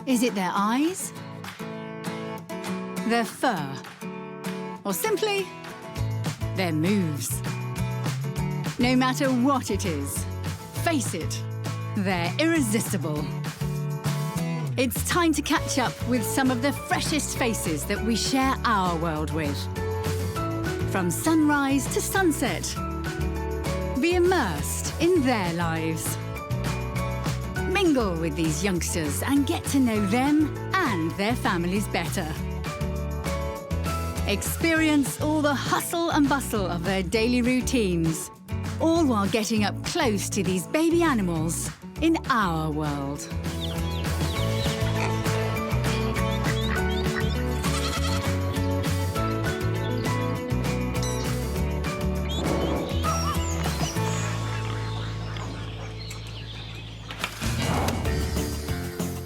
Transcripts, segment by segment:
Is it their eyes? Their fur? Or simply, their moves? No matter what it is, face it, they're irresistible. It's time to catch up with some of the freshest faces that we share our world with. From sunrise to sunset, be immersed in their lives. Mingle with these youngsters and get to know them and their families better. Experience all the hustle and bustle of their daily routines, all while getting up close to these baby animals in our world.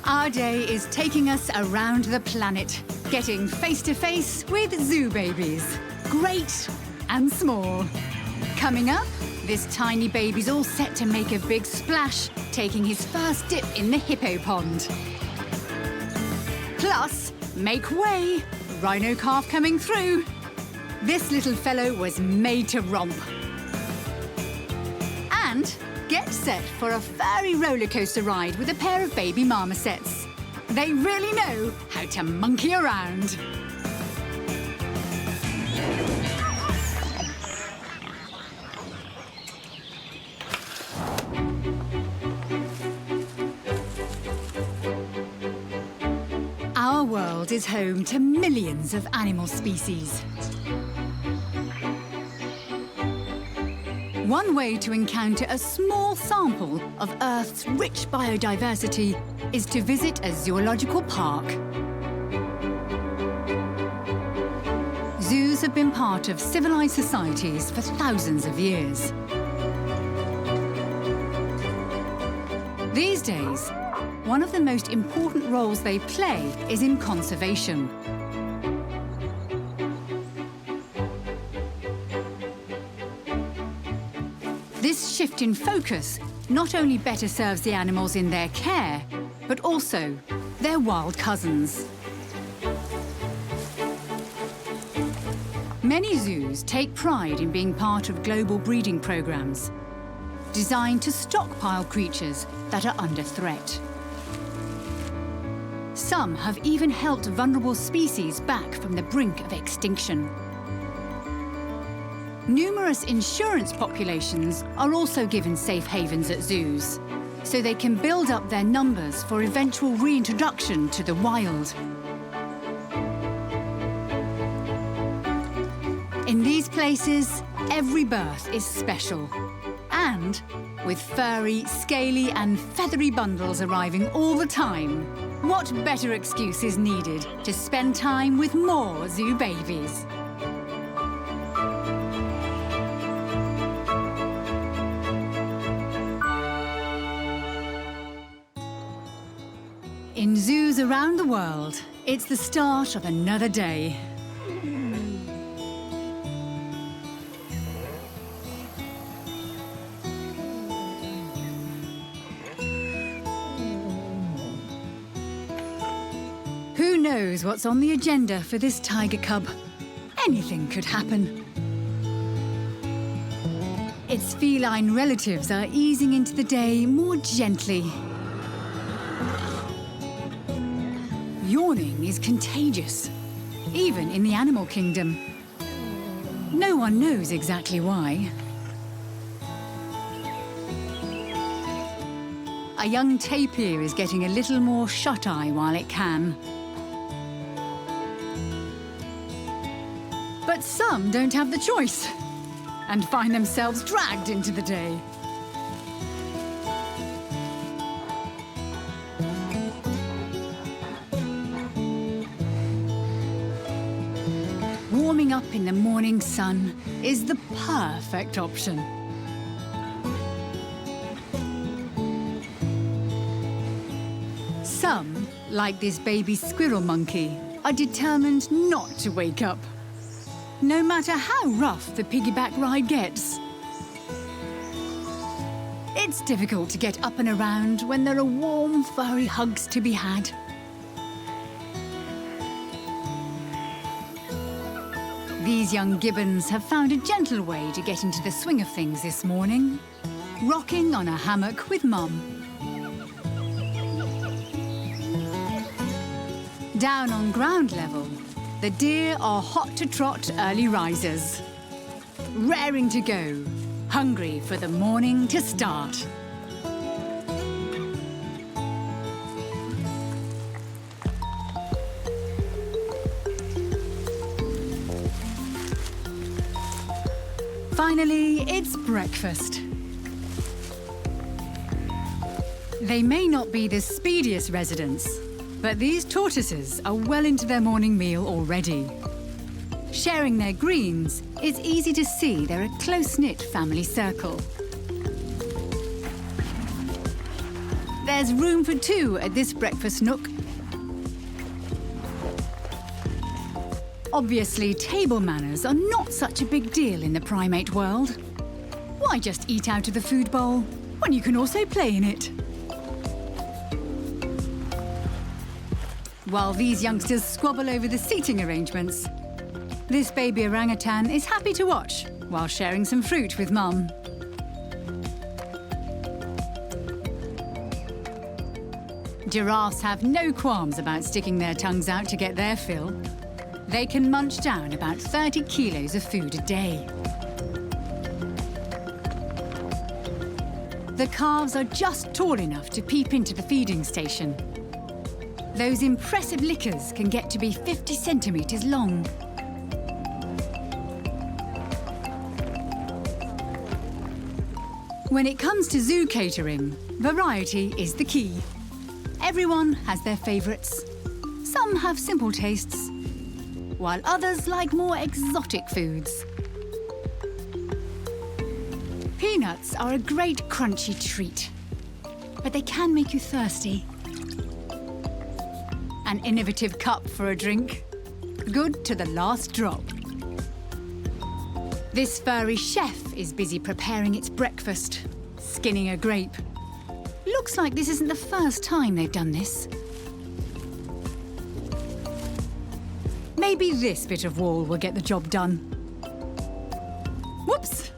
Our day is taking us around the planet, getting face-to-face with zoo babies, great and small. Coming up, this tiny baby's all set to make a big splash, taking his first dip in the hippo pond. Plus, make way, rhino calf coming through. This little fellow was made to romp. And get set for a furry roller coaster ride with a pair of baby marmosets. They really know how to monkey around. Our world is home to millions of animal species. One way to encounter a small sample of Earth's rich biodiversity is to visit a zoological park. Zoos have been part of civilized societies for thousands of years. These days, one of the most important roles they play is in conservation. This shift in focus not only better serves the animals in their care, but also their wild cousins. Many zoos take pride in being part of global breeding programs, designed to stockpile creatures that are under threat. Some have even helped vulnerable species back from the brink of extinction. Numerous insurance populations are also given safe havens at zoos, so they can build up their numbers for eventual reintroduction to the wild. In these places, every birth is special. And with furry, scaly and feathery bundles arriving all the time, what better excuse is needed to spend time with more zoo babies? In zoos around the world, it's the start of another day. Who knows what's on the agenda for this tiger cub? Anything could happen. Its feline relatives are easing into the day more gently. Yawning is contagious, even in the animal kingdom. No one knows exactly why. A young tapir is getting a little more shut-eye while it can. But some don't have the choice and find themselves dragged into the day. Warming up in the morning sun is the perfect option. Some, like this baby squirrel monkey, are determined not to wake up, no matter how rough the piggyback ride gets. It's difficult to get up and around when there are warm, furry hugs to be had. These young gibbons have found a gentle way to get into the swing of things this morning, rocking on a hammock with Mum. Down on ground level, the deer are hot to trot early risers, raring to go, hungry for the morning to start. Finally, it's breakfast. They may not be the speediest residents, but these tortoises are well into their morning meal already. Sharing their greens, it's easy to see they're a close-knit family circle. There's room for two at this breakfast nook. Obviously, table manners are not such a big deal in the primate world. Why just eat out of the food bowl when you can also play in it? While these youngsters squabble over the seating arrangements, this baby orangutan is happy to watch while sharing some fruit with Mum. Giraffes have no qualms about sticking their tongues out to get their fill. They can munch down about 30 kilos of food a day. The calves are just tall enough to peep into the feeding station. Those impressive lickers can get to be 50 centimetres long. When it comes to zoo catering, variety is the key. Everyone has their favourites. Some have simple tastes, while others like more exotic foods. Peanuts are a great crunchy treat, but they can make you thirsty. An innovative cup for a drink, good to the last drop. This furry chef is busy preparing its breakfast, skinning a grape. Looks like this isn't the first time they've done this. Maybe this bit of wall will get the job done. Whoops!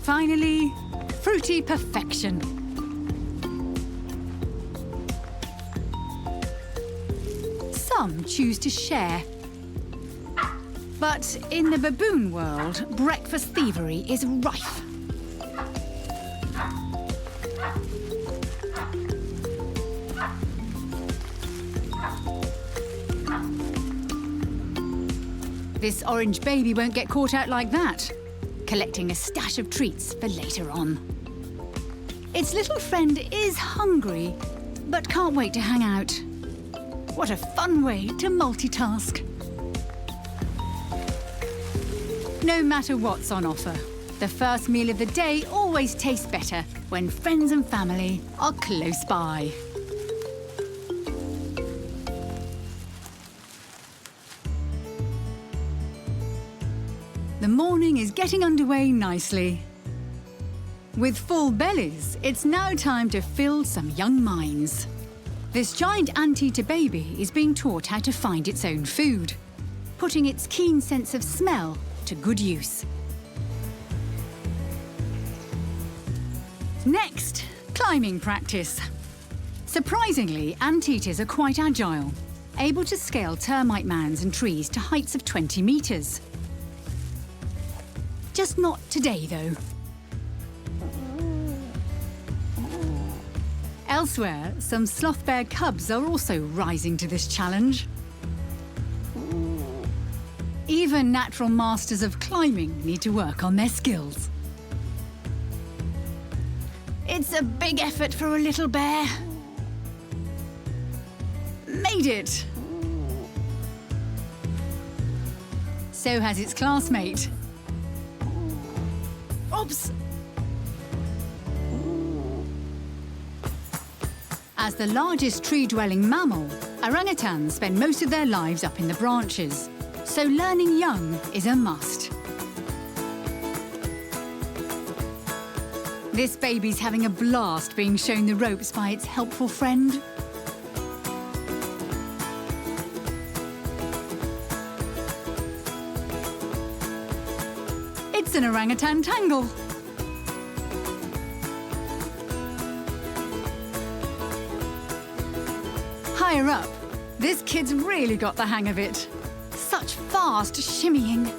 Finally, fruity perfection. Some choose to share. But in the baboon world, breakfast thievery is rife. This orange baby won't get caught out like that, collecting a stash of treats for later on. Its little friend is hungry, but can't wait to hang out. What a fun way to multitask. No matter what's on offer, the first meal of the day always tastes better when friends and family are close by. The morning is getting underway nicely. With full bellies, it's now time to fill some young minds. This giant anteater baby is being taught how to find its own food, putting its keen sense of smell to good use. Next, climbing practice. Surprisingly, anteaters are quite agile, able to scale termite mounds and trees to heights of 20 metres. Just not today, though. Elsewhere, some sloth bear cubs are also rising to this challenge. Even natural masters of climbing need to work on their skills. It's a big effort for a little bear. Made it! So has its classmate. Oops! As the largest tree-dwelling mammal, orangutans spend most of their lives up in the branches, so learning young is a must. This baby's having a blast being shown the ropes by its helpful friend. It's an orangutan tangle. Higher up, this kid's really got the hang of it. Such fast shimmying.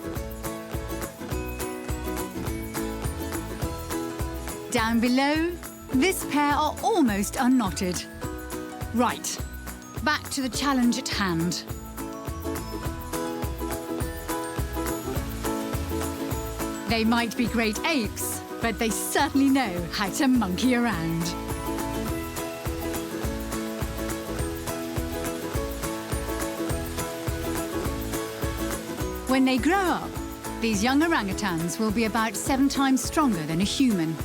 Down below, this pair are almost unknotted. Right, back to the challenge at hand. They might be great apes, but they certainly know how to monkey around. When they grow up, these young orangutans will be about 7 times stronger than a human.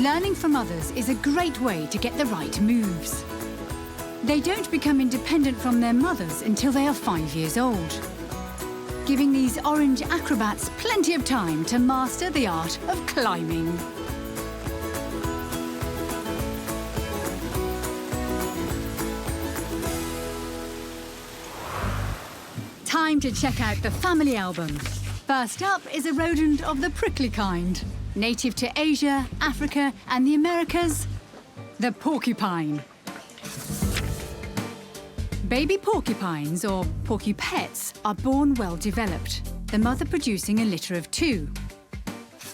Learning from others is a great way to get the right moves. They don't become independent from their mothers until they are 5 years old, giving these orange acrobats plenty of time to master the art of climbing. Time to check out the family album. First up is a rodent of the prickly kind, native to Asia, Africa, and the Americas, the porcupine. Baby porcupines, or porcupets, are born well developed, the mother producing a litter of 2.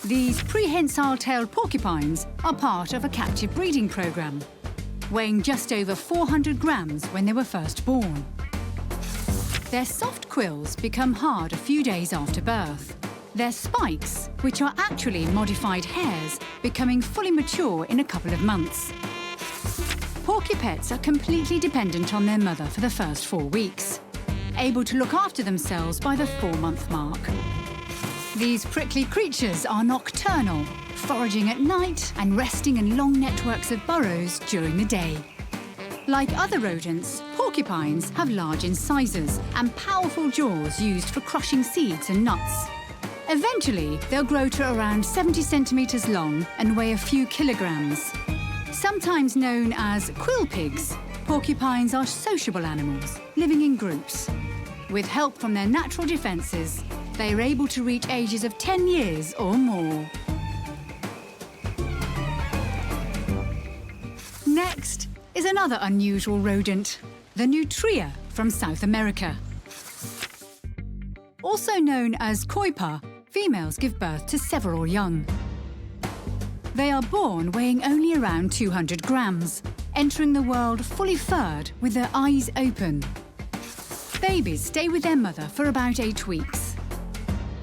These prehensile-tailed porcupines are part of a captive breeding program, weighing just over 400 grams when they were first born. Their soft quills become hard a few days after birth. Their spikes, which are actually modified hairs, becoming fully mature in a couple of months. Porcupets are completely dependent on their mother for the first 4 weeks, able to look after themselves by the 4-month mark. These prickly creatures are nocturnal, foraging at night and resting in long networks of burrows during the day. Like other rodents, porcupines have large incisors and powerful jaws used for crushing seeds and nuts. Eventually, they'll grow to around 70 centimetres long and weigh a few kilograms. Sometimes known as quill pigs, porcupines are sociable animals, living in groups. With help from their natural defences, they are able to reach ages of 10 years or more. Next is another unusual rodent, the nutria from South America. Also known as coipa, females give birth to several young. They are born weighing only around 200 grams, entering the world fully furred with their eyes open. Babies stay with their mother for about 8 weeks.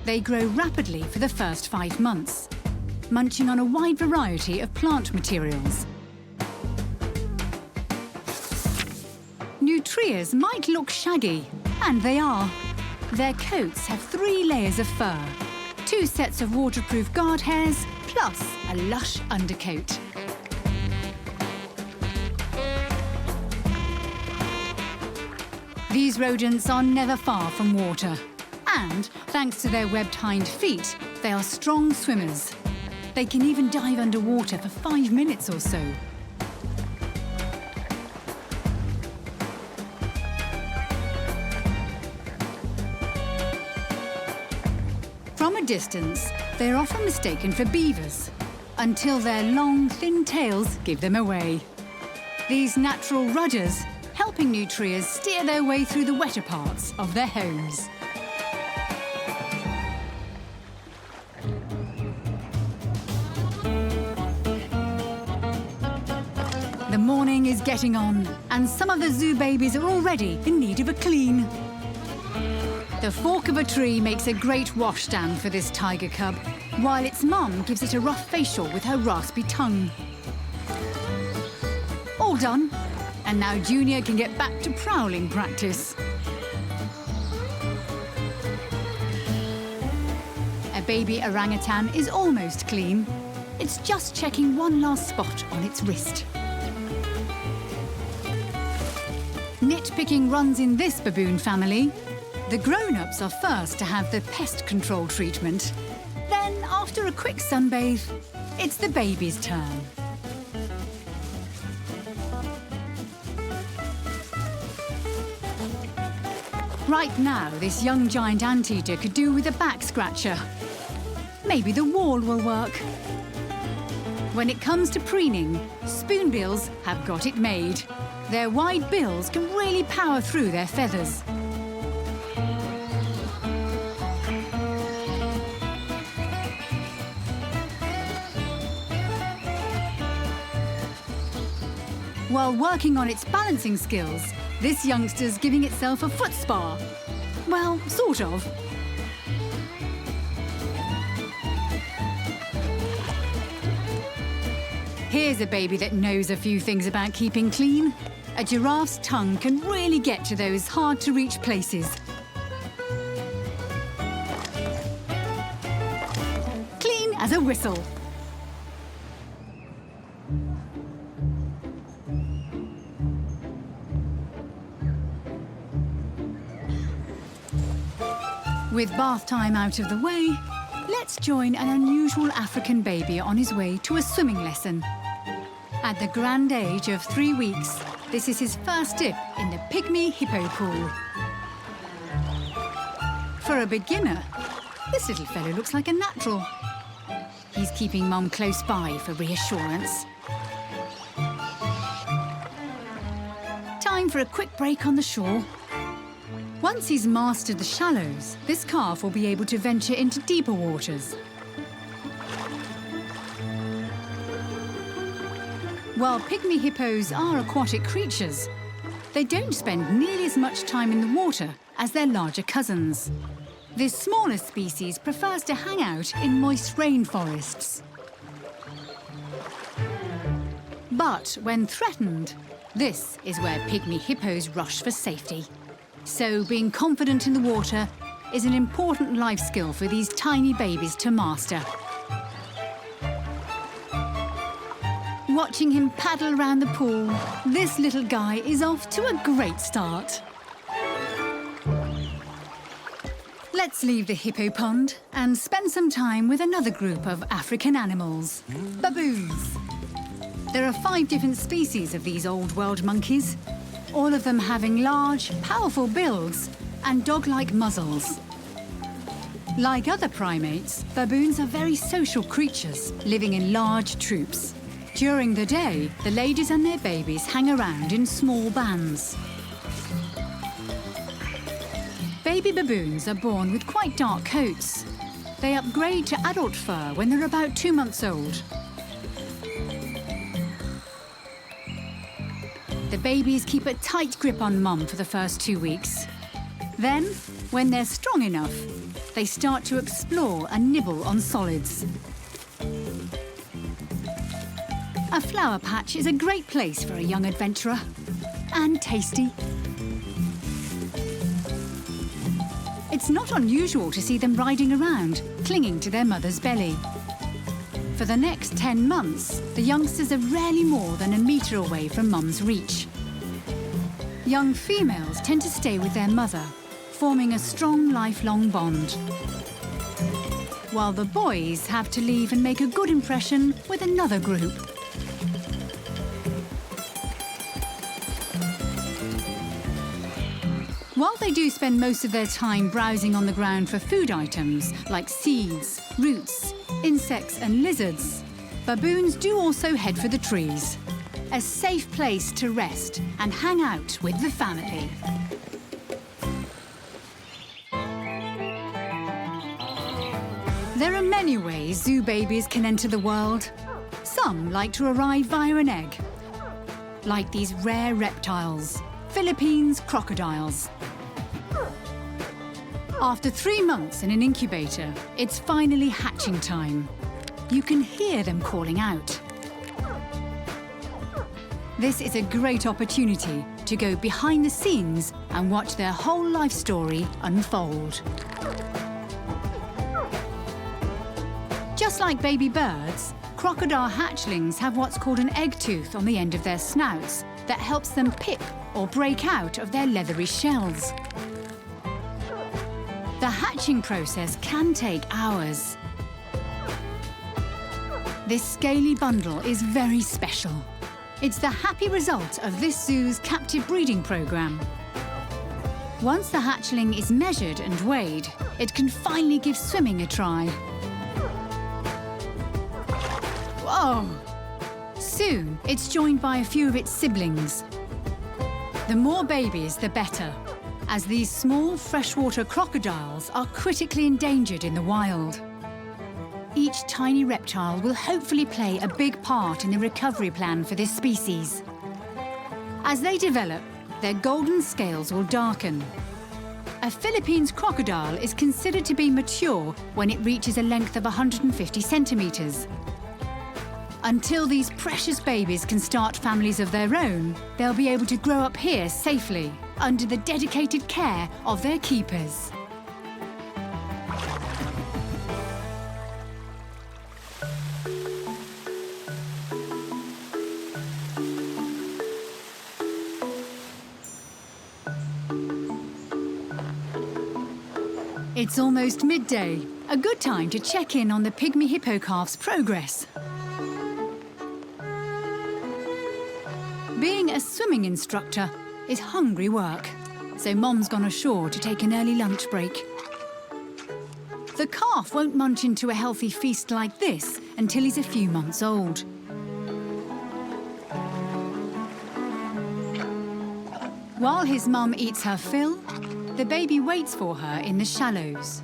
They grow rapidly for the first 5 months, munching on a wide variety of plant materials. Nutrias might look shaggy, and they are. Their coats have 3 layers of fur, 2 sets of waterproof guard hairs, plus a lush undercoat. These rodents are never far from water. And, thanks to their webbed hind feet, they are strong swimmers. They can even dive underwater for 5 minutes or so. From a distance, they're often mistaken for beavers, until their long, thin tails give them away. These natural rudders helping nutrias steer their way through the wetter parts of their homes. The morning is getting on, and some of the zoo babies are already in need of a clean. The fork of a tree makes a great wash stand for this tiger cub, while its mum gives it a rough facial with her raspy tongue. All done, and now Junior can get back to prowling practice. A baby orangutan is almost clean. It's just checking one last spot on its wrist. Nitpicking runs in this baboon family. The grown-ups are first to have the pest control treatment. Then, after a quick sunbathe, it's the baby's turn. Right now, this young giant anteater could do with a back scratcher. Maybe the wall will work. When it comes to preening, spoonbills have got it made. Their wide bills can really power through their feathers. While working on its balancing skills, this youngster's giving itself a foot spa. Well, sort of. Here's a baby that knows a few things about keeping clean. A giraffe's tongue can really get to those hard-to-reach places. Clean as a whistle. With bath time out of the way, let's join an unusual African baby on his way to a swimming lesson. At the grand age of 3 weeks, this is his first dip in the pygmy hippo pool. For a beginner, this little fellow looks like a natural. He's keeping Mum close by for reassurance. Time for a quick break on the shore. Once he's mastered the shallows, this calf will be able to venture into deeper waters. While pygmy hippos are aquatic creatures, they don't spend nearly as much time in the water as their larger cousins. This smaller species prefers to hang out in moist rainforests. But when threatened, this is where pygmy hippos rush for safety. So being confident in the water is an important life skill for these tiny babies to master. Watching him paddle around the pool, this little guy is off to a great start. Let's leave the hippo pond and spend some time with another group of African animals, baboons. There are 5 different species of these old-world monkeys, all of them having large, powerful bills and dog-like muzzles. Like other primates, baboons are very social creatures, living in large troops. During the day, the ladies and their babies hang around in small bands. Baby baboons are born with quite dark coats. They upgrade to adult fur when they're about 2 months old. The babies keep a tight grip on Mum for the first 2 weeks. Then, when they're strong enough, they start to explore and nibble on solids. A flower patch is a great place for a young adventurer. And tasty. It's not unusual to see them riding around, clinging to their mother's belly. For the next 10 months, the youngsters are rarely more than a metre away from Mum's reach. Young females tend to stay with their mother, forming a strong lifelong bond. While the boys have to leave and make a good impression with another group. While they do spend most of their time browsing on the ground for food items like seeds, roots, insects and lizards, baboons do also head for the trees, a safe place to rest and hang out with the family. There are many ways zoo babies can enter the world. Some like to arrive via an egg, like these rare reptiles, Philippines crocodiles. After 3 months in an incubator, it's finally hatching time. You can hear them calling out. This is a great opportunity to go behind the scenes and watch their whole life story unfold. Just like baby birds, crocodile hatchlings have what's called an egg tooth on the end of their snouts that helps them pip or break out of their leathery shells. The hatching process can take hours. This scaly bundle is very special. It's the happy result of this zoo's captive breeding program. Once the hatchling is measured and weighed, it can finally give swimming a try. Whoa! Soon, it's joined by a few of its siblings. The more babies, the better, as these small freshwater crocodiles are critically endangered in the wild. Each tiny reptile will hopefully play a big part in the recovery plan for this species. As they develop, their golden scales will darken. A Philippines crocodile is considered to be mature when it reaches a length of 150 centimetres. Until these precious babies can start families of their own, they'll be able to grow up here safely, under the dedicated care of their keepers. It's almost midday, a good time to check in on the pygmy hippo calf's progress. Being a swimming instructor is hungry work, so Mom's gone ashore to take an early lunch break. The calf won't munch into a healthy feast like this until he's a few months old. While his mum eats her fill, the baby waits for her in the shallows.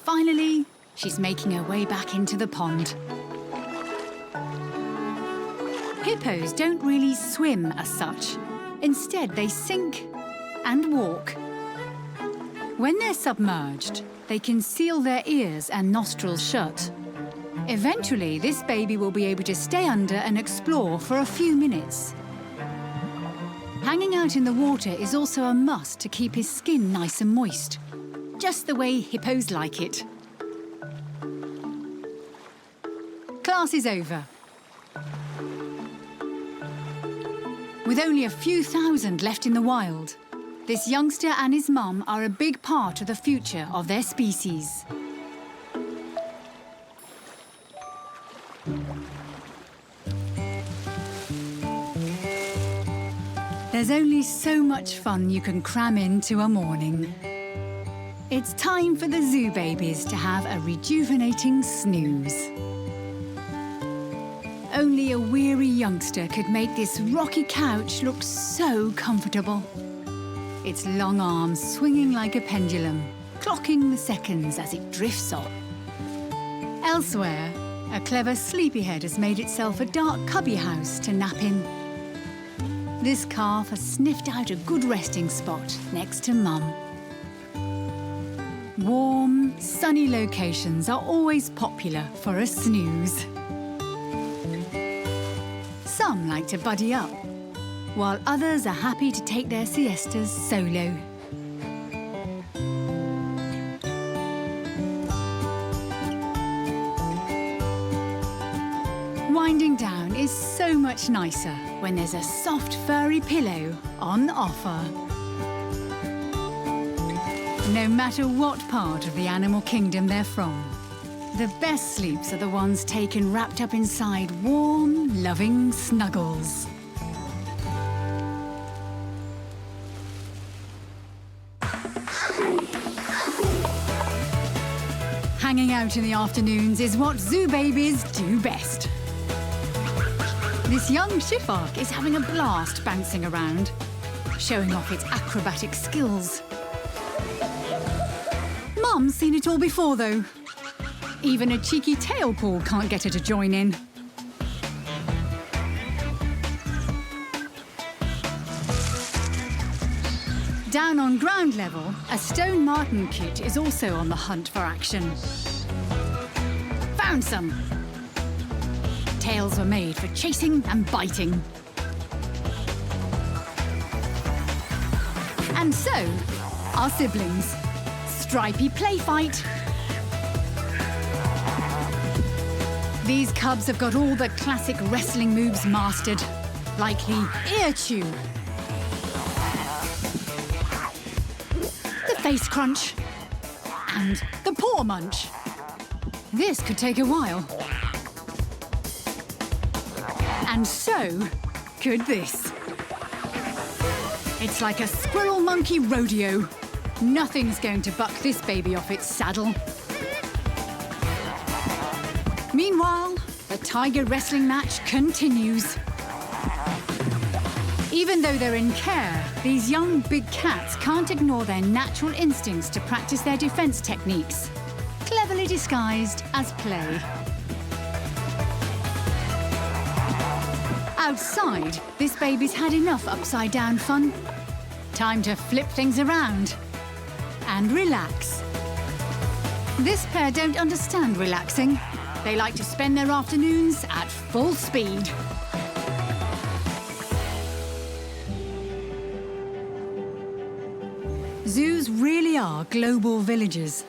Finally, she's making her way back into the pond. Hippos don't really swim as such. Instead, they sink and walk. When they're submerged, they can seal their ears and nostrils shut. Eventually, this baby will be able to stay under and explore for a few minutes. Hanging out in the water is also a must to keep his skin nice and moist, just the way hippos like it. Class is over. With only a few thousand left in the wild, this youngster and his mum are a big part of the future of their species. There's only so much fun you can cram into a morning. It's time for the zoo babies to have a rejuvenating snooze. Only a weary youngster could make this rocky couch look so comfortable. Its long arms swinging like a pendulum, clocking the seconds as it drifts on. Elsewhere, a clever sleepyhead has made itself a dark cubby house to nap in. This calf has sniffed out a good resting spot next to Mum. Warm, sunny locations are always popular for a snooze. Some like to buddy up, while others are happy to take their siestas solo. Winding down is so much nicer when there's a soft, furry pillow on offer. No matter what part of the animal kingdom they're from, the best sleeps are the ones taken wrapped up inside warm, loving snuggles. Hanging out in the afternoons is what zoo babies do best. This young shiffark is having a blast bouncing around, showing off its acrobatic skills. Mum's seen it all before, though. Even a cheeky tail pull can't get her to join in. Down on ground level, a stone marten kit is also on the hunt for action. Found some. Tails were made for chasing and biting. And so, our siblings. Stripy play fight. These cubs have got all the classic wrestling moves mastered, like the ear chew, the face crunch, and the paw munch. This could take a while. And so could this. It's like a squirrel monkey rodeo. Nothing's going to buck this baby off its saddle. Meanwhile, the tiger wrestling match continues. Even though they're in care, these young big cats can't ignore their natural instincts to practice their defense techniques, cleverly disguised as play. Outside, this baby's had enough upside-down fun. Time to flip things around and relax. This pair don't understand relaxing. They like to spend their afternoons at full speed. Zoos really are global villages.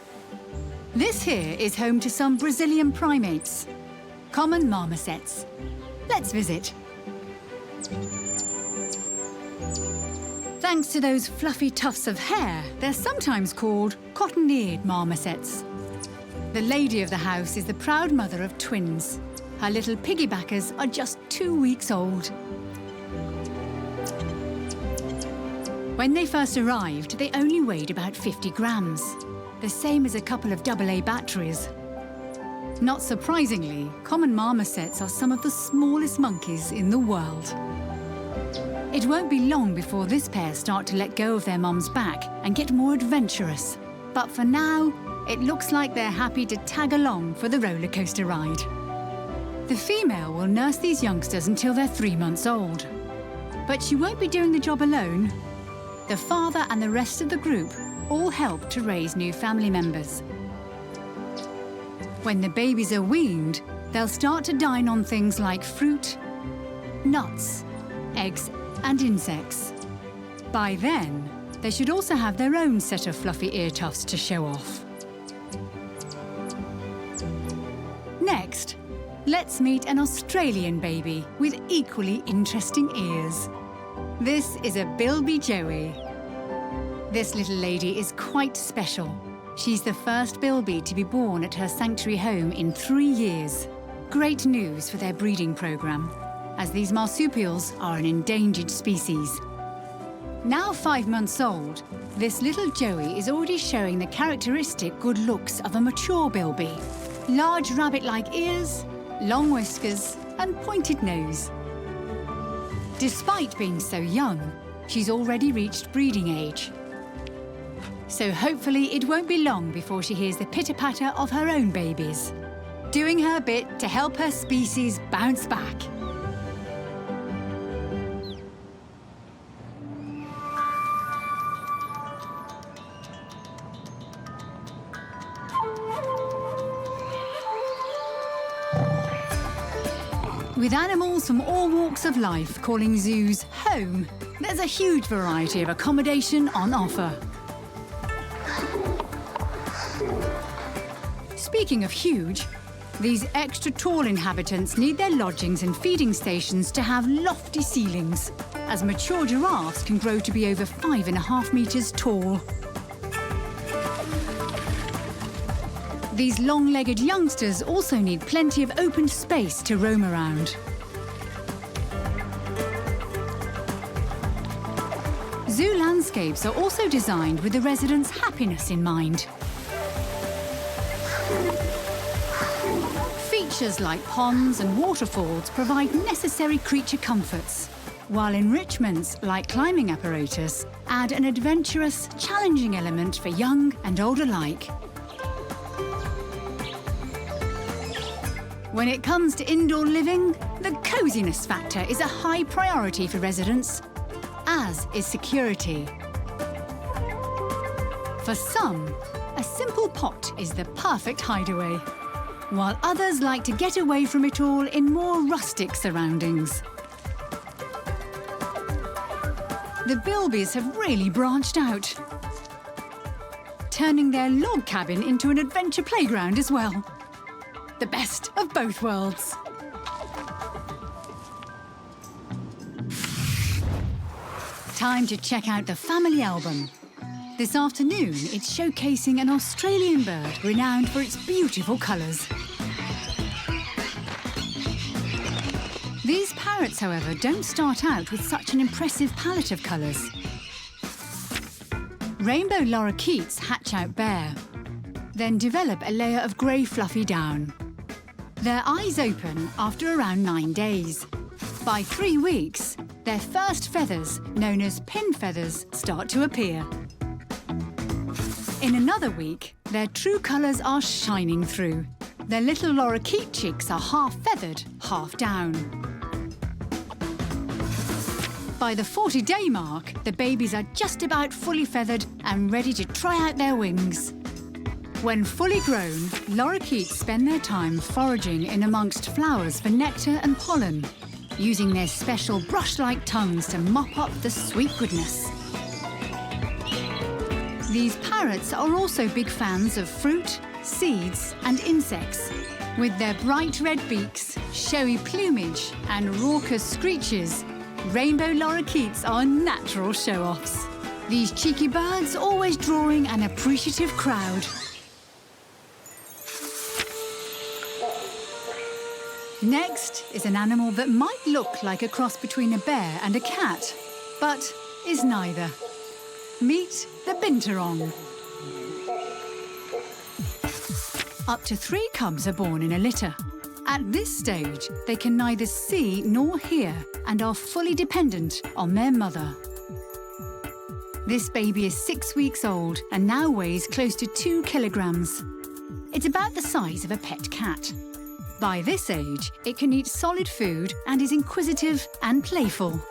This here is home to some Brazilian primates, common marmosets. Let's visit. Thanks to those fluffy tufts of hair, they're sometimes called cotton-eared marmosets. The lady of the house is the proud mother of twins. Her little piggybackers are just 2 weeks old. When they first arrived, they only weighed about 50 grams, the same as a couple of AA batteries. Not surprisingly, common marmosets are some of the smallest monkeys in the world. It won't be long before this pair start to let go of their mum's back and get more adventurous. But for now, it looks like they're happy to tag along for the roller coaster ride. The female will nurse these youngsters until they're 3 months old. But she won't be doing the job alone. The father and the rest of the group all help to raise new family members. When the babies are weaned, they'll start to dine on things like fruit, nuts, eggs, and insects. By then, they should also have their own set of fluffy ear tufts to show off. Next, let's meet an Australian baby with equally interesting ears. This is a Bilby Joey. This little lady is quite special. She's the first Bilby to be born at her sanctuary home in 3 years. Great news for their breeding program, as these marsupials are an endangered species. Now 5 months old, this little Joey is already showing the characteristic good looks of a mature Bilby. Large rabbit-like ears, long whiskers, and pointed nose. Despite being so young, she's already reached breeding age. So hopefully it won't be long before she hears the pitter-patter of her own babies, doing her bit to help her species bounce back. With animals from all walks of life calling zoos home, there's a huge variety of accommodation on offer. Speaking of huge, these extra tall inhabitants need their lodgings and feeding stations to have lofty ceilings, as mature giraffes can grow to be over 5.5 meters tall. These long-legged youngsters also need plenty of open space to roam around. Zoo landscapes are also designed with the residents' happiness in mind. Features like ponds and waterfalls provide necessary creature comforts, while enrichments like climbing apparatus add an adventurous, challenging element for young and old alike. When it comes to indoor living, the coziness factor is a high priority for residents, as is security. For some, a simple pot is the perfect hideaway, while others like to get away from it all in more rustic surroundings. The Bilbys have really branched out, turning their log cabin into an adventure playground as well. The best of both worlds. Time to check out the family album. This afternoon, it's showcasing an Australian bird renowned for its beautiful colours. These parrots, however, don't start out with such an impressive palette of colours. Rainbow lorikeets hatch out bare, then develop a layer of grey fluffy down. Their eyes open after around 9 days. By 3 weeks, their first feathers, known as pin feathers, start to appear. In another week, their true colours are shining through. Their little lorikeet cheeks are half feathered, half down. By the 40-day mark, the babies are just about fully feathered and ready to try out their wings. When fully grown, lorikeets spend their time foraging in amongst flowers for nectar and pollen, using their special brush-like tongues to mop up the sweet goodness. These parrots are also big fans of fruit, seeds and insects. With their bright red beaks, showy plumage and raucous screeches, rainbow lorikeets are natural show-offs. These cheeky birds always drawing an appreciative crowd. Next is an animal that might look like a cross between a bear and a cat, but is neither. Meet the binturong. Up to 3 cubs are born in a litter. At this stage, they can neither see nor hear and are fully dependent on their mother. This baby is 6 weeks old and now weighs close to 2 kilograms. It's about the size of a pet cat. By this age, it can eat solid food and is inquisitive and playful.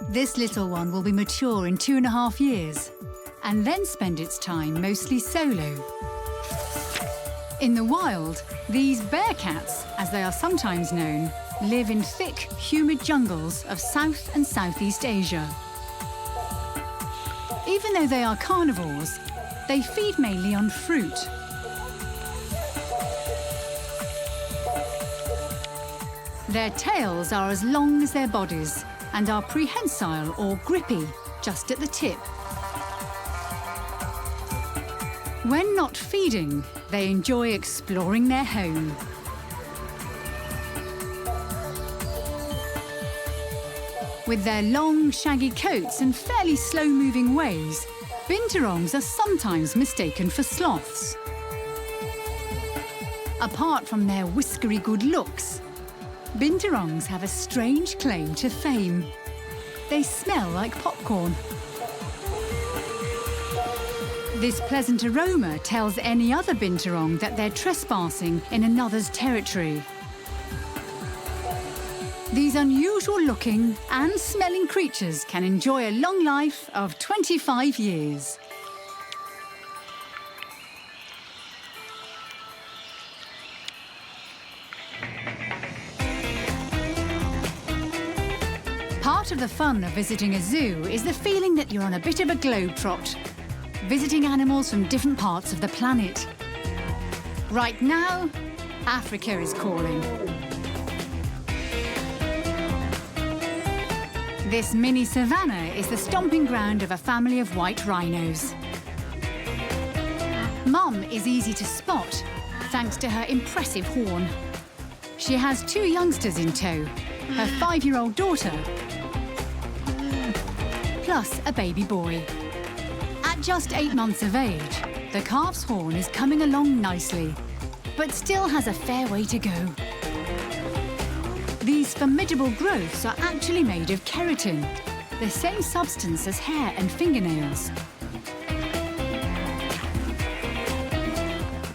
This little one will be mature in 2.5 years and then spend its time mostly solo. In the wild, these bear cats, as they are sometimes known, live in thick, humid jungles of South and Southeast Asia. Even though they are carnivores, they feed mainly on fruit. Their tails are as long as their bodies and are prehensile or grippy, just at the tip. When not feeding, they enjoy exploring their home. With their long, shaggy coats and fairly slow-moving ways, binturongs are sometimes mistaken for sloths. Apart from their whiskery good looks, binturongs have a strange claim to fame. They smell like popcorn. This pleasant aroma tells any other binturong that they're trespassing in another's territory. These unusual-looking and smelling creatures can enjoy a long life of 25 years. Part of the fun of visiting a zoo is the feeling that you're on a bit of a globetrot, visiting animals from different parts of the planet. Right now, Africa is calling. This mini savannah is the stomping ground of a family of white rhinos. Mum is easy to spot, thanks to her impressive horn. She has 2 youngsters in tow, her 5-year-old daughter, plus a baby boy. At just 8 months of age, the calf's horn is coming along nicely, but still has a fair way to go. These formidable growths are actually made of keratin, the same substance as hair and fingernails.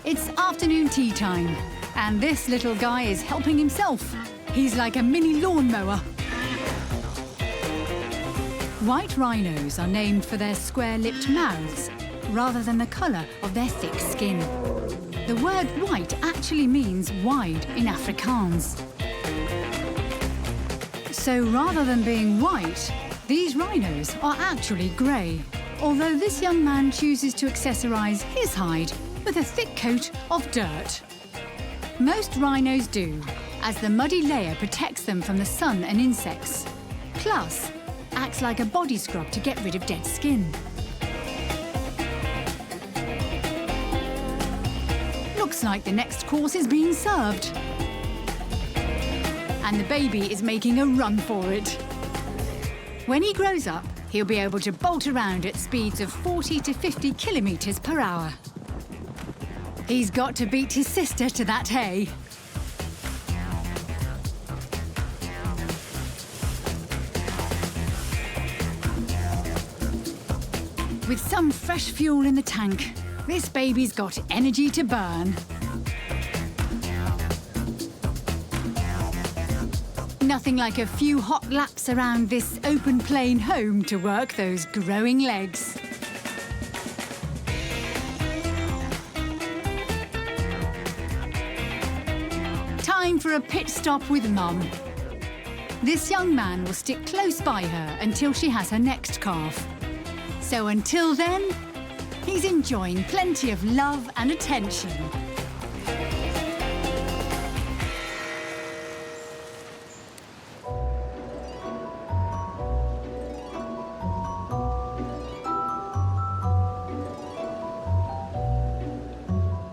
It's afternoon tea time, and this little guy is helping himself. He's like a mini lawnmower. White rhinos are named for their square-lipped mouths, rather than the colour of their thick skin. The word white actually means wide in Afrikaans. So rather than being white, these rhinos are actually grey, although this young man chooses to accessorise his hide with a thick coat of dirt. Most rhinos do, as the muddy layer protects them from the sun and insects. Plus, acts like a body scrub to get rid of dead skin. Looks like the next course is being served. And the baby is making a run for it. When he grows up, he'll be able to bolt around at speeds of 40 to 50 kilometres per hour. He's got to beat his sister to that hay. With some fresh fuel in the tank, this baby's got energy to burn. Nothing like a few hot laps around this open plain home to work those growing legs. Time for a pit stop with Mum. This young man will stick close by her until she has her next calf. So until then, he's enjoying plenty of love and attention.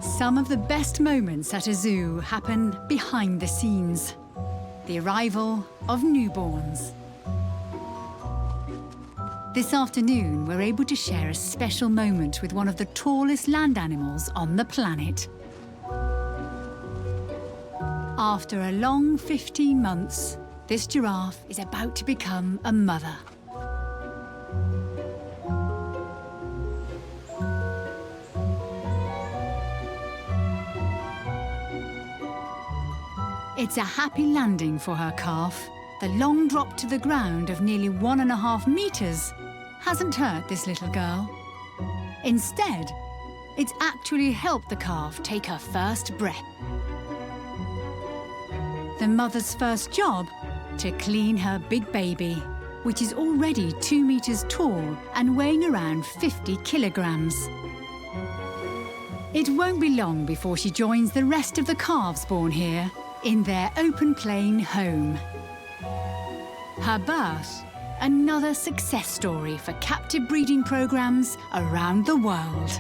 Some of the best moments at a zoo happen behind the scenes. The arrival of newborns. This afternoon, we're able to share a special moment with one of the tallest land animals on the planet. After a long 15 months, this giraffe is about to become a mother. It's a happy landing for her calf. The long drop to the ground of nearly 1.5 meters hasn't hurt this little girl. Instead, it's actually helped the calf take her first breath. The mother's first job? To clean her big baby, which is already 2 meters tall and weighing around 50 kilograms. It won't be long before she joins the rest of the calves born here in their open plain home. Her birth, another success story for captive breeding programs around the world.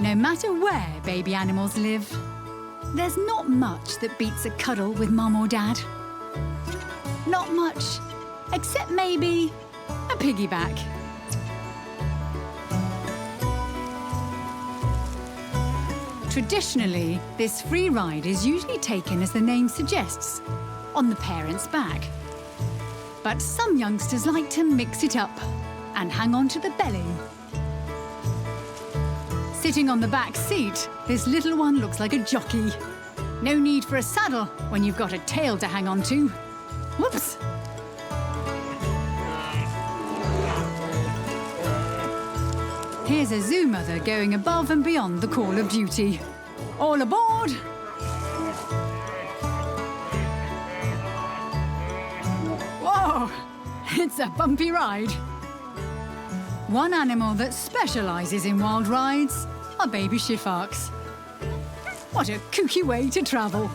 No matter where baby animals live, there's not much that beats a cuddle with Mum or Dad. Not much, except maybe a piggyback. Traditionally, this free ride is usually taken as the name suggests, on the parent's back. But some youngsters like to mix it up and hang on to the belly. Sitting on the back seat, this little one looks like a jockey. No need for a saddle when you've got a tail to hang on to. Whoops! Here's a zoo mother going above and beyond the call of duty. All aboard! Whoa! It's a bumpy ride. One animal that specialises in wild rides are baby shifaks. What a kooky way to travel.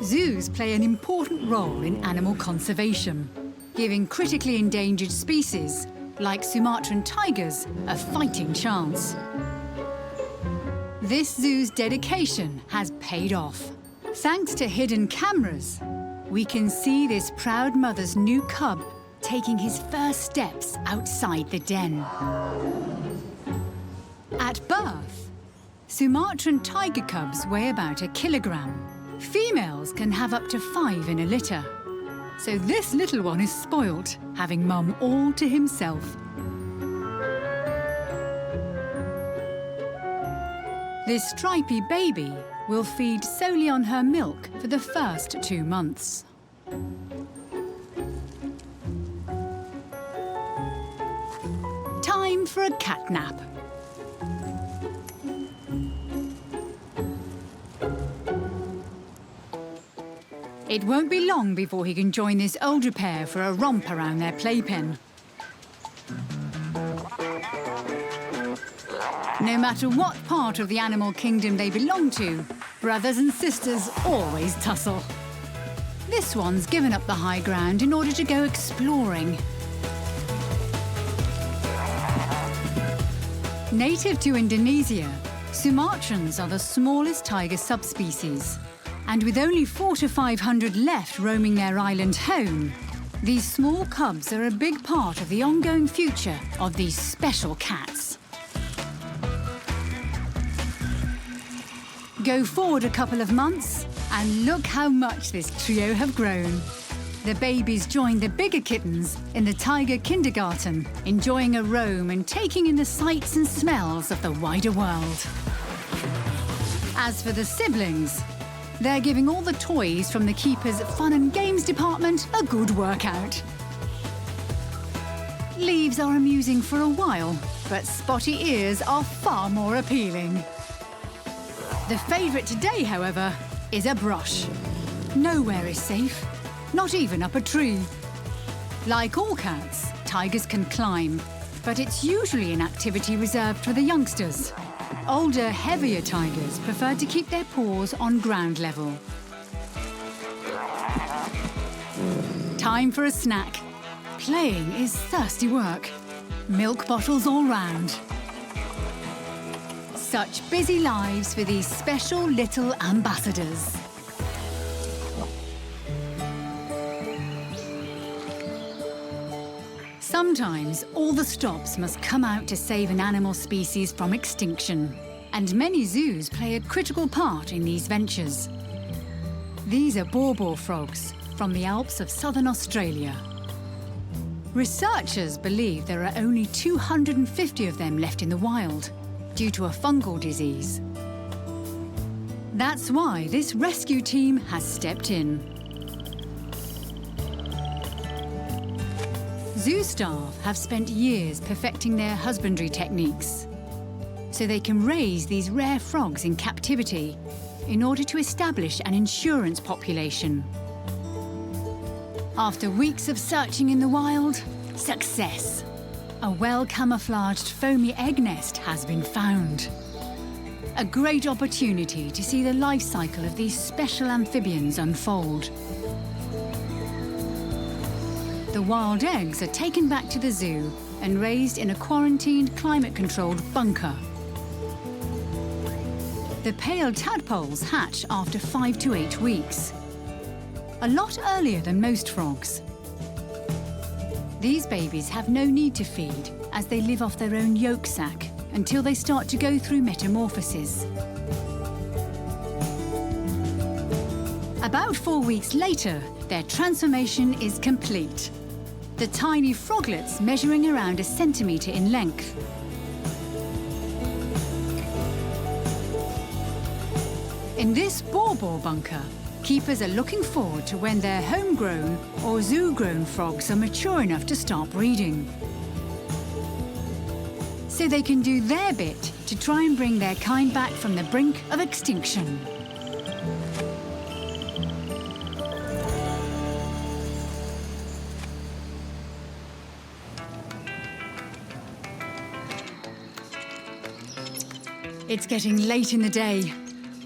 Zoos play an important role in animal conservation, giving critically endangered species, like Sumatran tigers, a fighting chance. This zoo's dedication has paid off. Thanks to hidden cameras, we can see this proud mother's new cub taking his first steps outside the den. At birth, Sumatran tiger cubs weigh about 1 kilogram. Females can have up to 5 in a litter. So this little one is spoilt, having Mum all to himself. This stripy baby will feed solely on her milk for the first 2 months. Time for a cat nap. It won't be long before he can join this older pair for a romp around their playpen. No matter what part of the animal kingdom they belong to, Brothers and sisters always tussle. This one's given up the high ground in order to go exploring. Native to Indonesia, Sumatrans are the smallest tiger subspecies. And with only 400 to 500 left roaming their island home, these small cubs are a big part of the ongoing future of these special cats. Go forward a couple of months, and look how much this trio have grown. The babies join the bigger kittens in the tiger kindergarten, enjoying a roam and taking in the sights and smells of the wider world. As for the siblings, they're giving all the toys from the keeper's fun and games department a good workout. Leaves are amusing for a while, but spotty ears are far more appealing. The favourite today, however, is a brush. Nowhere is safe, not even up a tree. Like all cats, tigers can climb, but it's usually an activity reserved for the youngsters. Older, heavier tigers prefer to keep their paws on ground level. Time for a snack. Playing is thirsty work. Milk bottles all round. Such busy lives for these special little ambassadors. Sometimes all the stops must come out to save an animal species from extinction, and many zoos play a critical part in these ventures. These are bawbaw frogs from the Alps of southern Australia. Researchers believe there are only 250 of them left in the wild, due to a fungal disease. That's why this rescue team has stepped in. Zoo staff have spent years perfecting their husbandry techniques, so they can raise these rare frogs in captivity in order to establish an insurance population. After weeks of searching in the wild, success! A well-camouflaged foamy egg nest has been found. A great opportunity to see the life cycle of these special amphibians unfold. The wild eggs are taken back to the zoo and raised in a quarantined, climate-controlled bunker. The pale tadpoles hatch after 5 to 8 weeks, a lot earlier than most frogs. These babies have no need to feed, as they live off their own yolk sac until they start to go through metamorphosis. About 4 weeks later, their transformation is complete. The tiny froglets measuring around 1 centimetre in length. In this bawbaw bunker, keepers are looking forward to when their homegrown or zoo-grown frogs are mature enough to start breeding, so they can do their bit to try and bring their kind back from the brink of extinction. It's getting late in the day.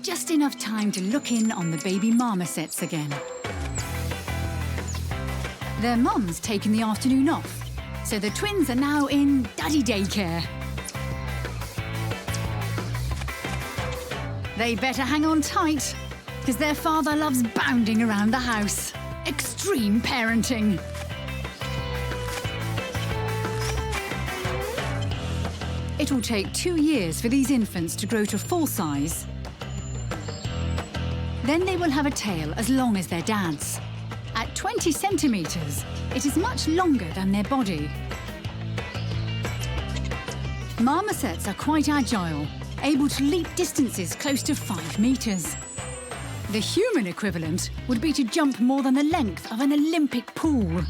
Just enough time to look in on the baby marmosets again. Their mum's taken the afternoon off, so the twins are now in daddy daycare. They better hang on tight, because their father loves bounding around the house. Extreme parenting. It'll take 2 years for these infants to grow to full size. Then they will have a tail as long as their dad's. At 20 centimetres, it is much longer than their body. Marmosets are quite agile, able to leap distances close to 5 metres. The human equivalent would be to jump more than the length of an Olympic pool.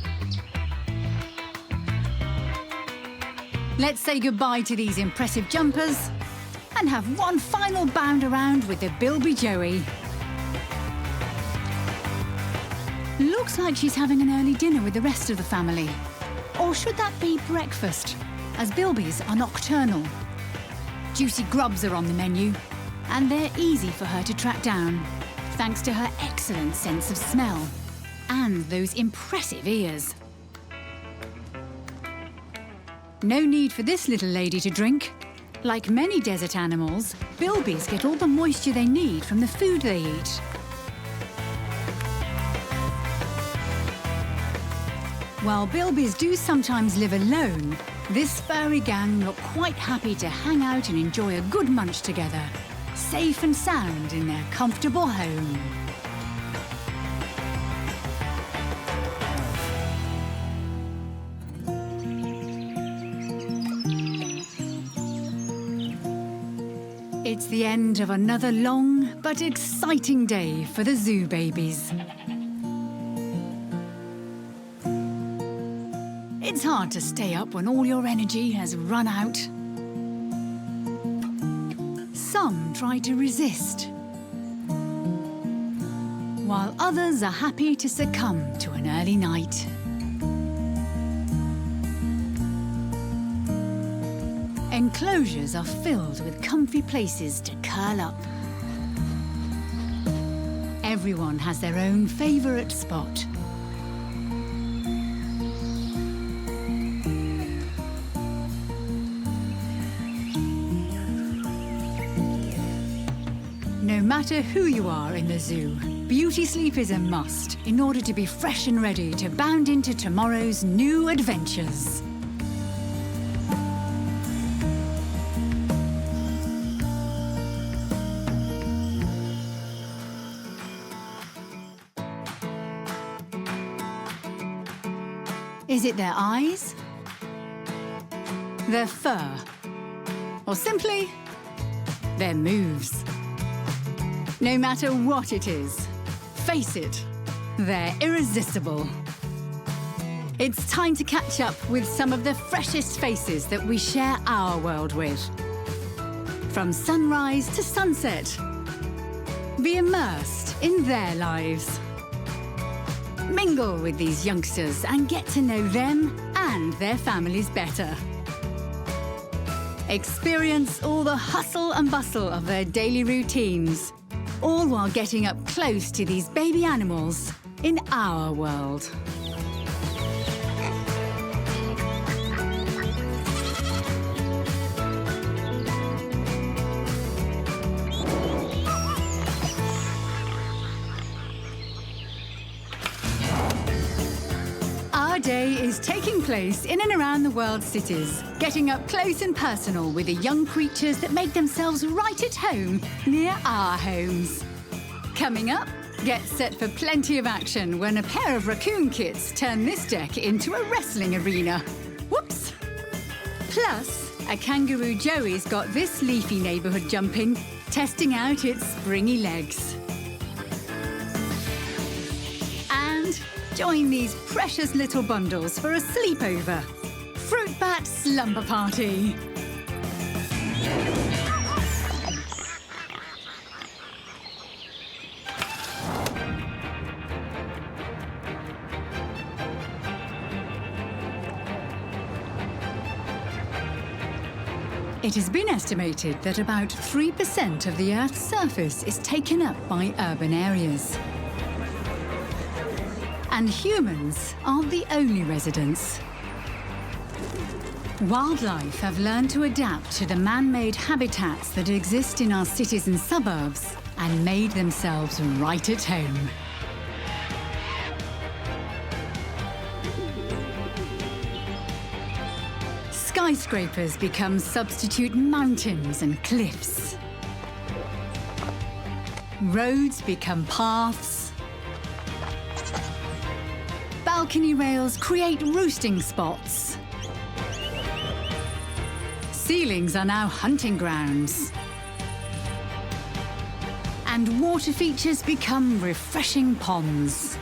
Let's say goodbye to these impressive jumpers and have one final bound around with the Bilby Joey. Looks like she's having an early dinner with the rest of the family. Or should that be breakfast, as Bilbys are nocturnal? Juicy grubs are on the menu, and they're easy for her to track down, thanks to her excellent sense of smell and those impressive ears. No need for this little lady to drink. Like many desert animals, bilbies get all the moisture they need from the food they eat. While bilbies do sometimes live alone, this furry gang look quite happy to hang out and enjoy a good munch together, safe and sound in their comfortable home. It's the end of another long but exciting day for the zoo babies. It's hard to stay up when all your energy has run out. Some try to resist, while others are happy to succumb to an early night. Enclosures are filled with comfy places to curl up. Everyone has their own favourite spot. No matter who you are in the zoo, beauty sleep is a must in order to be fresh and ready to bound into tomorrow's new adventures. Is it their eyes, their fur, or simply their moves? No matter what it is, face it, they're irresistible. It's time to catch up with some of the freshest faces that we share our world with. From sunrise to sunset, be immersed in their lives. Mingle with these youngsters and get to know them and their families better. Experience all the hustle and bustle of their daily routines, all while getting up close to these baby animals in our world. Our day is taking place in and around the world's cities, getting up close and personal with the young creatures that make themselves right at home near our homes. Coming up, get set for plenty of action when a pair of raccoon kits turn this deck into a wrestling arena. Whoops! Plus, a kangaroo Joey's got this leafy neighbourhood jumping, testing out its springy legs. And join these precious little bundles for a sleepover. Fruit Bat Slumber Party. It has been estimated that about 3% of the Earth's surface is taken up by urban areas. And humans aren't the only residents. Wildlife have learned to adapt to the man-made habitats that exist in our cities and suburbs and made themselves right at home. Skyscrapers become substitute mountains and cliffs. Roads become paths. Balcony rails create roosting spots. Ceilings are now hunting grounds. And water features become refreshing ponds.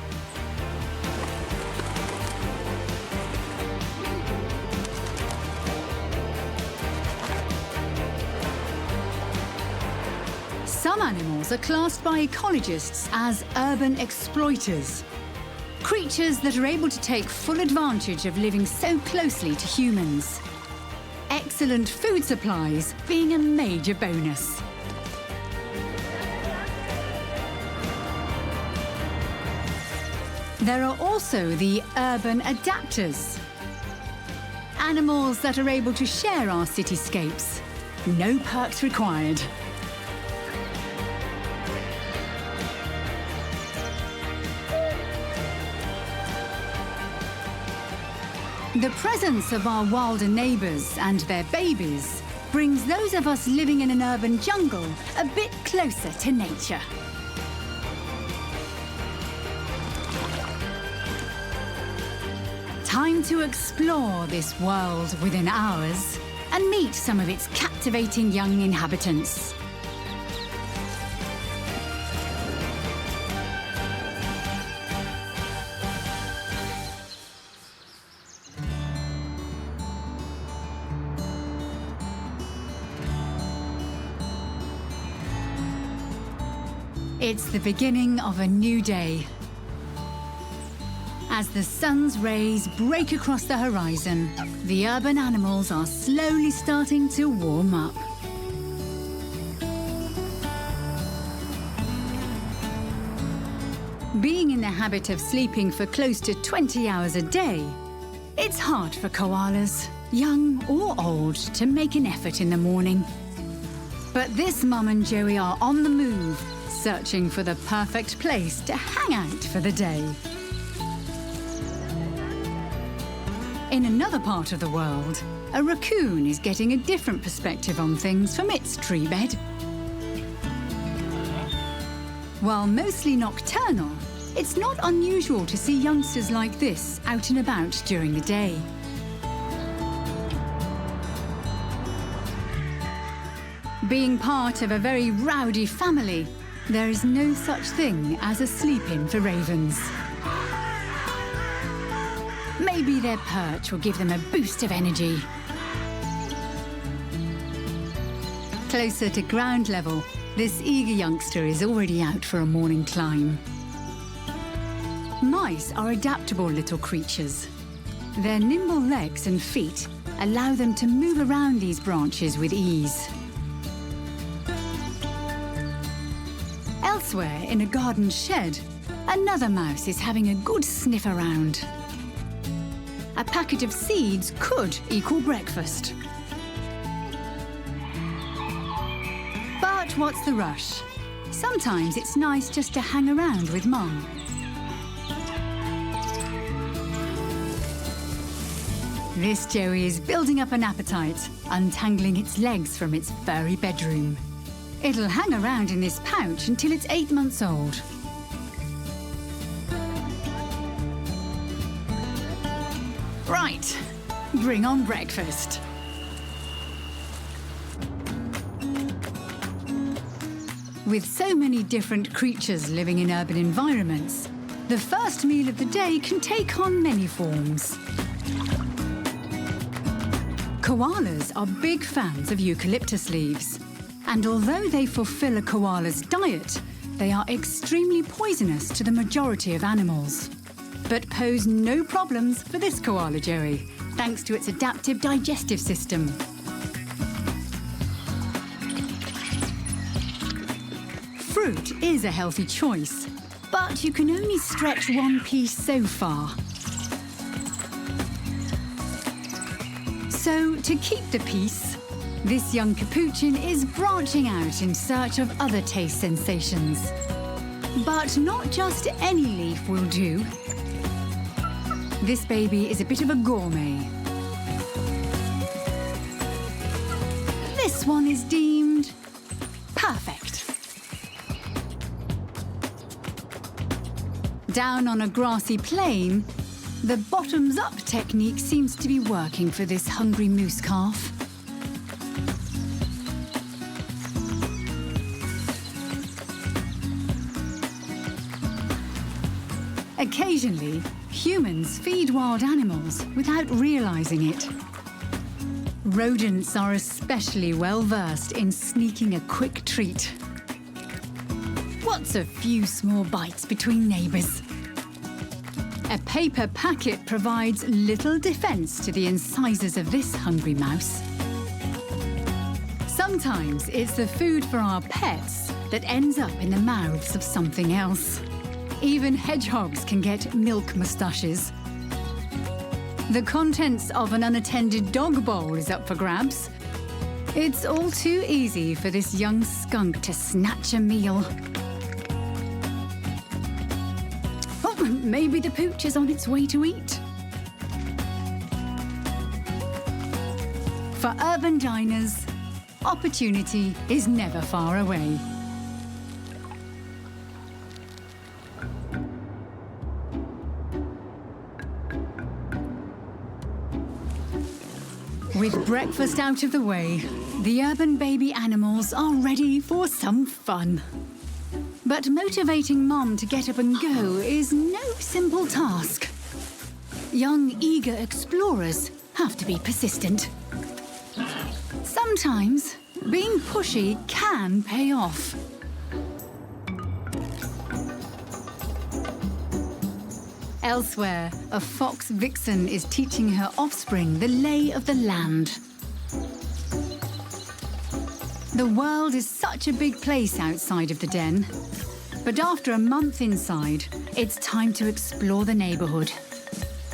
Some animals are classed by ecologists as urban exploiters, creatures that are able to take full advantage of living so closely to humans. Excellent food supplies being a major bonus. There are also the urban adapters. Animals that are able to share our cityscapes. No perks required. The presence of our wilder neighbours and their babies brings those of us living in an urban jungle a bit closer to nature. Time to explore this world within ours and meet some of its captivating young inhabitants. It's the beginning of a new day. As the sun's rays break across the horizon, the urban animals are slowly starting to warm up. Being in the habit of sleeping for close to 20 hours a day, it's hard for koalas, young or old, to make an effort in the morning. But this Mum and Joey are on the move, searching for the perfect place to hang out for the day. In another part of the world, a raccoon is getting a different perspective on things from its tree bed. While mostly nocturnal, it's not unusual to see youngsters like this out and about during the day. Being part of a very rowdy family, there is no such thing as a sleep-in for ravens. Maybe their perch will give them a boost of energy. Closer to ground level, this eager youngster is already out for a morning climb. Mice are adaptable little creatures. Their nimble legs and feet allow them to move around these branches with ease. Elsewhere, in a garden shed, another mouse is having a good sniff around. A packet of seeds could equal breakfast. But what's the rush? Sometimes it's nice just to hang around with Mum. This Joey is building up an appetite, untangling its legs from its furry bedroom. It'll hang around in this pouch until it's 8 months old. Right, bring on breakfast. With so many different creatures living in urban environments, the first meal of the day can take on many forms. Koalas are big fans of eucalyptus leaves. And although they fulfill a koala's diet, they are extremely poisonous to the majority of animals. But pose no problems for this koala Joey, thanks to its adaptive digestive system. Fruit is a healthy choice, but you can only stretch one piece so far. So, to keep the peace, this young capuchin is branching out in search of other taste sensations. But not just any leaf will do. This baby is a bit of a gourmet. This one is deemed perfect. Down on a grassy plain, the bottoms-up technique seems to be working for this hungry moose calf. Occasionally, humans feed wild animals without realizing it. Rodents are especially well-versed in sneaking a quick treat. What's a few small bites between neighbours? A paper packet provides little defence to the incisors of this hungry mouse. Sometimes it's the food for our pets that ends up in the mouths of something else. Even hedgehogs can get milk moustaches. The contents of an unattended dog bowl is up for grabs. It's all too easy for this young skunk to snatch a meal. Oh, maybe the pooch is on its way to eat. For urban diners, opportunity is never far away. With breakfast out of the way, the urban baby animals are ready for some fun. But motivating Mom to get up and go is no simple task. Young, eager explorers have to be persistent. Sometimes, being pushy can pay off. Elsewhere, a fox vixen is teaching her offspring the lay of the land. The world is such a big place outside of the den. But after a month inside, it's time to explore the neighborhood.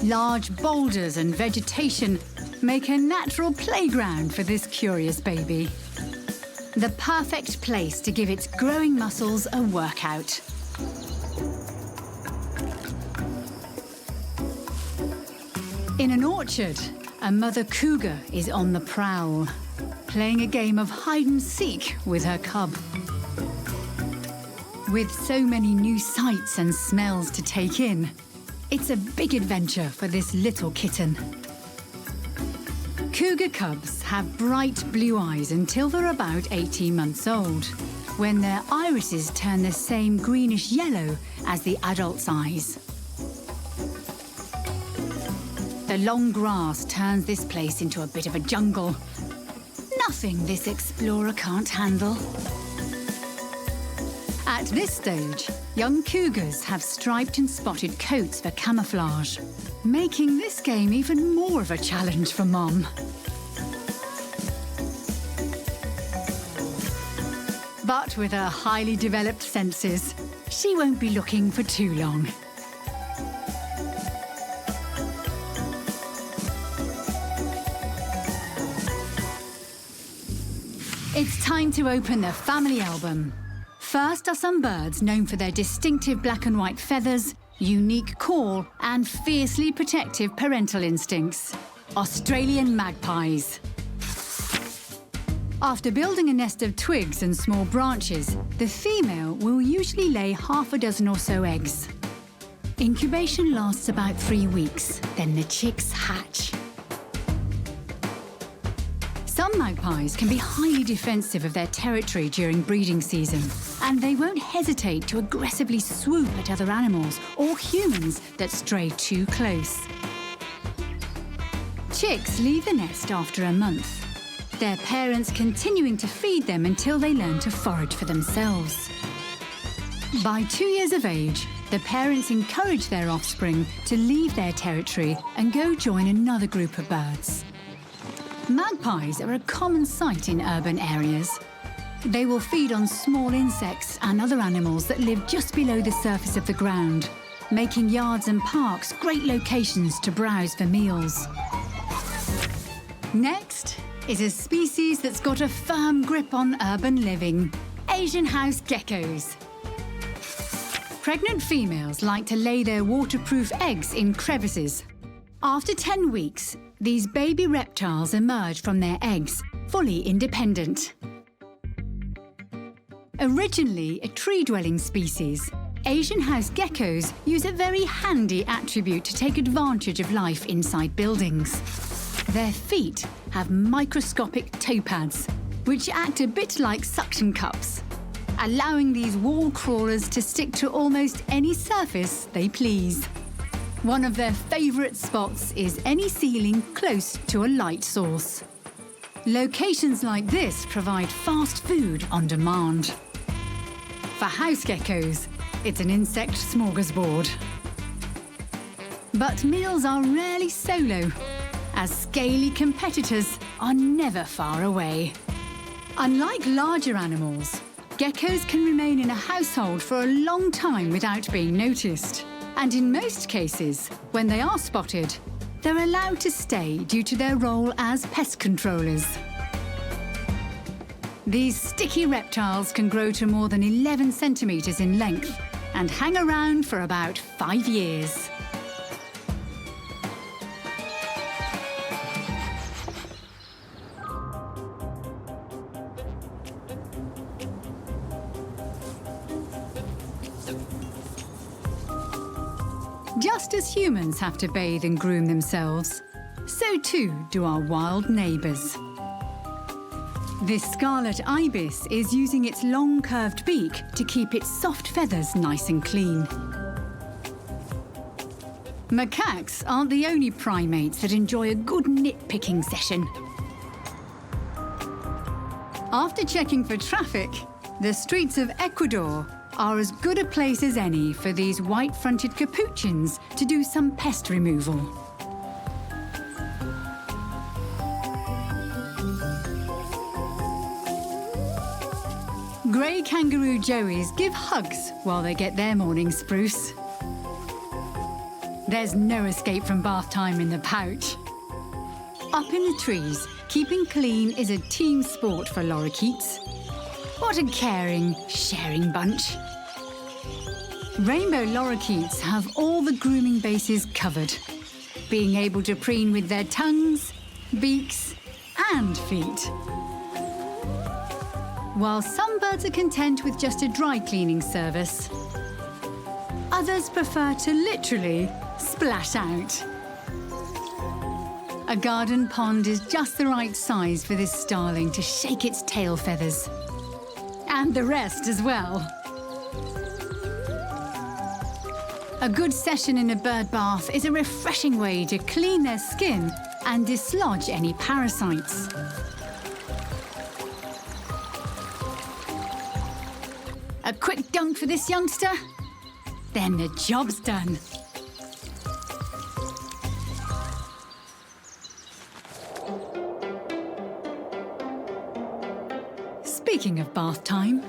Large boulders and vegetation make a natural playground for this curious baby. The perfect place to give its growing muscles a workout. In an orchard, a mother cougar is on the prowl, playing a game of hide-and-seek with her cub. With so many new sights and smells to take in, it's a big adventure for this little kitten. Cougar cubs have bright blue eyes until they're about 18 months old, when their irises turn the same greenish yellow as the adult's eyes. The long grass turns this place into a bit of a jungle. Nothing this explorer can't handle. At this stage, young cougars have striped and spotted coats for camouflage, making this game even more of a challenge for Mom. But with her highly developed senses, she won't be looking for too long. It's time to open the family album. First are some birds known for their distinctive black and white feathers, unique call, and fiercely protective parental instincts. Australian magpies. After building a nest of twigs and small branches, the female will usually lay half a dozen or so eggs. Incubation lasts about 3 weeks, then the chicks hatch. Some magpies can be highly defensive of their territory during breeding season, and they won't hesitate to aggressively swoop at other animals or humans that stray too close. Chicks leave the nest after a month, their parents continuing to feed them until they learn to forage for themselves. By 2 years of age, the parents encourage their offspring to leave their territory and go join another group of birds. Magpies are a common sight in urban areas. They will feed on small insects and other animals that live just below the surface of the ground, making yards and parks great locations to browse for meals. Next is a species that's got a firm grip on urban living: Asian house geckos. Pregnant females like to lay their waterproof eggs in crevices. After 10 weeks, these baby reptiles emerge from their eggs, fully independent. Originally a tree-dwelling species, Asian house geckos use a very handy attribute to take advantage of life inside buildings. Their feet have microscopic toe pads, which act a bit like suction cups, allowing these wall crawlers to stick to almost any surface they please. One of their favourite spots is any ceiling close to a light source. Locations like this provide fast food on demand. For house geckos, it's an insect smorgasbord. But meals are rarely solo, as scaly competitors are never far away. Unlike larger animals, Geckos can remain in a household for a long time without being noticed. And in most cases, when they are spotted, they're allowed to stay due to their role as pest controllers. These sticky reptiles can grow to more than 11 centimetres in length and hang around for about 5 years. Just as humans have to bathe and groom themselves, so too do our wild neighbours. This scarlet ibis is using its long curved beak to keep its soft feathers nice and clean. Macaques aren't the only primates that enjoy a good nitpicking session. After checking for traffic, the streets of Ecuador are as good a place as any for these white-fronted capuchins to do some pest removal. Grey kangaroo joeys give hugs while they get their morning spruce. There's no escape from bath time in the pouch. Up in the trees, keeping clean is a team sport for lorikeets. What a caring, sharing bunch. Rainbow lorikeets have all the grooming bases covered, being able to preen with their tongues, beaks, and feet. While some birds are content with just a dry cleaning service, others prefer to literally splash out. A garden pond is just the right size for this starling to shake its tail feathers. And the rest as well. A good session in a bird bath is a refreshing way to clean their skin and dislodge any parasites. A quick dunk for this youngster, then the job's done. Speaking of bath time,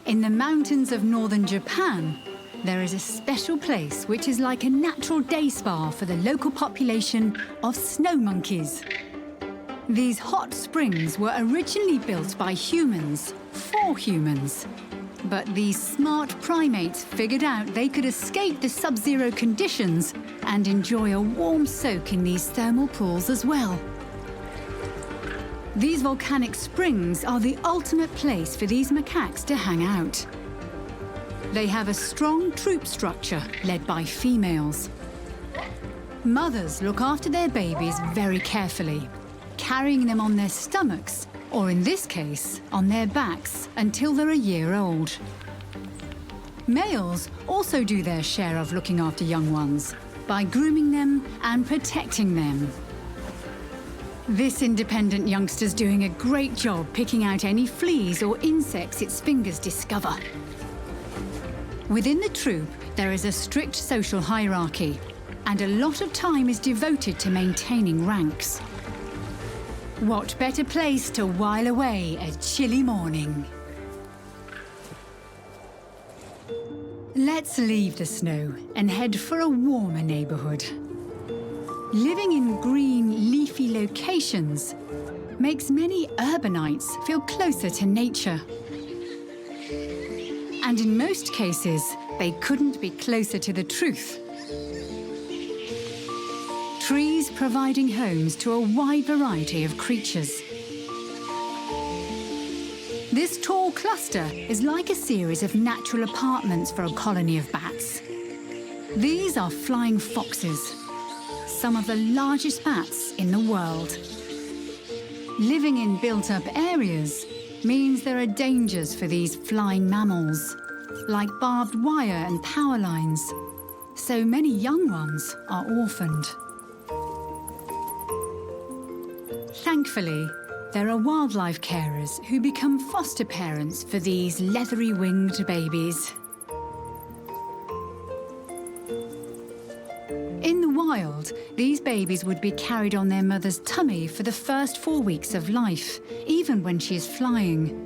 in the mountains of northern Japan, there is a special place which is like a natural day spa for the local population of snow monkeys. These hot springs were originally built by humans, for humans. But these smart primates figured out they could escape the sub-zero conditions and enjoy a warm soak in these thermal pools as well. These volcanic springs are the ultimate place for these macaques to hang out. They have a strong troop structure led by females. Mothers look after their babies very carefully, carrying them on their stomachs, or in this case, on their backs, until they're a year old. Males also do their share of looking after young ones by grooming them and protecting them. This independent youngster's doing a great job picking out any fleas or insects its fingers discover. Within the troop, there is a strict social hierarchy, and a lot of time is devoted to maintaining ranks. What better place to while away a chilly morning? Let's leave the snow and head for a warmer neighborhood. Living in green, leafy locations makes many urbanites feel closer to nature. And in most cases, they couldn't be closer to the truth. Trees providing homes to a wide variety of creatures. This tall cluster is like a series of natural apartments for a colony of bats. These are flying foxes, some of the largest bats in the world. Living in built-up areas means there are dangers for these flying mammals, like barbed wire and power lines, so many young ones are orphaned. Thankfully, there are wildlife carers who become foster parents for these leathery-winged babies. In the wild, these babies would be carried on their mother's tummy for the first 4 weeks of life, even when she is flying.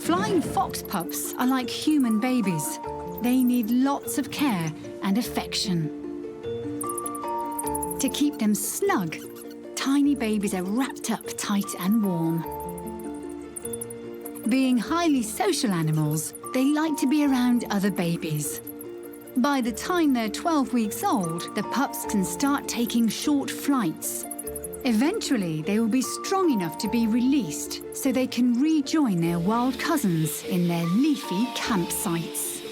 Flying fox pups are like human babies. They need lots of care and affection. To keep them snug, tiny babies are wrapped up tight and warm. Being highly social animals, they like to be around other babies. By the time they're 12 weeks old, the pups can start taking short flights. Eventually, they will be strong enough to be released so they can rejoin their wild cousins in their leafy campsites.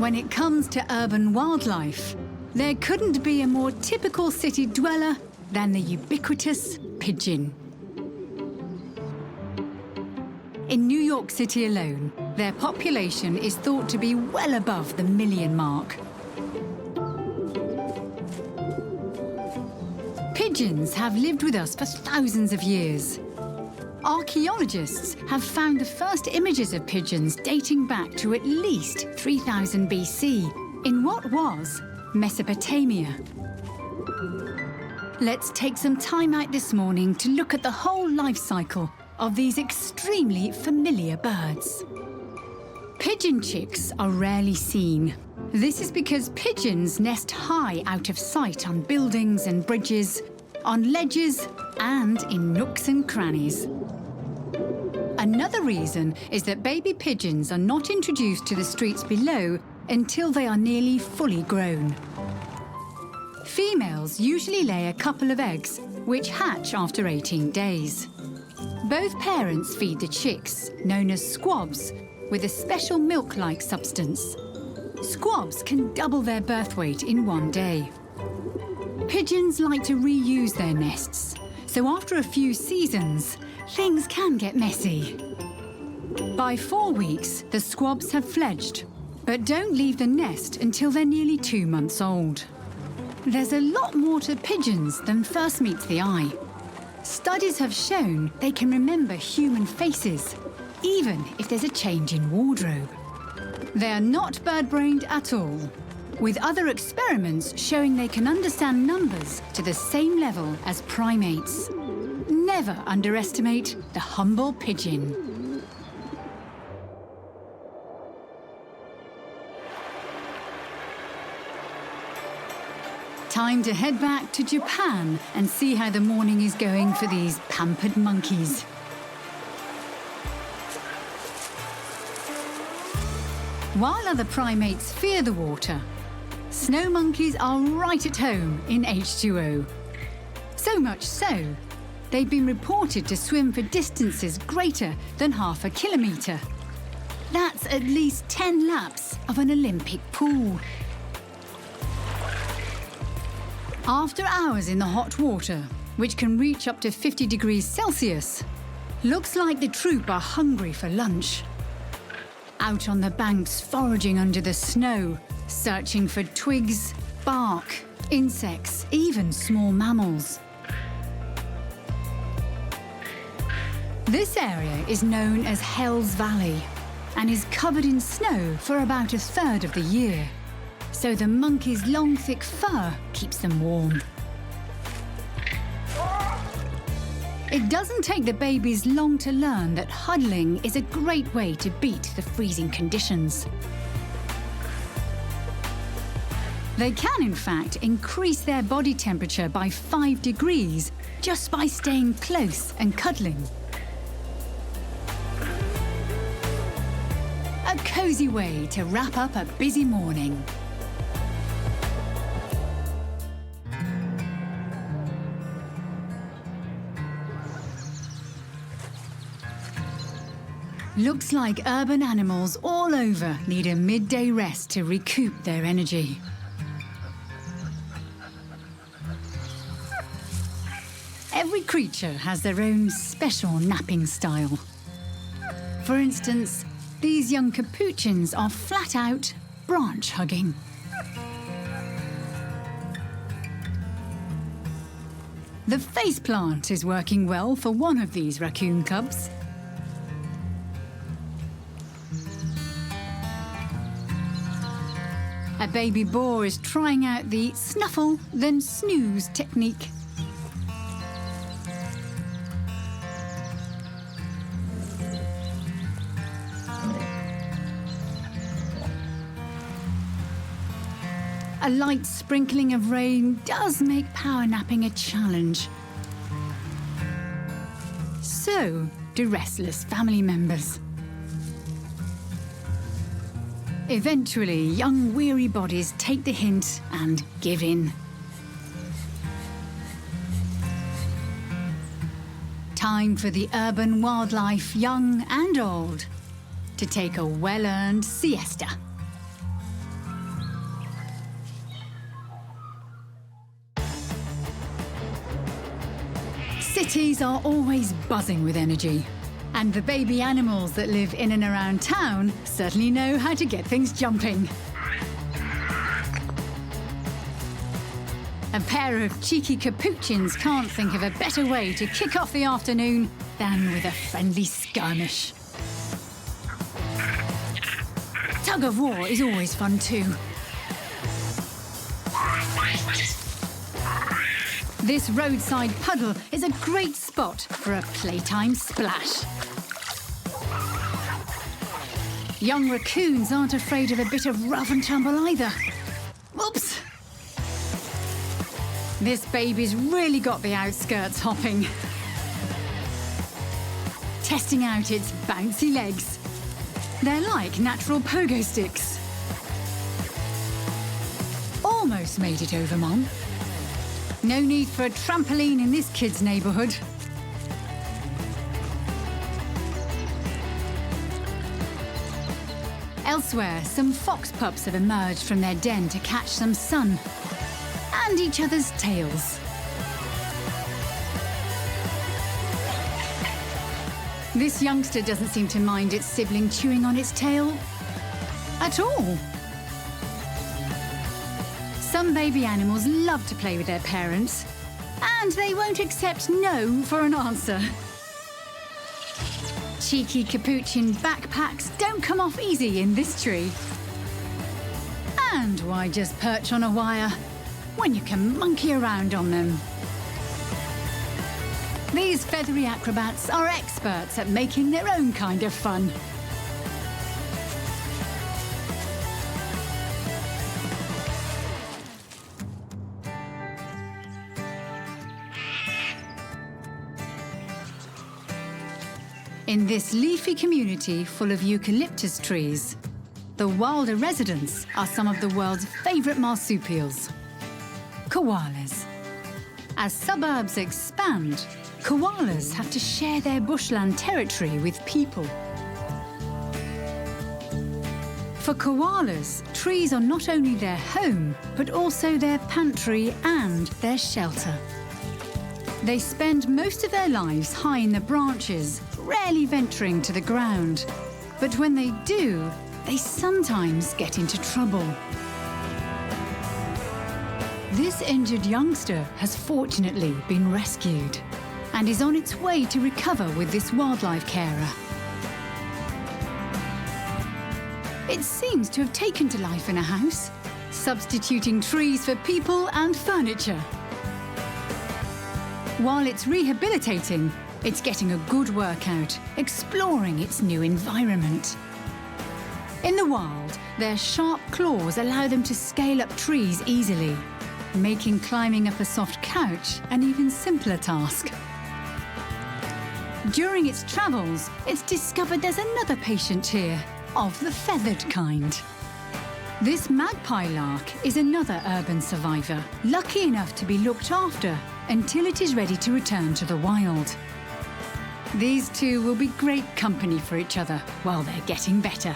When it comes to urban wildlife, there couldn't be a more typical city dweller than the ubiquitous pigeon. In New York City alone, their population is thought to be well above the 1 million mark. Pigeons have lived with us for thousands of years. Archaeologists have found the first images of pigeons dating back to at least 3000 BC in what was Mesopotamia. Let's take some time out this morning to look at the whole life cycle of these extremely familiar birds. Pigeon chicks are rarely seen. This is because pigeons nest high out of sight on buildings and bridges, on ledges, and in nooks and crannies. Another reason is that baby pigeons are not introduced to the streets below until they are nearly fully grown. Females usually lay a couple of eggs, which hatch after 18 days. Both parents feed the chicks, known as squabs, with a special milk-like substance. Squabs can double their birth weight in one day. Pigeons like to reuse their nests, so after a few seasons, things can get messy. By 4 weeks, the squabs have fledged, but don't leave the nest until they're nearly 2 months old. There's a lot more to pigeons than first meets the eye. Studies have shown they can remember human faces, even if there's a change in wardrobe. They are not bird-brained at all, with other experiments showing they can understand numbers to the same level as primates. Never underestimate the humble pigeon. Time to head back to Japan and see how the morning is going for these pampered monkeys. While other primates fear the water, snow monkeys are right at home in H2O. So much so, they've been reported to swim for distances greater than half a kilometre. That's at least 10 laps of an Olympic pool. After hours in the hot water, which can reach up to 50 degrees Celsius, looks like the troop are hungry for lunch. Out on the banks foraging under the snow, searching for twigs, bark, insects, even small mammals. This area is known as Hell's Valley and is covered in snow for about a third of the year. So the monkey's long, thick fur keeps them warm. It doesn't take the babies long to learn that huddling is a great way to beat the freezing conditions. They can, in fact, increase their body temperature by 5 degrees just by staying close and cuddling. A cozy way to wrap up a busy morning. Looks like urban animals all over need a midday rest to recoup their energy. Every creature has their own special napping style. For instance, these young capuchins are flat out branch hugging. The faceplant is working well for one of these raccoon cubs. A baby boar is trying out the snuffle, then snooze technique. A light sprinkling of rain does make power napping a challenge. So do restless family members. Eventually, young weary bodies take the hint and give in. Time for the urban wildlife, young and old, to take a well-earned siesta. Cities are always buzzing with energy, and the baby animals that live in and around town certainly know how to get things jumping. A pair of cheeky capuchins can't think of a better way to kick off the afternoon than with a friendly skirmish. Tug of war is always fun too. This roadside puddle is a great spot for a playtime splash. Young raccoons aren't afraid of a bit of rough and tumble either. Whoops! This baby's really got the outskirts hopping. Testing out its bouncy legs. They're like natural pogo sticks. Almost made it over, Mom. No need for a trampoline in this kid's neighbourhood. Elsewhere, some fox pups have emerged from their den to catch some sun and each other's tails. This youngster doesn't seem to mind its sibling chewing on its tail at all. Some baby animals love to play with their parents, and they won't accept no for an answer. Cheeky capuchin backpacks don't come off easy in this tree. And why just perch on a wire when you can monkey around on them? These feathery acrobats are experts at making their own kind of fun. In this leafy community full of eucalyptus trees, the wilder residents are some of the world's favourite marsupials, koalas. As suburbs expand, koalas have to share their bushland territory with people. For koalas, trees are not only their home, but also their pantry and their shelter. They spend most of their lives high in the branches, rarely venturing to the ground. But when they do, they sometimes get into trouble. This injured youngster has fortunately been rescued and is on its way to recover with this wildlife carer. It seems to have taken to life in a house, substituting trees for people and furniture. While it's rehabilitating, it's getting a good workout, exploring its new environment. In the wild, their sharp claws allow them to scale up trees easily, making climbing up a soft couch an even simpler task. During its travels, it's discovered there's another patient here, of the feathered kind. This magpie lark is another urban survivor, lucky enough to be looked after until it is ready to return to the wild. These two will be great company for each other while they're getting better.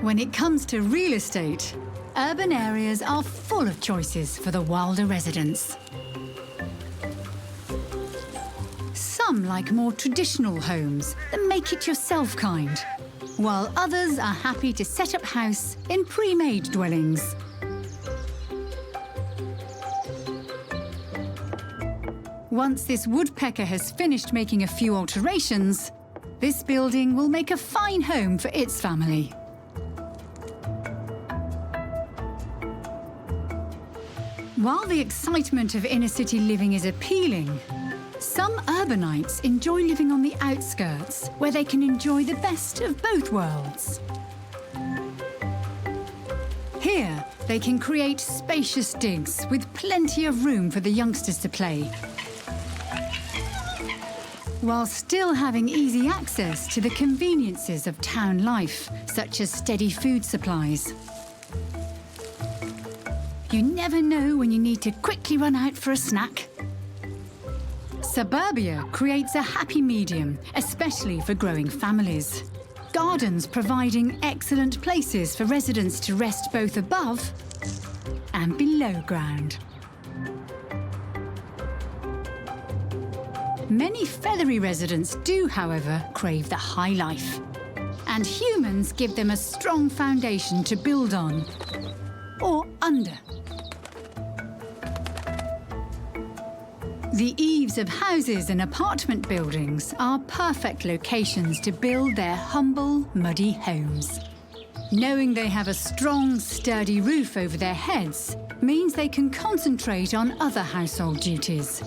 When it comes to real estate, urban areas are full of choices for the wilder residents. Some like more traditional homes, the make-it-yourself kind, while others are happy to set up house in pre-made dwellings. Once this woodpecker has finished making a few alterations, this building will make a fine home for its family. While the excitement of inner-city living is appealing, some urbanites enjoy living on the outskirts, where they can enjoy the best of both worlds. Here, they can create spacious digs with plenty of room for the youngsters to play, while still having easy access to the conveniences of town life, such as steady food supplies. You never know when you need to quickly run out for a snack. Suburbia creates a happy medium, especially for growing families. Gardens providing excellent places for residents to rest both above and below ground. Many feathery residents do, however, crave the high life, and humans give them a strong foundation to build on, or under. The eaves of houses and apartment buildings are perfect locations to build their humble, muddy homes. Knowing they have a strong, sturdy roof over their heads means they can concentrate on other household duties,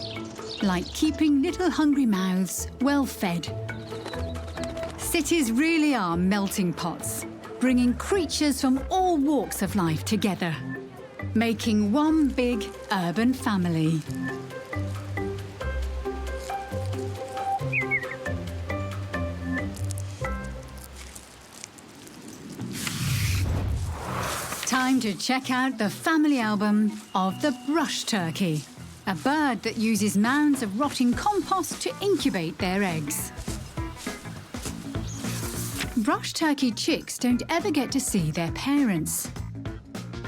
like keeping little hungry mouths well fed. Cities really are melting pots, bringing creatures from all walks of life together, making one big urban family. Time to check out the family album of the brush turkey, a bird that uses mounds of rotting compost to incubate their eggs. Brush turkey chicks don't ever get to see their parents.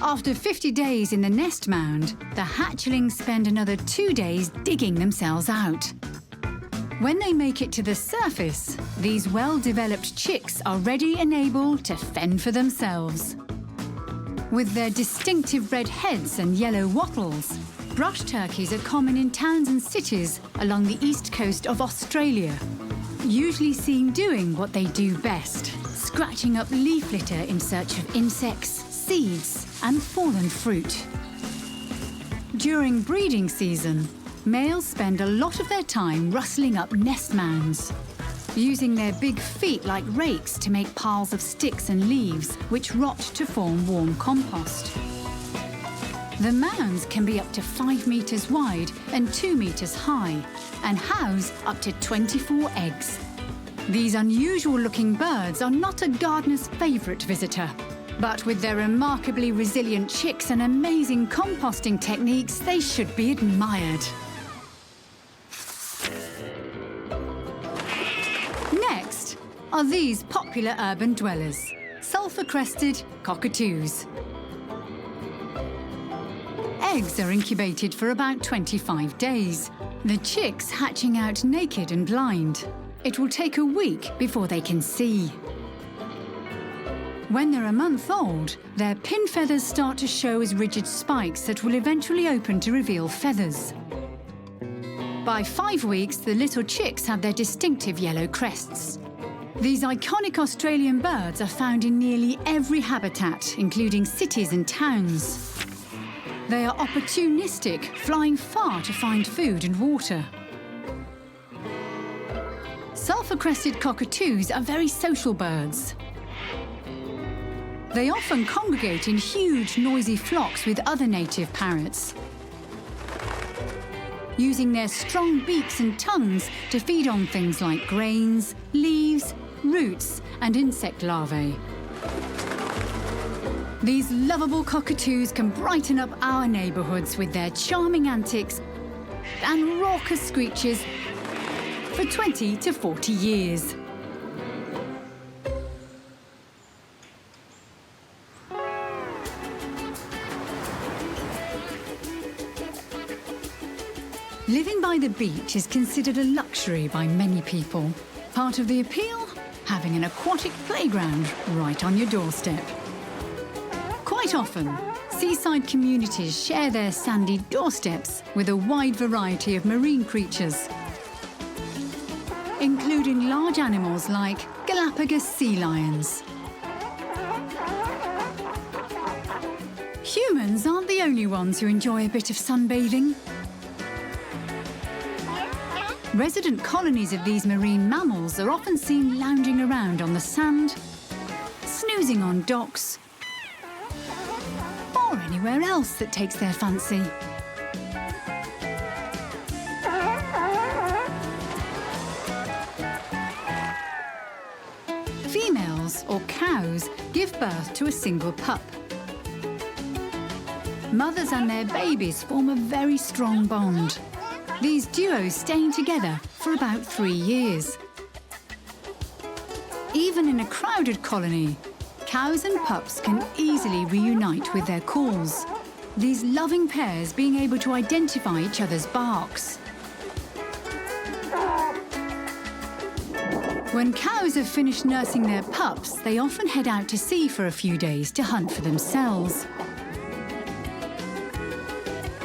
After 50 days in the nest mound, the hatchlings spend another 2 days digging themselves out. When they make it to the surface, these well-developed chicks are ready and able to fend for themselves. With their distinctive red heads and yellow wattles, brush turkeys are common in towns and cities along the east coast of Australia, usually seen doing what they do best, scratching up leaf litter in search of insects, seeds, and fallen fruit. During breeding season, males spend a lot of their time rustling up nest mounds, using their big feet like rakes to make piles of sticks and leaves which rot to form warm compost. The mounds can be up to 5 meters wide and 2 meters high and house up to 24 eggs. These unusual-looking birds are not a gardener's favourite visitor, but with their remarkably resilient chicks and amazing composting techniques, they should be admired. Next are these popular urban dwellers, sulphur-crested cockatoos. Eggs are incubated for about 25 days, the chicks hatching out naked and blind. It will take a week before they can see. When they're a month old, their pin feathers start to show as rigid spikes that will eventually open to reveal feathers. By 5 weeks, the little chicks have their distinctive yellow crests. These iconic Australian birds are found in nearly every habitat, including cities and towns. They are opportunistic, flying far to find food and water. Sulphur-crested cockatoos are very social birds. They often congregate in huge, noisy flocks with other native parrots, using their strong beaks and tongues to feed on things like grains, leaves, roots, and insect larvae. These lovable cockatoos can brighten up our neighbourhoods with their charming antics and raucous screeches for 20 to 40 years. Living by the beach is considered a luxury by many people. Part of the appeal? Having an aquatic playground right on your doorstep. Quite often, Seaside communities share their sandy doorsteps with a wide variety of marine creatures, including large animals like Galapagos sea lions. Humans aren't the only ones who enjoy a bit of sunbathing. Resident colonies of these marine mammals are often seen lounging around on the sand, snoozing on docks, or anywhere else that takes their fancy. Females, or cows, give birth to a single pup. Mothers and their babies form a very strong bond, these duos staying together for about 3 years. Even in a crowded colony, cows and pups can easily reunite with their calls, these loving pairs being able to identify each other's barks. When cows have finished nursing their pups, they often head out to sea for a few days to hunt for themselves.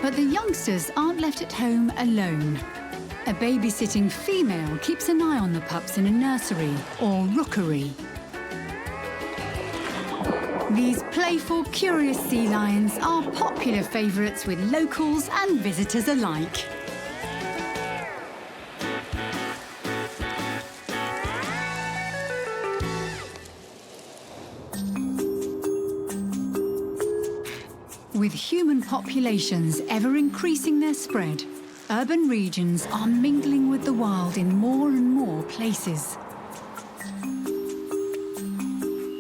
But the youngsters aren't left at home alone. A babysitting female keeps an eye on the pups in a nursery or rookery. These playful, curious sea lions are popular favourites with locals and visitors alike. With human populations ever increasing their spread, urban regions are mingling with the wild in more and more places.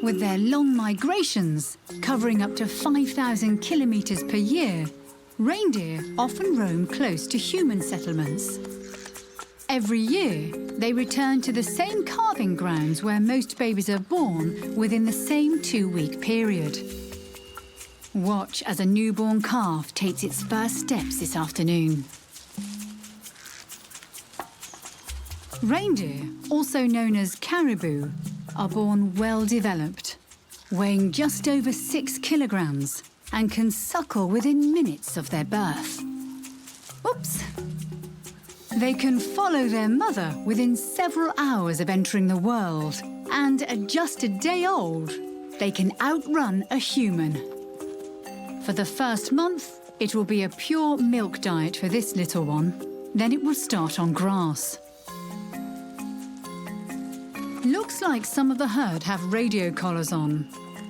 With their long migrations, covering up to 5,000 kilometres per year, reindeer often roam close to human settlements. Every year, they return to the same calving grounds where most babies are born within the same 2-week period. Watch as a newborn calf takes its first steps this afternoon. Reindeer, also known as caribou, are born well developed, weighing just over 6 kilograms and can suckle within minutes of their birth. Oops! They can follow their mother within several hours of entering the world, and at just a day old, they can outrun a human. For the first month, it will be a pure milk diet for this little one. Then it will start on grass. Looks like some of the herd have radio collars on,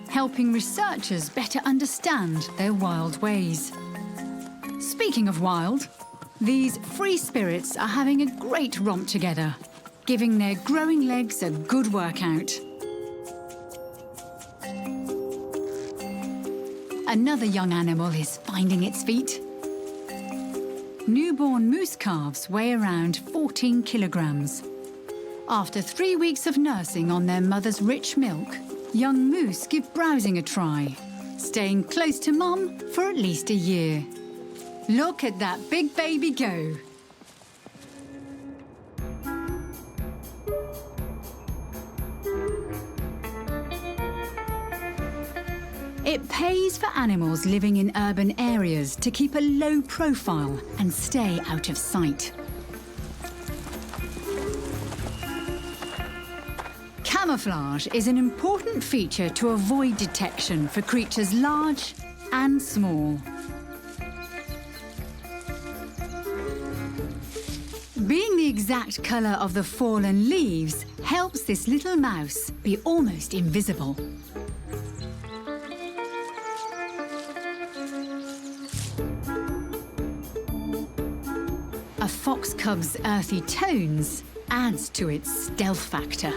helping researchers better understand their wild ways. Speaking of wild, these free spirits are having a great romp together, giving their growing legs a good workout. Another young animal is finding its feet. Newborn moose calves weigh around 14 kilograms. After 3 weeks of nursing on their mother's rich milk, young moose give browsing a try, staying close to mum for at least a year. Look at that big baby go. It pays for animals living in urban areas to keep a low profile and stay out of sight. Camouflage is an important feature to avoid detection for creatures large and small. Being the exact colour of the fallen leaves helps this little mouse be almost invisible. A fox cub's earthy tones adds to its stealth factor.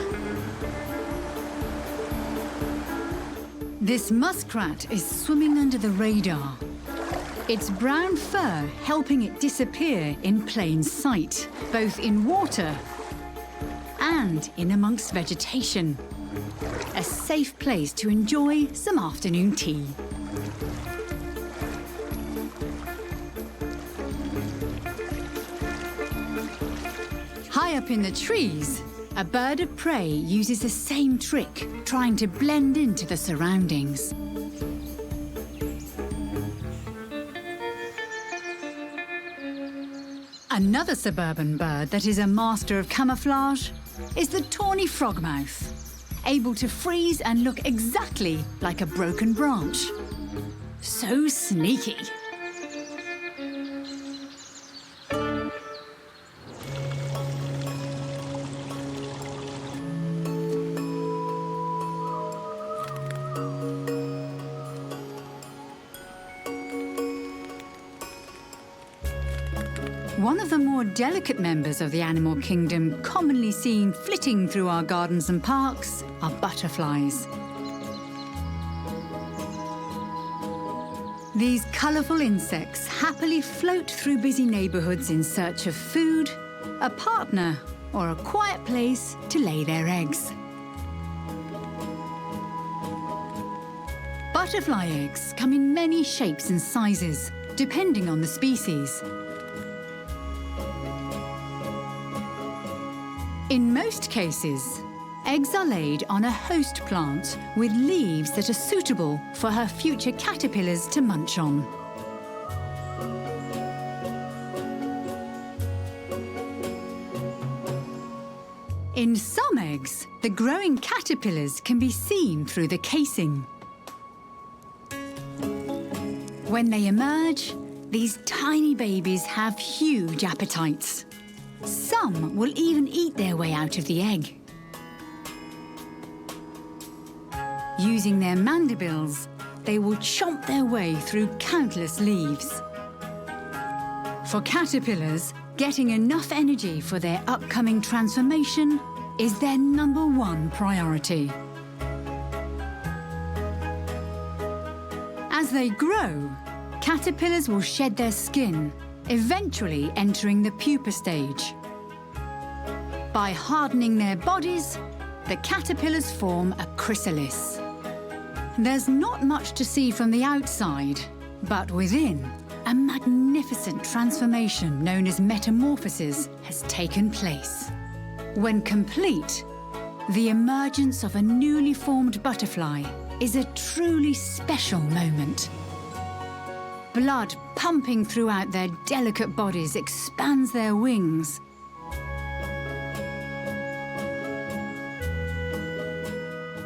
This muskrat is swimming under the radar, its brown fur helping it disappear in plain sight, both in water and in amongst vegetation. A safe place to enjoy some afternoon tea. High up in the trees, a bird of prey uses the same trick, trying to blend into the surroundings. Another suburban bird that is a master of camouflage is the tawny frogmouth, able to freeze and look exactly like a broken branch. So sneaky. One of the more delicate members of the animal kingdom commonly seen flitting through our gardens and parks are butterflies. These colourful insects happily float through busy neighbourhoods in search of food, a partner, or a quiet place to lay their eggs. Butterfly eggs come in many shapes and sizes, depending on the species. In most cases, eggs are laid on a host plant with leaves that are suitable for her future caterpillars to munch on. In some eggs, the growing caterpillars can be seen through the casing. When they emerge, these tiny babies have huge appetites. Some will even eat their way out of the egg. Using their mandibles, they will chomp their way through countless leaves. For caterpillars, getting enough energy for their upcoming transformation is their #1 priority. As they grow, caterpillars will shed their skin, eventually entering the pupa stage. By hardening their bodies, the caterpillars form a chrysalis. There's not much to see from the outside, but within, a magnificent transformation known as metamorphosis has taken place. When complete, the emergence of a newly formed butterfly is a truly special moment. Blood pumping throughout their delicate bodies expands their wings.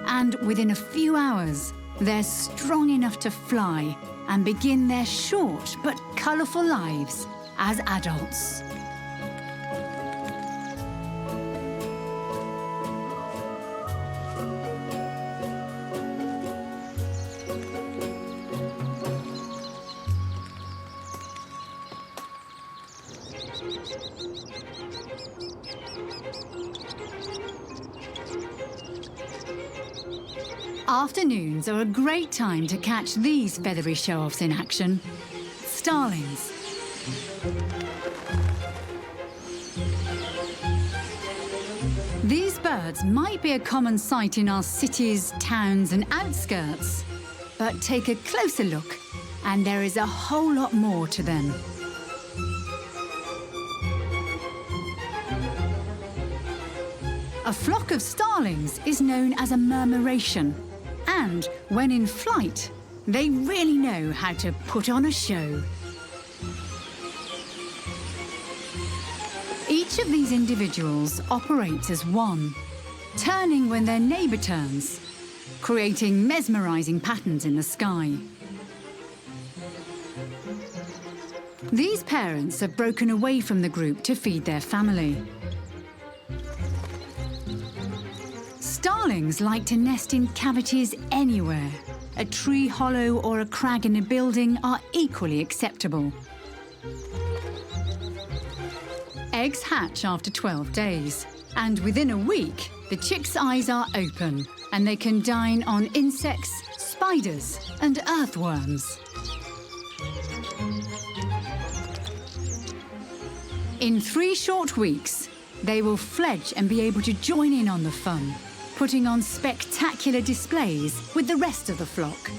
And within a few hours, they're strong enough to fly and begin their short but colourful lives as adults. Afternoons are a great time to catch these feathery show-offs in action. Starlings. These birds might be a common sight in our cities, towns and outskirts, but take a closer look and there is a whole lot more to them. A flock of starlings is known as a murmuration, and when in flight, they really know how to put on a show. Each of these individuals operates as one, turning when their neighbour turns, creating mesmerising patterns in the sky. These parents have broken away from the group to feed their family. Starlings like to nest in cavities anywhere. A tree hollow or a crag in a building are equally acceptable. Eggs hatch after 12 days, and within a week, the chicks' eyes are open and they can dine on insects, spiders, and earthworms. In 3 short weeks, they will fledge and be able to join in on the fun, putting on spectacular displays with the rest of the flock.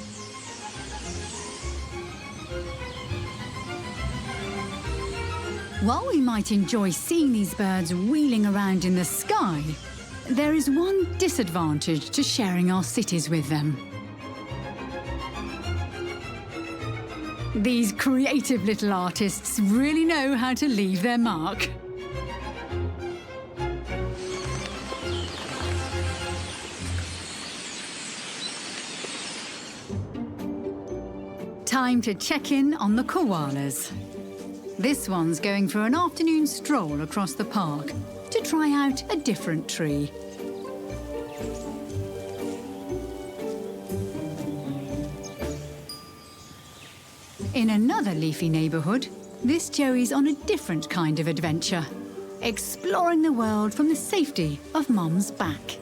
While we might enjoy seeing these birds wheeling around in the sky, there is one disadvantage to sharing our cities with them. These creative little artists really know how to leave their mark. Time to check in on the koalas. This one's going for an afternoon stroll across the park to try out a different tree. In another leafy neighbourhood, this Joey's on a different kind of adventure, exploring the world from the safety of Mum's back.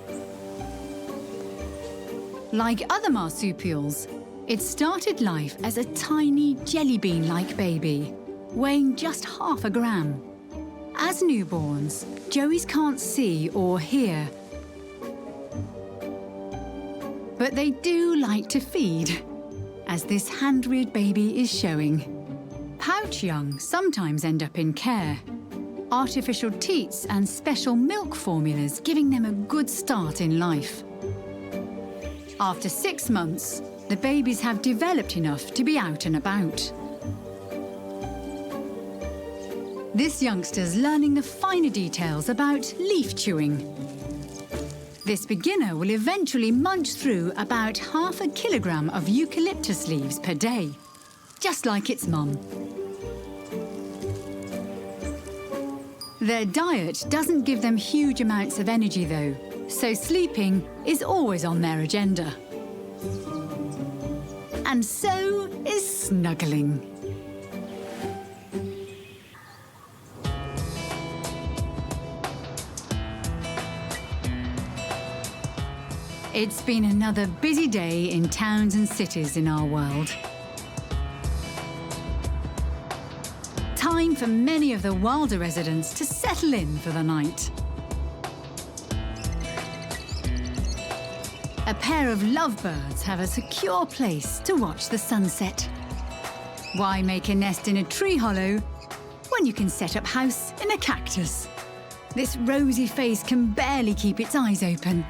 Like other marsupials, it started life as a tiny jelly bean-like baby, weighing just half a gram. As newborns, Joeys can't see or hear, but they do like to feed, as this hand-reared baby is showing. Pouch young sometimes end up in care, artificial teats and special milk formulas giving them a good start in life. After 6 months, the babies have developed enough to be out and about. This youngster's learning the finer details about leaf chewing. This beginner will eventually munch through about half a kilogram of eucalyptus leaves per day, just like its mum. Their diet doesn't give them huge amounts of energy though, so sleeping is always on their agenda. And so is snuggling. It's been another busy day in towns and cities in our world. Time for many of the wilder residents to settle in for the night. A pair of lovebirds have a secure place to watch the sunset. Why make a nest in a tree hollow when you can set up house in a cactus? This rosy face can barely keep its eyes open.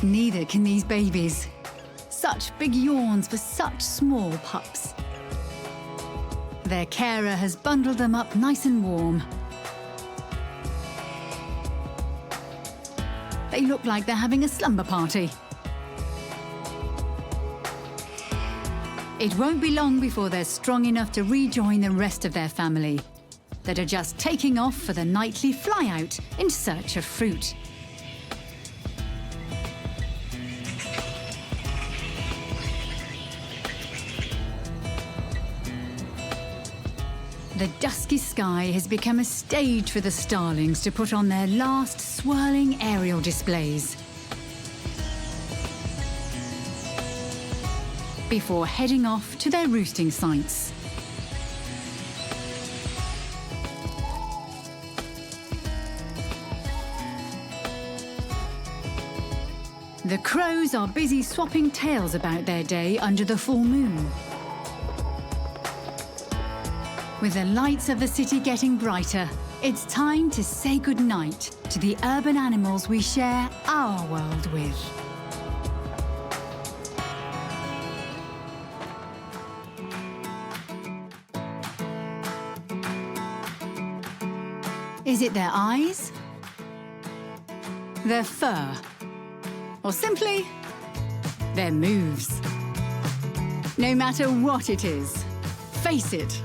Neither can these babies. Such big yawns for such small pups. Their carer has bundled them up nice and warm. They look like they're having a slumber party. It won't be long before they're strong enough to rejoin the rest of their family that are just taking off for the nightly fly-out in search of fruit. The dusky sky has become a stage for the starlings to put on their last swirling aerial displays before heading off to their roosting sites. The crows are busy swapping tales about their day under the full moon. With the lights of the city getting brighter, it's time to say goodnight to the urban animals we share our world with. Is it their eyes? Their fur? Or simply, their moves? No matter what it is, face it,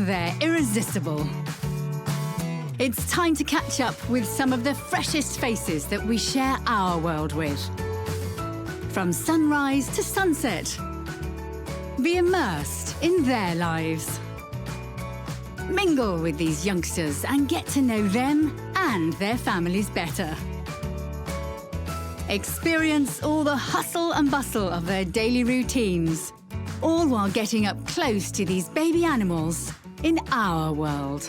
they're irresistible. It's time to catch up with some of the freshest faces that we share our world with. From sunrise to sunset, be immersed in their lives. Mingle with these youngsters and get to know them and their families better. Experience all the hustle and bustle of their daily routines, all while getting up close to these baby animals in our world.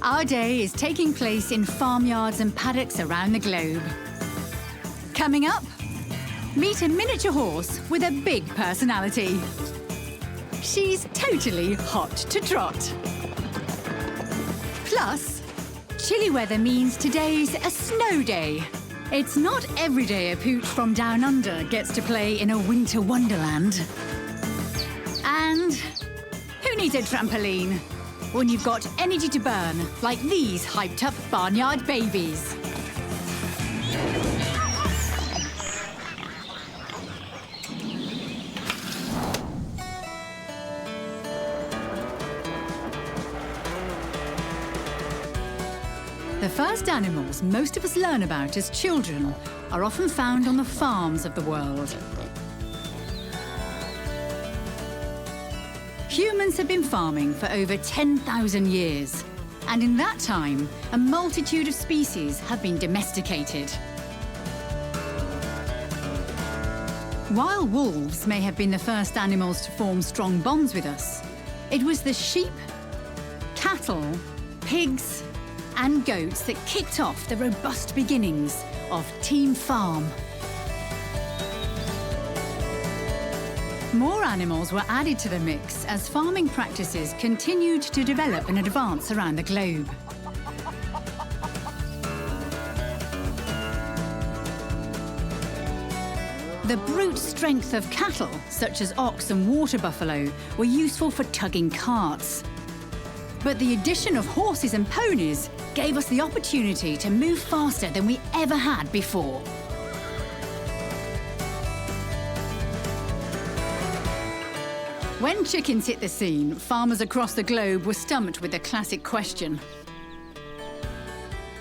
Our day is taking place in farmyards and paddocks around the globe. Coming up, meet a miniature horse with a big personality. She's totally hot to trot. Plus, chilly weather means today's a snow day. It's not every day a pooch from down under gets to play in a winter wonderland. And who needs a trampoline when you've got energy to burn like these hyped-up barnyard babies? The first animals most of us learn about as children are often found on the farms of the world. Humans have been farming for over 10,000 years, and in that time, a multitude of species have been domesticated. While wolves may have been the first animals to form strong bonds with us, it was the sheep, cattle, pigs, and goats that kicked off the robust beginnings of Team Farm. More animals were added to the mix as farming practices continued to develop and advance around the globe. The brute strength of cattle, such as ox and water buffalo, were useful for tugging carts. But the addition of horses and ponies gave us the opportunity to move faster than we ever had before. When chickens hit the scene, farmers across the globe were stumped with the classic question.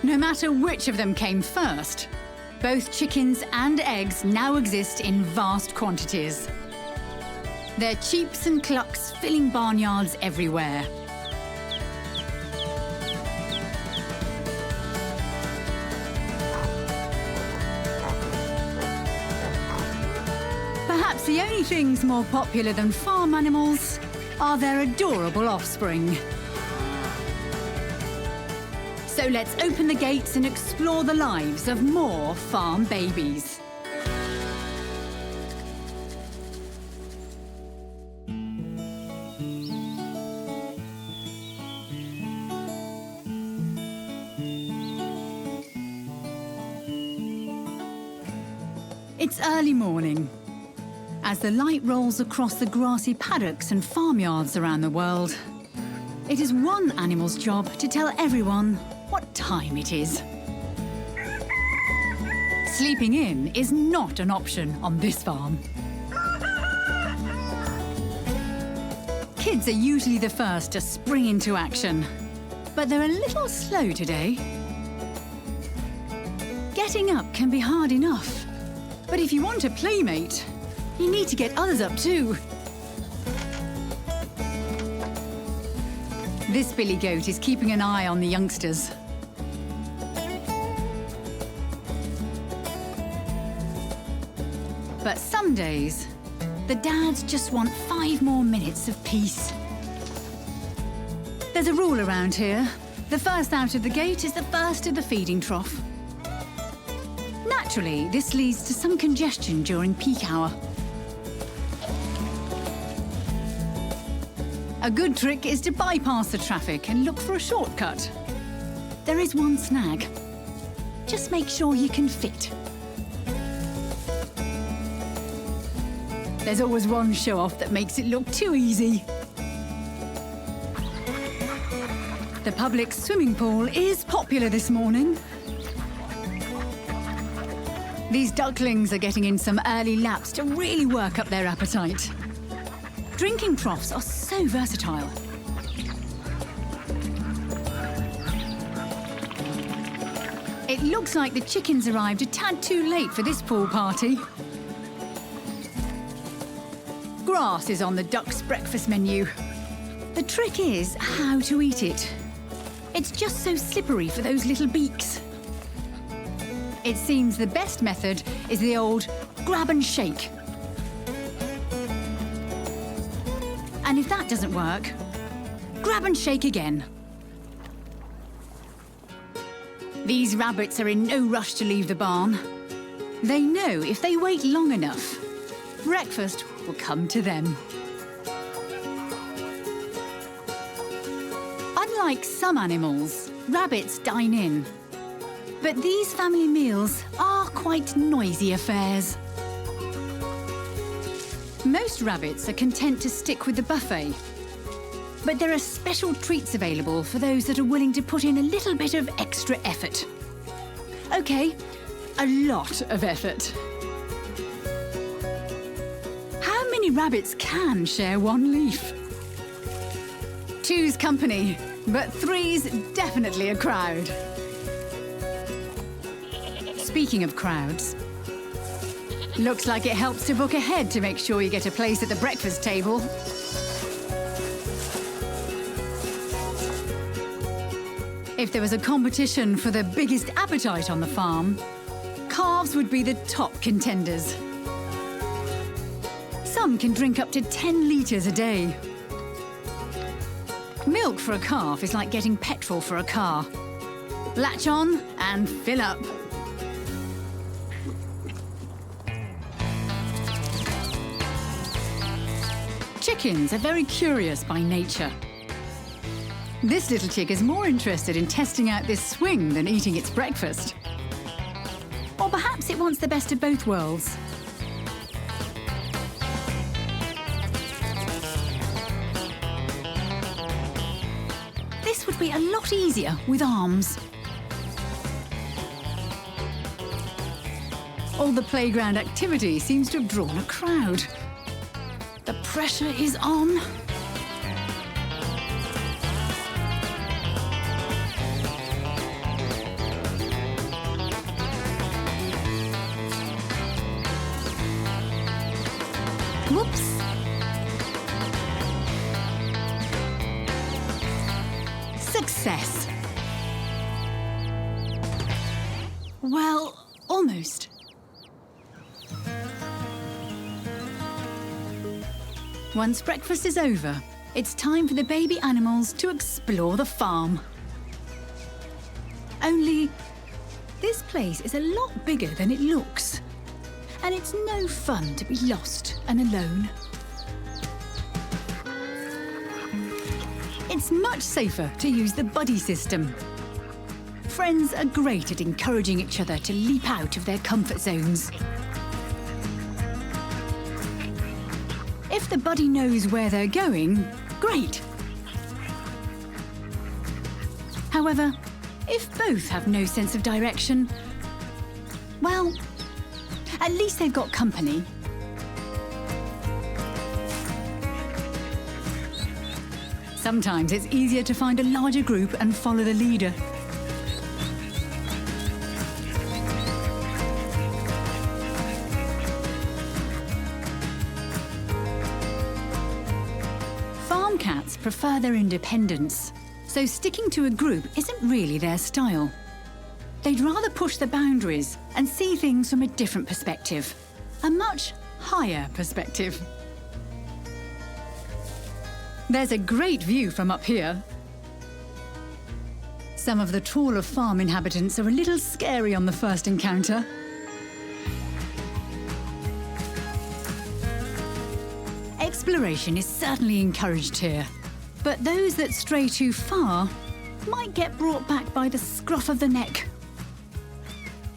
No matter which of them came first, both chickens and eggs now exist in vast quantities. They're cheeps and clucks filling barnyards everywhere. Perhaps the only things more popular than farm animals are their adorable offspring. So let's open the gates and explore the lives of more farm babies. It's early morning. As the light rolls across the grassy paddocks and farmyards around the world, it is one animal's job to tell everyone what time it is. Sleeping in is not an option on this farm. Kids are usually the first to spring into action, but they're a little slow today. Getting up can be hard enough, but if you want a playmate, you need to get others up too. This billy goat is keeping an eye on the youngsters. But some days, the dads just want 5 more minutes of peace. There's a rule around here. The first out of the gate is the first to the feeding trough. Naturally, this leads to some congestion during peak hour. A good trick is to bypass the traffic and look for a shortcut. There is one snag. Just make sure you can fit. There's always one show-off that makes it look too easy. The public swimming pool is popular this morning. These ducklings are getting in some early laps to really work up their appetite. Drinking troughs are so versatile. It looks like the chickens arrived a tad too late for this pool party. Grass is on the ducks' breakfast menu. The trick is how to eat it. It's just so slippery for those little beaks. It seems the best method is the old grab and shake. And if that doesn't work, grab and shake again. These rabbits are in no rush to leave the barn. They know if they wait long enough, breakfast will come to them. Unlike some animals, rabbits dine in. But these family meals are quite noisy affairs. Most rabbits are content to stick with the buffet. But there are special treats available for those that are willing to put in a little bit of extra effort. OK, a lot of effort. How many rabbits can share one leaf? Two's company, but three's definitely a crowd. Speaking of crowds, looks like it helps to book ahead to make sure you get a place at the breakfast table. If there was a competition for the biggest appetite on the farm, calves would be the top contenders. Some can drink up to 10 litres a day. Milk for a calf is like getting petrol for a car. Latch on and fill up. Chickens are very curious by nature. This little chick is more interested in testing out this swing than eating its breakfast. Or perhaps it wants the best of both worlds. This would be a lot easier with arms. All the playground activity seems to have drawn a crowd. The pressure is on. Whoops. Success. Well, almost. Once breakfast is over, it's time for the baby animals to explore the farm. Only, this place is a lot bigger than it looks. And it's no fun to be lost and alone. It's much safer to use the buddy system. Friends are great at encouraging each other to leap out of their comfort zones. If the buddy knows where they're going, great. However, if both have no sense of direction, well, at least they've got company. Sometimes it's easier to find a larger group and follow the leader. Farm cats prefer their independence, so sticking to a group isn't really their style. They'd rather push the boundaries and see things from a different perspective, a much higher perspective. There's a great view from up here. Some of the taller farm inhabitants are a little scary on the first encounter. Exploration is certainly encouraged here, but those that stray too far might get brought back by the scruff of the neck.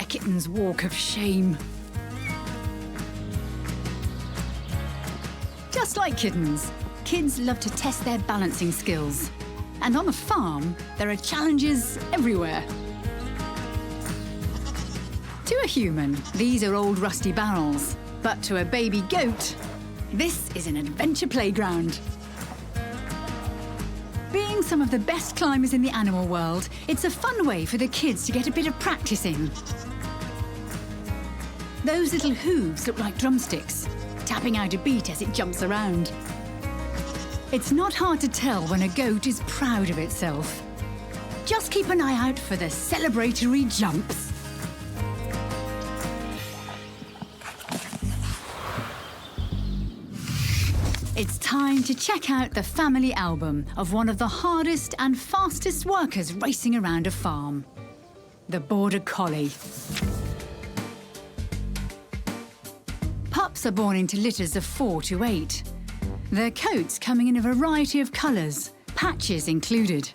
A kitten's walk of shame. Just like kittens, kids love to test their balancing skills. And on a farm, there are challenges everywhere. To a human, these are old rusty barrels. But to a baby goat, this is an adventure playground. Being some of the best climbers in the animal world, it's a fun way for the kids to get a bit of practice in. Those little hooves look like drumsticks, tapping out a beat as it jumps around. It's not hard to tell when a goat is proud of itself. Just keep an eye out for the celebratory jumps. It's time to check out the family album of one of the hardest and fastest workers racing around a farm. the Border Collie. Pups are born into litters of 4 to 8. Their coats coming in a variety of colours, patches included.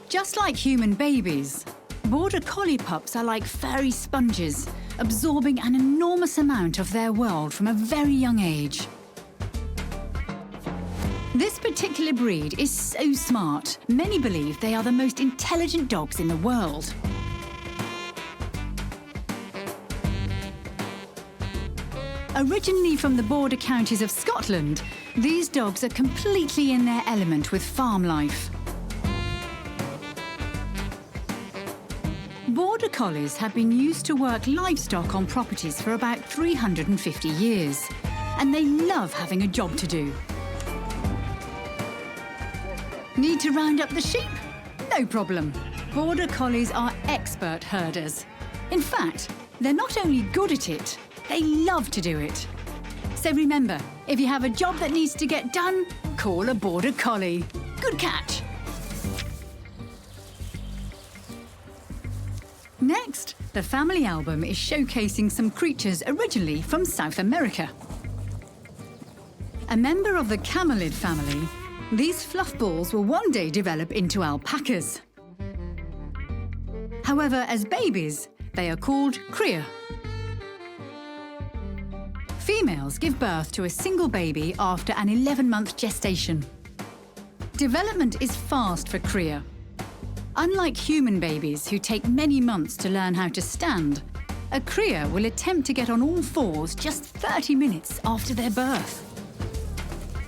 Just like human babies, Border Collie pups are like furry sponges, absorbing an enormous amount of their world from a very young age. This particular breed is so smart, many believe they are the most intelligent dogs in the world. Originally from the border counties of Scotland, these dogs are completely in their element with farm life. Border Collies have been used to work livestock on properties for about 350 years, and they love having a job to do. Need to round up the sheep? No problem. Border Collies are expert herders. In fact, they're not only good at it, they love to do it. So remember, if you have a job that needs to get done, call a Border Collie. Good catch. Next, the family album is showcasing some creatures originally from South America. A member of the camelid family, these fluff balls will one day develop into alpacas. However, as babies, they are called cria. Females give birth to a single baby after an 11-month gestation. Development is fast for cria. Unlike human babies who take many months to learn how to stand, a cria will attempt to get on all fours just 30 minutes after their birth.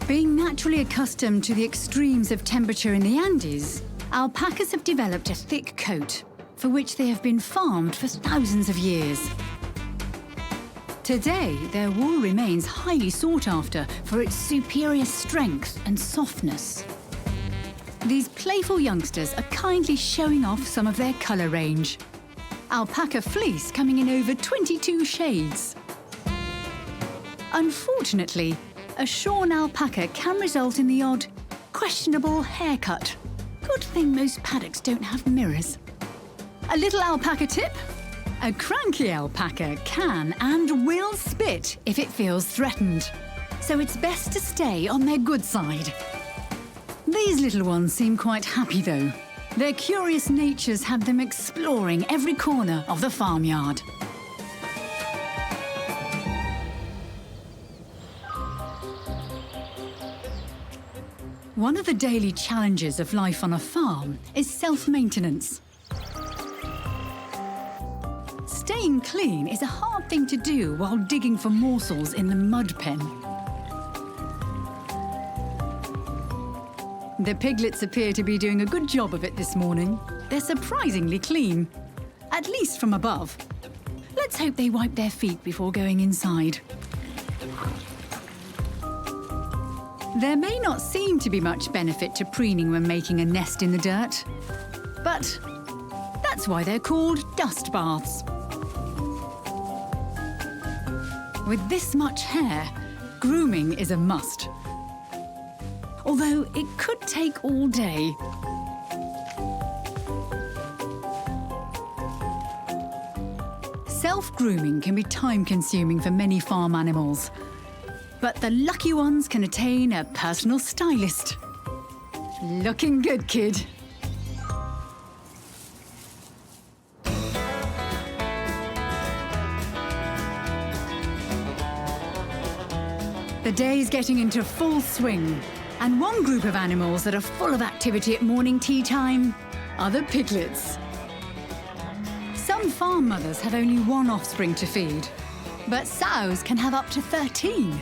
Being naturally accustomed to the extremes of temperature in the Andes, alpacas have developed a thick coat, for which they have been farmed for thousands of years. Today, their wool remains highly sought after for its superior strength and softness. These playful youngsters are kindly showing off some of their colour range. Alpaca fleece coming in over 22 shades. Unfortunately, a shorn alpaca can result in the odd, questionable haircut. Good thing most paddocks don't have mirrors. A little alpaca tip? A cranky alpaca can and will spit if it feels threatened. So it's best to stay on their good side. These little ones seem quite happy though. Their curious natures have them exploring every corner of the farmyard. One of the daily challenges of life on a farm is self-maintenance. Staying clean is a hard thing to do while digging for morsels in the mud pen. The piglets appear to be doing a good job of it this morning. They're surprisingly clean, at least from above. Let's hope they wipe their feet before going inside. There may not seem to be much benefit to preening when making a nest in the dirt, but that's why they're called dust baths. With this much hair, grooming is a must. Although it could take all day. Self-grooming can be time-consuming for many farm animals, but the lucky ones can attain a personal stylist. Looking good, kid. The day's getting into full swing, and one group of animals that are full of activity at morning tea time are the piglets. Some farm mothers have only one offspring to feed, but sows can have up to 13.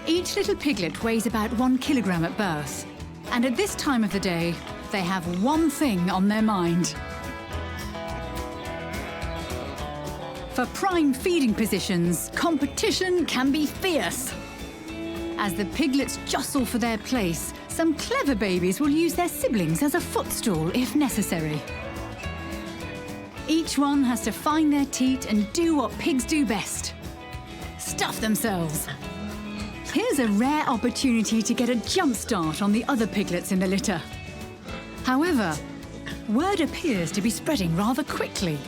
Each little piglet weighs about 1 kilogram at birth, and at this time of the day, they have one thing on their mind. For prime feeding positions, competition can be fierce. As the piglets jostle for their place, some clever babies will use their siblings as a footstool if necessary. Each one has to find their teat and do what pigs do best: stuff themselves. Here's a rare opportunity to get a jump start on the other piglets in the litter. However, word appears to be spreading rather quickly.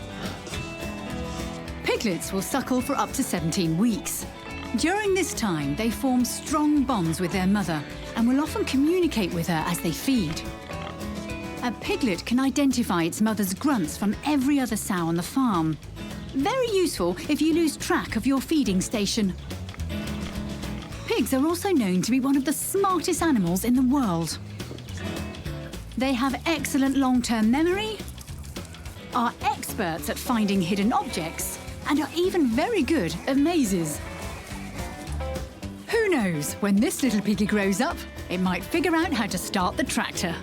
Piglets will suckle for up to 17 weeks. During this time, they form strong bonds with their mother and will often communicate with her as they feed. A piglet can identify its mother's grunts from every other sow on the farm. Very useful if you lose track of your feeding station. Pigs are also known to be one of the smartest animals in the world. They have excellent long-term memory, are experts at finding hidden objects, and are even very good at mazes. Who knows, when this little piggy grows up, it might figure out how to start the tractor.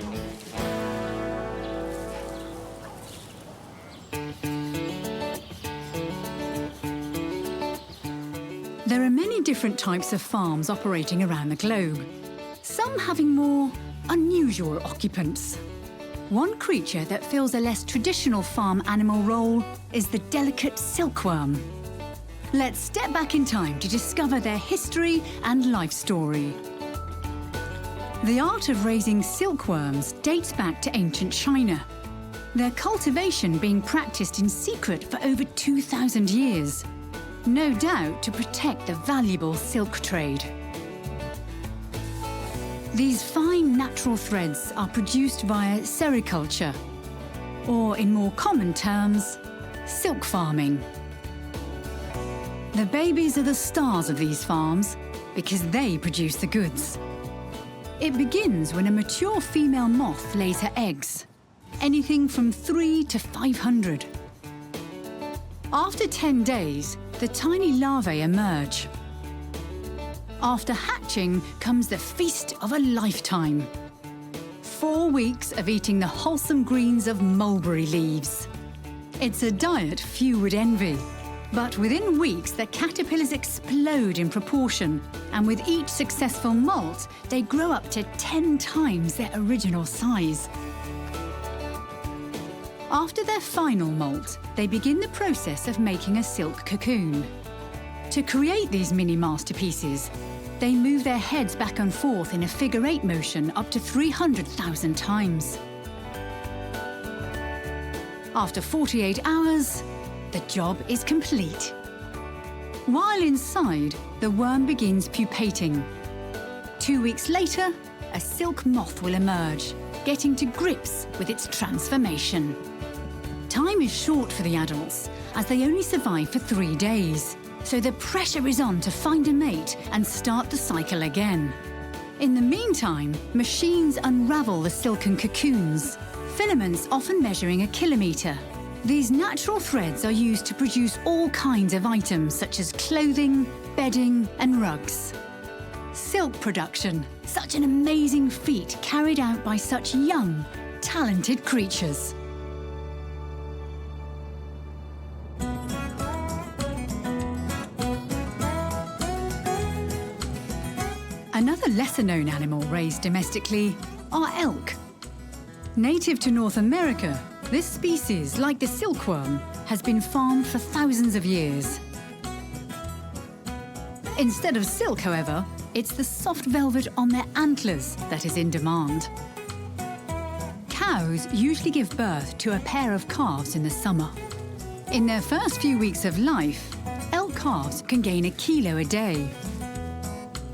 There are many different types of farms operating around the globe, some having more unusual occupants. One creature that fills a less traditional farm animal role is the delicate silkworm. Let's step back in time to discover their history and life story. The art of raising silkworms dates back to ancient China, their cultivation being practiced in secret for over 2,000 years. No doubt to protect the valuable silk trade. These fine natural threads are produced via sericulture, or in more common terms, silk farming. The babies are the stars of these farms because they produce the goods. It begins when a mature female moth lays her eggs, anything from 3 to 500. After 10 days, the tiny larvae emerge. After hatching comes the feast of a lifetime. 4 weeks of eating the wholesome greens of mulberry leaves. It's a diet few would envy. But within weeks, the caterpillars explode in proportion, and with each successful molt, they grow up to 10 times their original size. After their final molt, they begin the process of making a silk cocoon. To create these mini masterpieces, they move their heads back and forth in a figure-8 motion up to 300,000 times. After 48 hours, the job is complete. While inside, the worm begins pupating. 2 weeks later, a silk moth will emerge, getting to grips with its transformation. Time is short for the adults, as they only survive for 3 days. So the pressure is on to find a mate and start the cycle again. In the meantime, machines unravel the silken cocoons, filaments often measuring a kilometre. These natural threads are used to produce all kinds of items such as clothing, bedding and rugs. Silk production, such an amazing feat carried out by such young, talented creatures. Another lesser-known animal raised domestically are elk. Native to North America, this species, like the silkworm, has been farmed for thousands of years. Instead of silk, however, it's the soft velvet on their antlers that is in demand. Cows usually give birth to a pair of calves in the summer. In their first few weeks of life, elk calves can gain 1 kilo a day.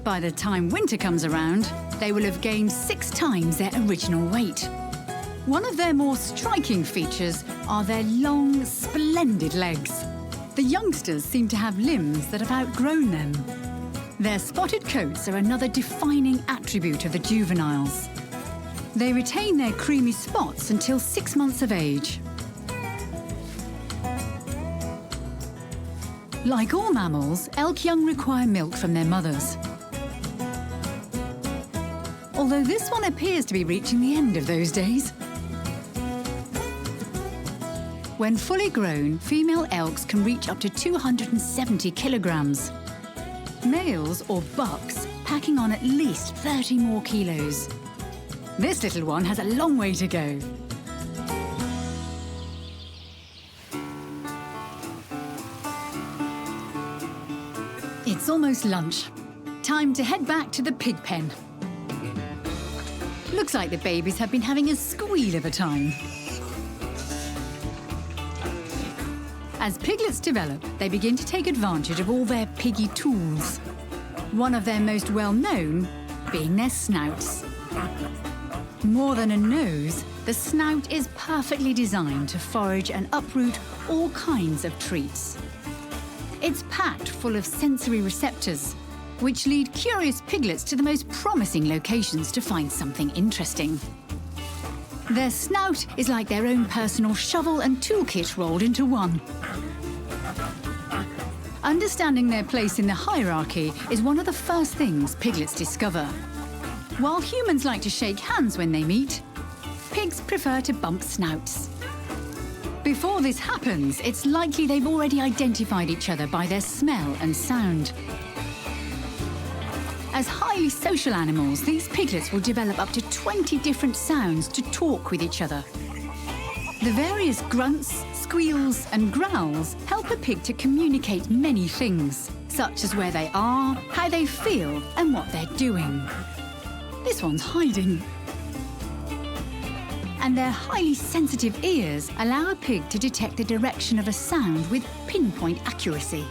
By the time winter comes around, they will have gained 6 times their original weight. One of their more striking features are their long, splendid legs. The youngsters seem to have limbs that have outgrown them. Their spotted coats are another defining attribute of the juveniles. They retain their creamy spots until 6 months of age. Like all mammals, elk young require milk from their mothers. Although this one appears to be reaching the end of those days. When fully grown, female elks can reach up to 270 kilograms. Males, or bucks, packing on at least 30 more kilos. This little one has a long way to go. It's almost lunch. Time to head back to the pig pen. Looks like the babies have been having a squeal of a time. As piglets develop, they begin to take advantage of all their piggy tools. One of their most well-known being their snouts. More than a nose, the snout is perfectly designed to forage and uproot all kinds of treats. It's packed full of sensory receptors, which lead curious piglets to the most promising locations to find something interesting. Their snout is like their own personal shovel and toolkit rolled into one. Understanding their place in the hierarchy is one of the first things piglets discover. While humans like to shake hands when they meet, pigs prefer to bump snouts. Before this happens, it's likely they've already identified each other by their smell and sound. As highly social animals, these piglets will develop up to 20 different sounds to talk with each other. The various grunts, squeals and growls help a pig to communicate many things, such as where they are, how they feel and what they're doing. This one's hiding. And their highly sensitive ears allow a pig to detect the direction of a sound with pinpoint accuracy.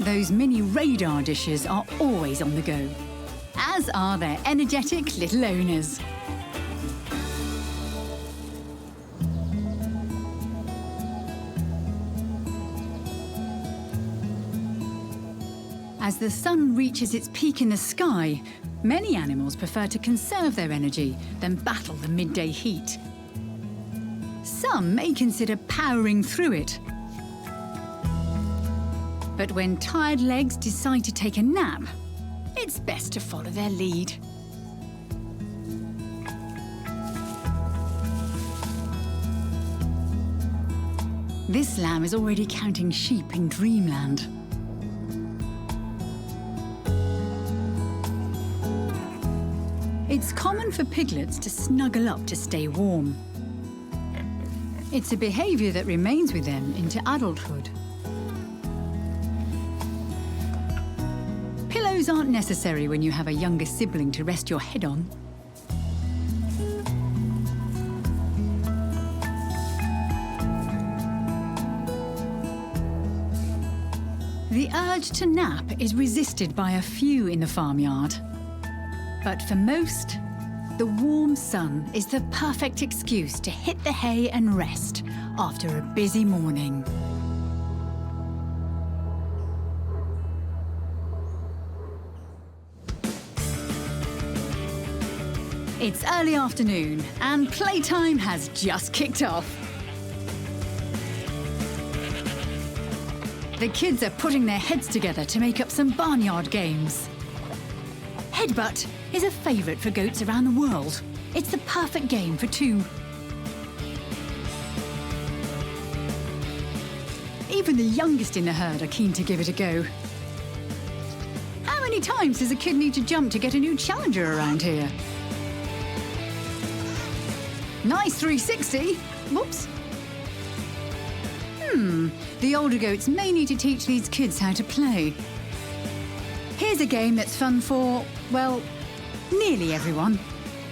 Those mini radar dishes are always on the go, as are their energetic little owners. As the sun reaches its peak in the sky, many animals prefer to conserve their energy than battle the midday heat. Some may consider powering through it. But when tired legs decide to take a nap, it's best to follow their lead. This lamb is already counting sheep in dreamland. It's common for piglets to snuggle up to stay warm. It's a behaviour that remains with them into adulthood. Pillows aren't necessary when you have a younger sibling to rest your head on. The urge to nap is resisted by a few in the farmyard. But for most, the warm sun is the perfect excuse to hit the hay and rest after a busy morning. It's early afternoon and playtime has just kicked off. The kids are putting their heads together to make up some barnyard games. Headbutt is a favourite for goats around the world. It's the perfect game for two. Even the youngest in the herd are keen to give it a go. How many times does a kid need to jump to get a new challenger around here? Nice 360. Whoops. The older goats may need to teach these kids how to play. Here's a game that's fun for, well, nearly everyone.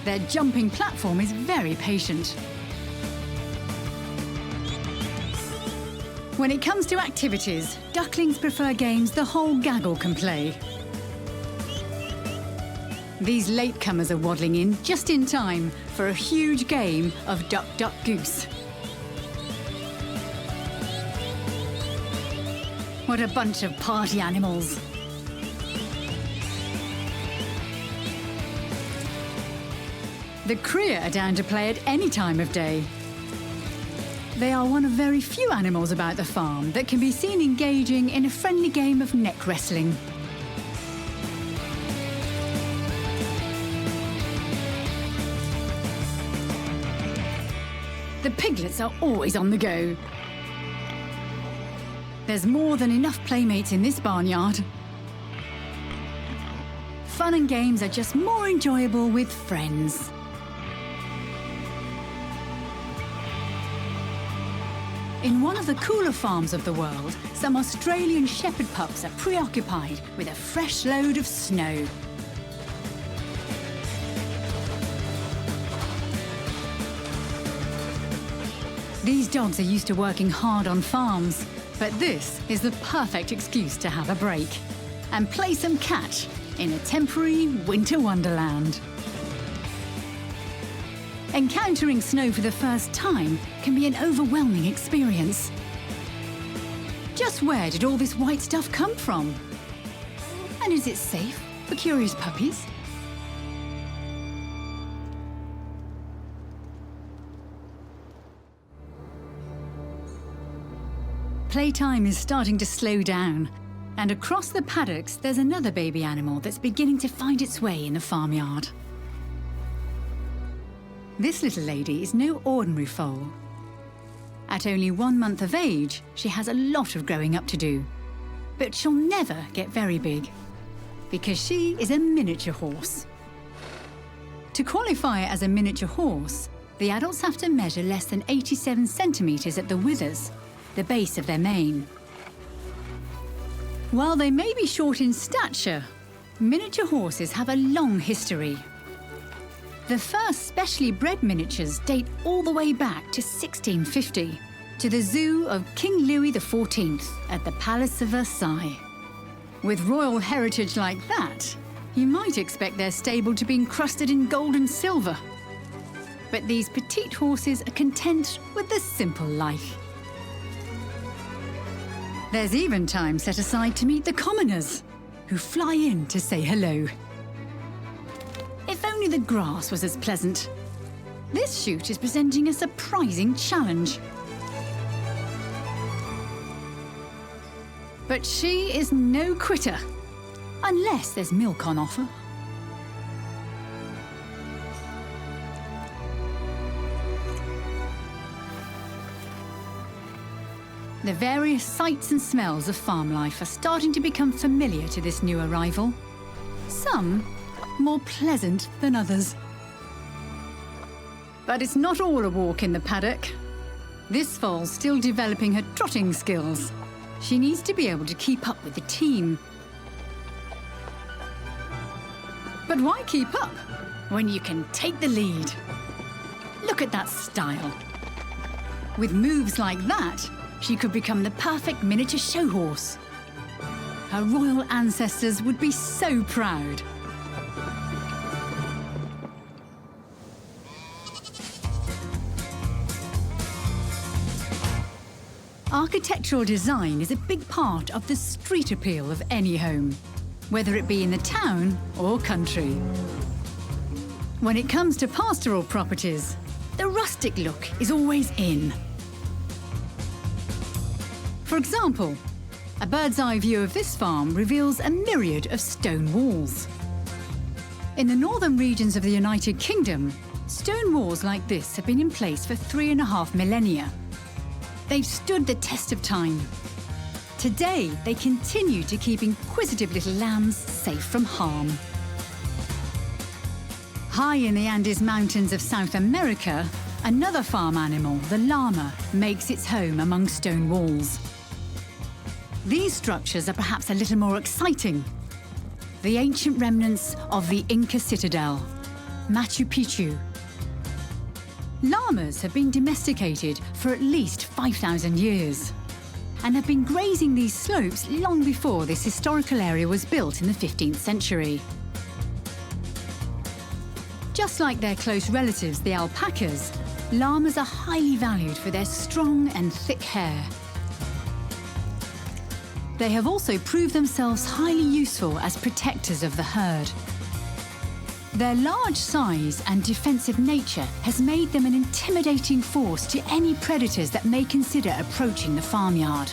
Their jumping platform is very patient. When it comes to activities, ducklings prefer games the whole gaggle can play. These latecomers are waddling in just in time for a huge game of Duck, Duck, Goose. What a bunch of party animals. The cria are down to play at any time of day. They are one of very few animals about the farm that can be seen engaging in a friendly game of neck wrestling. The piglets are always on the go. There's more than enough playmates in this barnyard. Fun and games are just more enjoyable with friends. In one of the cooler farms of the world, some Australian shepherd pups are preoccupied with a fresh load of snow. These dogs are used to working hard on farms, But this is the perfect excuse to have a break and play some catch in a temporary winter wonderland. Encountering snow for the first time can be an overwhelming experience. Just where did all this white stuff come from? And is it safe for curious puppies? Playtime is starting to slow down, and across the paddocks there's another baby animal that's beginning to find its way in the farmyard. This little lady is no ordinary foal. At only 1 month of age, she has a lot of growing up to do. But she'll never get very big, because she is a miniature horse. To qualify as a miniature horse, the adults have to measure less than 87 centimetres at the withers, the base of their mane. While they may be short in stature, miniature horses have a long history. The first specially bred miniatures date all the way back to 1650, to the zoo of King Louis XIV at the Palace of Versailles. With royal heritage like that, you might expect their stable to be encrusted in gold and silver. But these petite horses are content with the simple life. There's even time set aside to meet the commoners, who fly in to say hello. If only the grass was as pleasant. This shoot is presenting a surprising challenge. But she is no quitter, unless there's milk on offer. The various sights and smells of farm life are starting to become familiar to this new arrival. Some more pleasant than others. But it's not all a walk in the paddock. This foal's still developing her trotting skills. She needs to be able to keep up with the team. But why keep up when you can take the lead? Look at that style. With moves like that, she could become the perfect miniature show horse. Her royal ancestors would be so proud. Architectural design is a big part of the street appeal of any home, whether it be in the town or country. When it comes to pastoral properties, the rustic look is always in. For example, a bird's eye view of this farm reveals a myriad of stone walls. In the northern regions of the United Kingdom, stone walls like this have been in place for 3.5 millennia. They've stood the test of time. Today, they continue to keep inquisitive little lambs safe from harm. High in the Andes Mountains of South America, another farm animal, the llama, makes its home among stone walls. These structures are perhaps a little more exciting. The ancient remnants of the Inca citadel, Machu Picchu. Llamas have been domesticated for at least 5,000 years and have been grazing these slopes long before this historical area was built in the 15th century. Just like their close relatives, the alpacas, llamas are highly valued for their strong and thick hair. They have also proved themselves highly useful as protectors of the herd. Their large size and defensive nature has made them an intimidating force to any predators that may consider approaching the farmyard.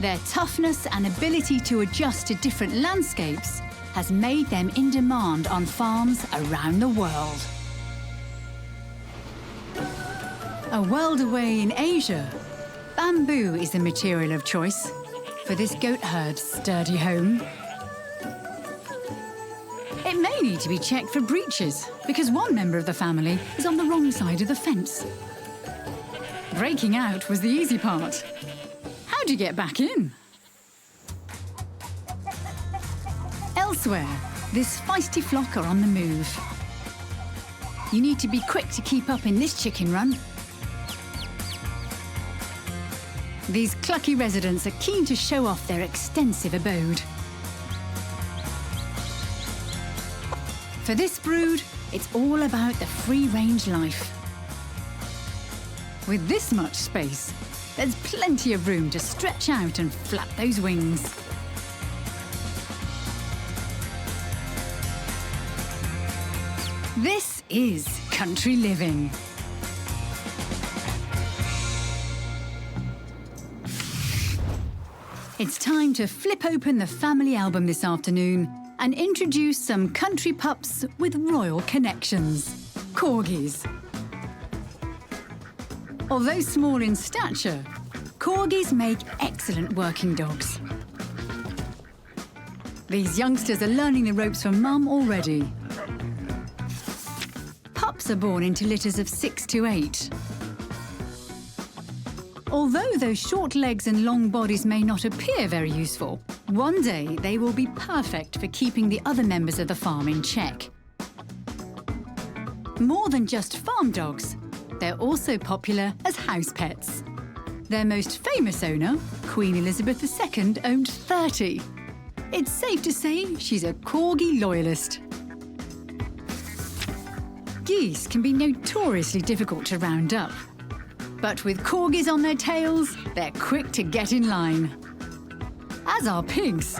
Their toughness and ability to adjust to different landscapes has made them in demand on farms around the world. A world away in Asia, bamboo is the material of choice for this goat herd's sturdy home. It may need to be checked for breaches because one member of the family is on the wrong side of the fence. Breaking out was the easy part. How do you get back in? Elsewhere, this feisty flock are on the move. You need to be quick to keep up in this chicken run. These clucky residents are keen to show off their extensive abode. For this brood, it's all about the free-range life. With this much space, there's plenty of room to stretch out and flap those wings. This is country living. It's time to flip open the family album this afternoon and introduce some country pups with royal connections, corgis. Although small in stature, corgis make excellent working dogs. These youngsters are learning the ropes from mum already. Pups are born into litters of 6 to 8. Although those short legs and long bodies may not appear very useful, one day they will be perfect for keeping the other members of the farm in check. More than just farm dogs, they're also popular as house pets. Their most famous owner, Queen Elizabeth II, owned 30. It's safe to say she's a corgi loyalist. Geese can be notoriously difficult to round up. But with corgis on their tails, they're quick to get in line. As are pigs.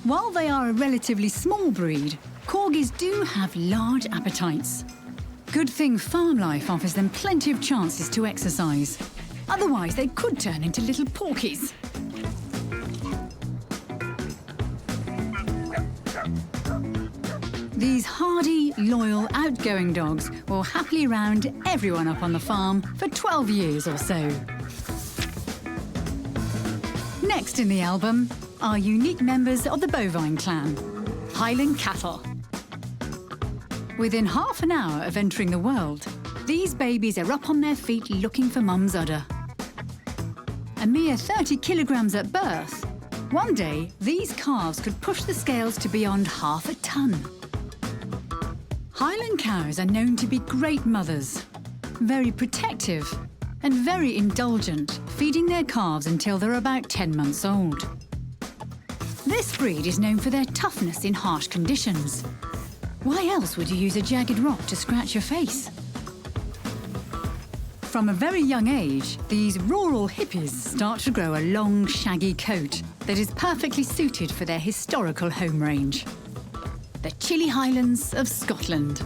While they are a relatively small breed, corgis do have large appetites. Good thing farm life offers them plenty of chances to exercise. Otherwise, they could turn into little porkies. These hardy, loyal, outgoing dogs will happily round everyone up on the farm for 12 years or so. Next in the album are unique members of the bovine clan, Highland cattle. Within half an hour of entering the world, these babies are up on their feet looking for mum's udder. A mere 30 kilograms at birth, one day these calves could push the scales to beyond half a ton. Highland cows are known to be great mothers, very protective and very indulgent, feeding their calves until they're about 10 months old. This breed is known for their toughness in harsh conditions. Why else would you use a jagged rock to scratch your face? From a very young age, these rural hippies start to grow a long, shaggy coat that is perfectly suited for their historical home range, the chilly highlands of Scotland.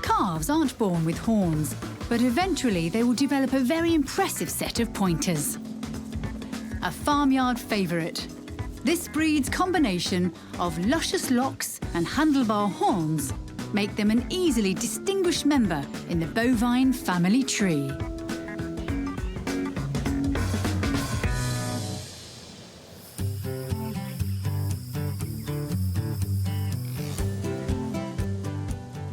Calves aren't born with horns, but eventually they will develop a very impressive set of pointers. A farmyard favourite, this breed's combination of luscious locks and handlebar horns make them an easily distinguished member in the bovine family tree.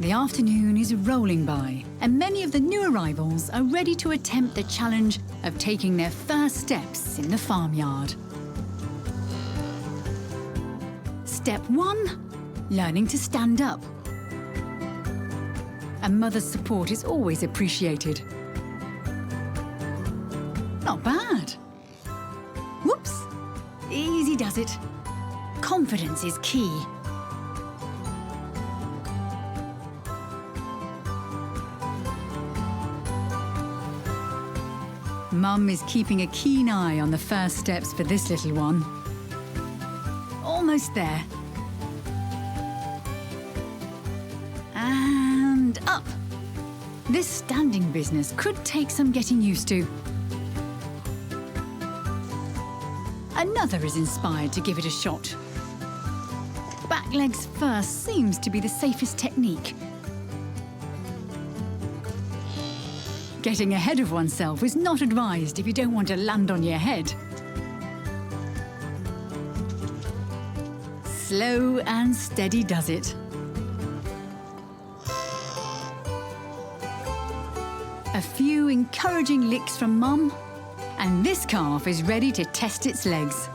The afternoon is rolling by, and many of the new arrivals are ready to attempt the challenge of taking their first steps in the farmyard. Step 1, learning to stand up. A mother's support is always appreciated. Not bad. Whoops, easy does it. Confidence is key. Mum is keeping a keen eye on the first steps for this little one. Almost there. And up. This standing business could take some getting used to. Another is inspired to give it a shot. Back legs first seems to be the safest technique. Getting ahead of oneself is not advised if you don't want to land on your head. Slow and steady does it. A few encouraging licks from Mum, and this calf is ready to test its legs.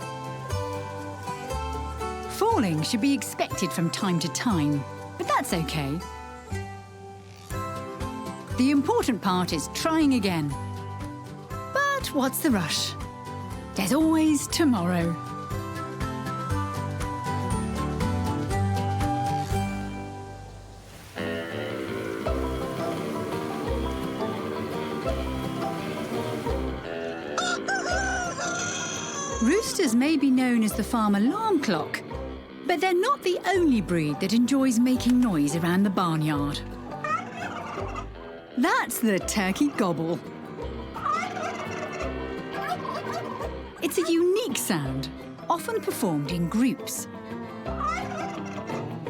Falling should be expected from time to time, but that's okay. The important part is trying again. But what's the rush? There's always tomorrow. Roosters may be known as the farm alarm clock, but they're not the only breed that enjoys making noise around the barnyard. That's the turkey gobble. It's a unique sound, often performed in groups.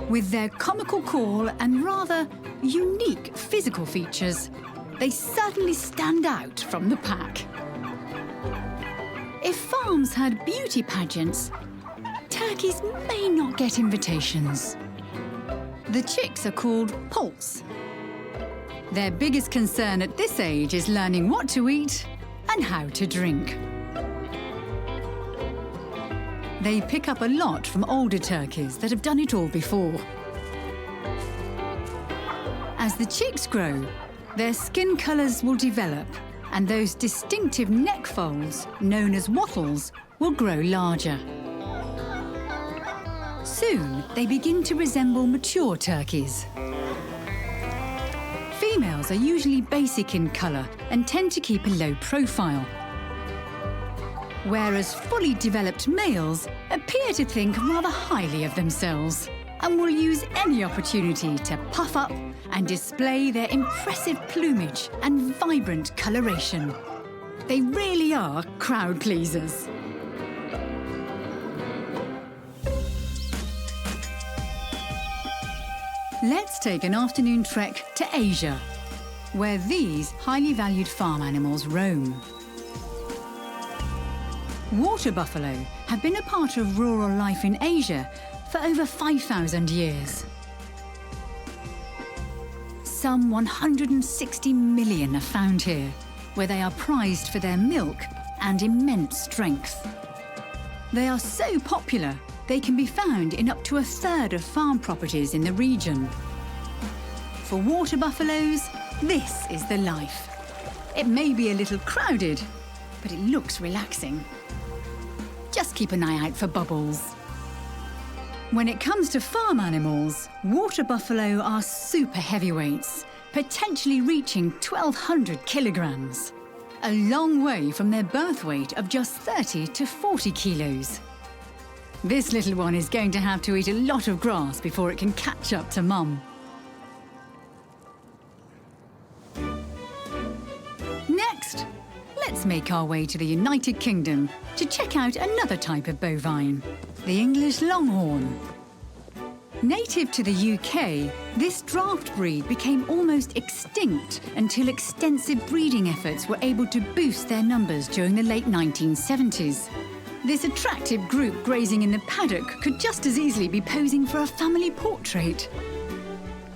With their comical call and rather unique physical features, they certainly stand out from the pack. If farms had beauty pageants, turkeys may not get invitations. The chicks are called poults. Their biggest concern at this age is learning what to eat and how to drink. They pick up a lot from older turkeys that have done it all before. As the chicks grow, their skin colours will develop, and those distinctive neck folds, known as wattles, will grow larger. Soon, they begin to resemble mature turkeys. Females are usually basic in colour and tend to keep a low profile, whereas fully developed males appear to think rather highly of themselves and will use any opportunity to puff up and display their impressive plumage and vibrant coloration. They really are crowd pleasers. Let's take an afternoon trek to Asia, where these highly valued farm animals roam. Water buffalo have been a part of rural life in Asia for over 5,000 years. Some 160 million are found here, where they are prized for their milk and immense strength. They are so popular, they can be found in up to a third of farm properties in the region. For water buffaloes, this is the life. It may be a little crowded, but it looks relaxing. Just keep an eye out for bubbles. When it comes to farm animals, water buffalo are super heavyweights, potentially reaching 1,200 kilograms. A long way from their birth weight of just 30 to 40 kilos. This little one is going to have to eat a lot of grass before it can catch up to mum. Next, let's make our way to the United Kingdom to check out another type of bovine, the English Longhorn. Native to the UK, this draft breed became almost extinct until extensive breeding efforts were able to boost their numbers during the late 1970s. This attractive group grazing in the paddock could just as easily be posing for a family portrait.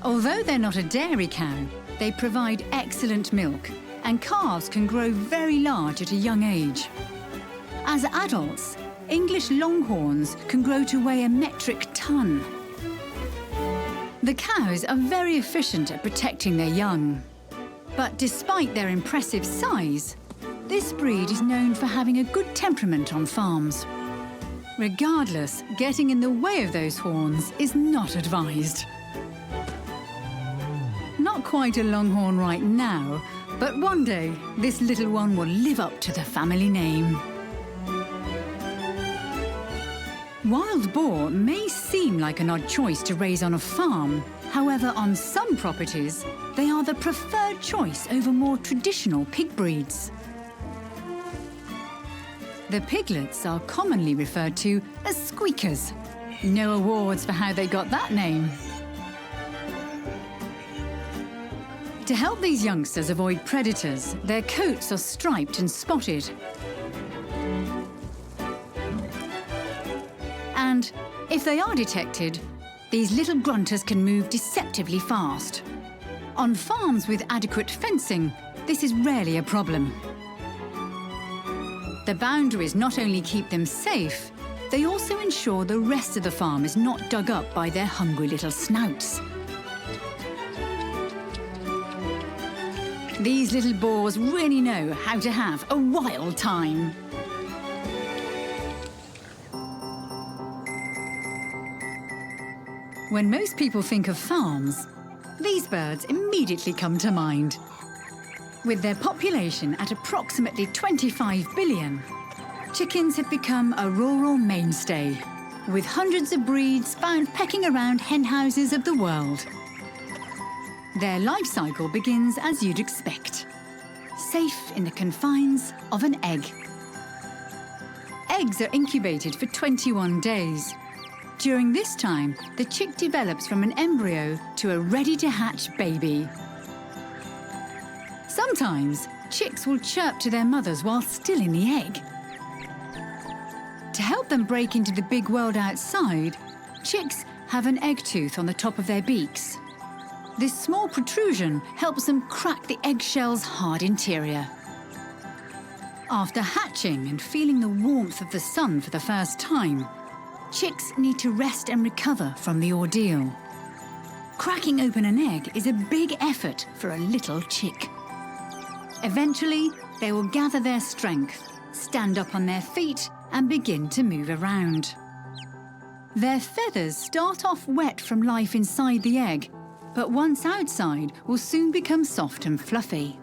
Although they're not a dairy cow, they provide excellent milk, and calves can grow very large at a young age. As adults, English Longhorns can grow to weigh a metric ton. The cows are very efficient at protecting their young. But despite their impressive size, this breed is known for having a good temperament on farms. Regardless, getting in the way of those horns is not advised. Not quite a Longhorn right now, but one day this little one will live up to the family name. Wild boar may seem like an odd choice to raise on a farm. However, on some properties, they are the preferred choice over more traditional pig breeds. The piglets are commonly referred to as squeakers. No awards for how they got that name. To help these youngsters avoid predators, their coats are striped and spotted. And if they are detected, these little grunters can move deceptively fast. On farms with adequate fencing, this is rarely a problem. The boundaries not only keep them safe, they also ensure the rest of the farm is not dug up by their hungry little snouts. These little boars really know how to have a wild time. When most people think of farms, these birds immediately come to mind. With their population at approximately 25 billion, chickens have become a rural mainstay, with hundreds of breeds found pecking around hen houses of the world. Their life cycle begins as you'd expect, safe in the confines of an egg. Eggs are incubated for 21 days. During this time, the chick develops from an embryo to a ready-to-hatch baby. Sometimes, chicks will chirp to their mothers while still in the egg. To help them break into the big world outside, chicks have an egg tooth on the top of their beaks. This small protrusion helps them crack the eggshell's hard interior. After hatching and feeling the warmth of the sun for the first time, chicks need to rest and recover from the ordeal. Cracking open an egg is a big effort for a little chick. Eventually, they will gather their strength, stand up on their feet, and begin to move around. Their feathers start off wet from life inside the egg, but once outside, will soon become soft and fluffy.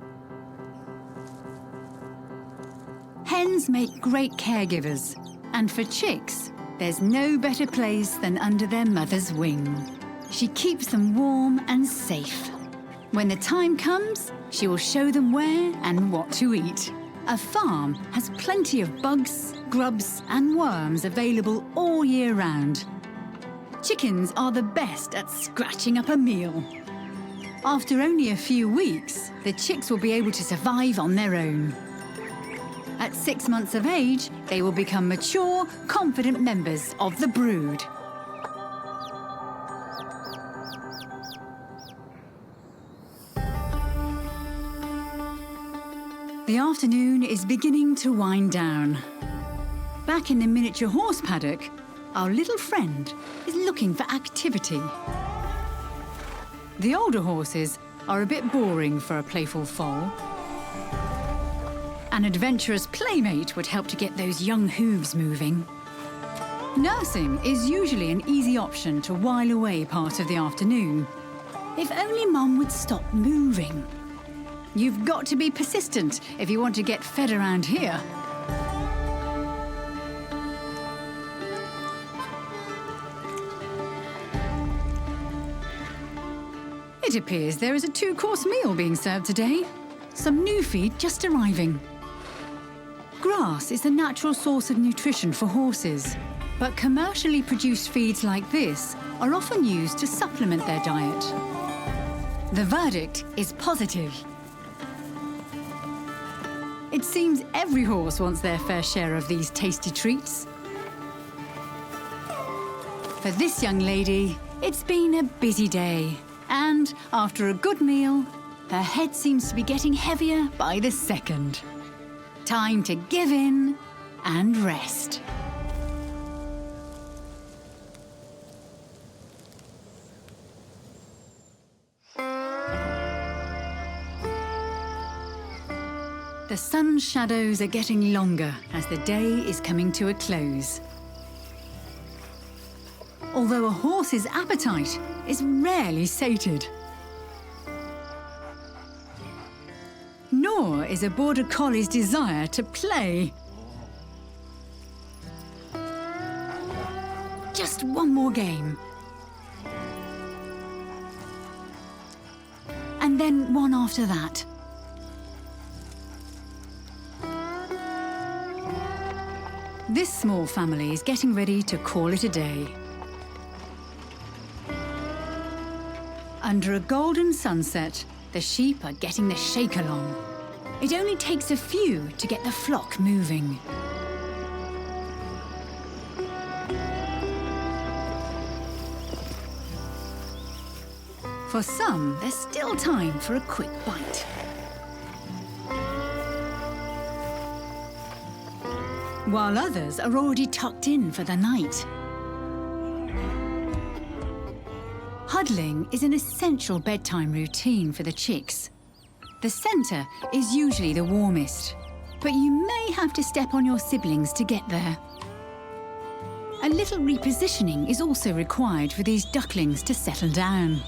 Hens make great caregivers, and for chicks, there's no better place than under their mother's wing. She keeps them warm and safe. When the time comes, she will show them where and what to eat. A farm has plenty of bugs, grubs, and worms available all year round. Chickens are the best at scratching up a meal. After only a few weeks, the chicks will be able to survive on their own. At 6 months of age, they will become mature, confident members of the brood. The afternoon is beginning to wind down. Back in the miniature horse paddock, our little friend is looking for activity. The older horses are a bit boring for a playful foal. An adventurous playmate would help to get those young hooves moving. Nursing is usually an easy option to while away part of the afternoon. If only Mum would stop moving. You've got to be persistent if you want to get fed around here. It appears there is a 2-course meal being served today. Some new feed just arriving. Grass is the natural source of nutrition for horses, but commercially produced feeds like this are often used to supplement their diet. The verdict is positive. It seems every horse wants their fair share of these tasty treats. For this young lady, it's been a busy day, and after a good meal, her head seems to be getting heavier by the second. Time to give in and rest. The sun's shadows are getting longer as the day is coming to a close. Although a horse's appetite is rarely sated. Nor is a border collie's desire to play. Just one more game. And then one after that. This small family is getting ready to call it a day. Under a golden sunset, the sheep are getting the shake along. It only takes a few to get the flock moving. For some, there's still time for a quick bite. While others are already tucked in for the night. Huddling is an essential bedtime routine for the chicks. The centre is usually the warmest, but you may have to step on your siblings to get there. A little repositioning is also required for these ducklings to settle down.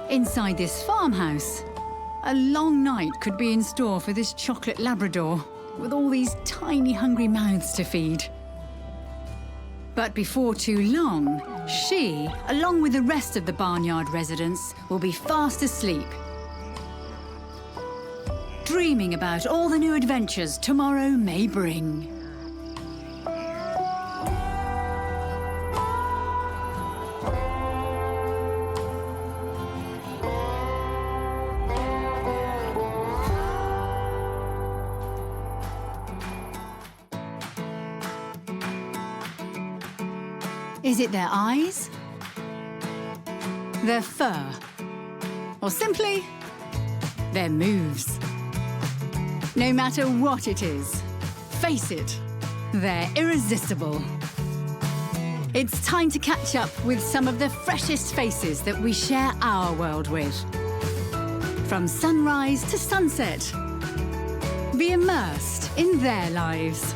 Inside this farmhouse, a long night could be in store for this chocolate Labrador, with all these tiny hungry mouths to feed. But before too long, she, along with the rest of the barnyard residents, will be fast asleep, dreaming about all the new adventures tomorrow may bring. Is it their eyes? Their fur? Or simply, their moves? No matter what it is, face it, they're irresistible. It's time to catch up with some of the freshest faces that we share our world with. From sunrise to sunset, be immersed in their lives.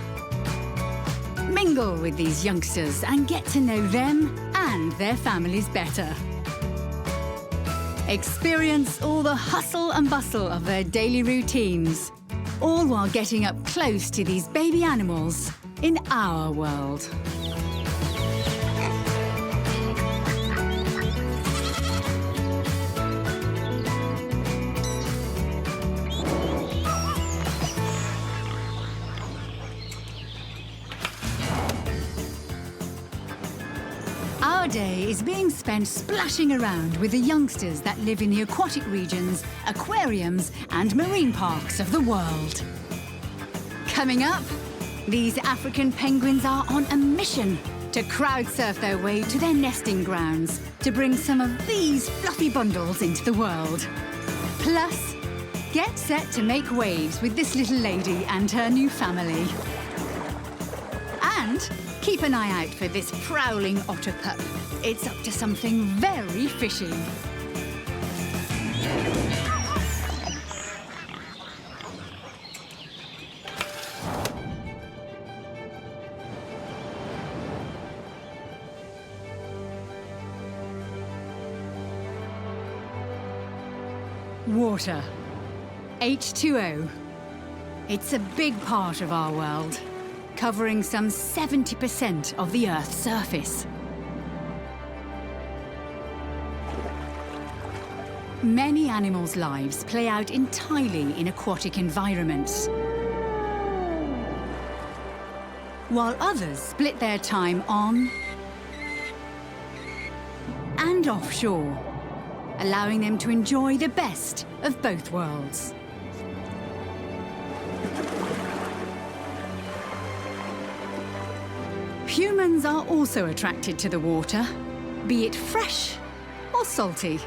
Mingle with these youngsters and get to know them and their families better. Experience all the hustle and bustle of their daily routines, all while getting up close to these baby animals in our world. Our day is being spent splashing around with the youngsters that live in the aquatic regions, aquariums and marine parks of the world. Coming up, these African penguins are on a mission to crowd surf their way to their nesting grounds to bring some of these fluffy bundles into the world. Plus, get set to make waves with this little lady and her new family. And keep an eye out for this prowling otter pup. It's up to something very fishy. Water. H2O. It's a big part of our world, covering some 70% of the Earth's surface. Many animals' lives play out entirely in aquatic environments, while others split their time on and offshore, allowing them to enjoy the best of both worlds. Humans are also attracted to the water, be it fresh or salty.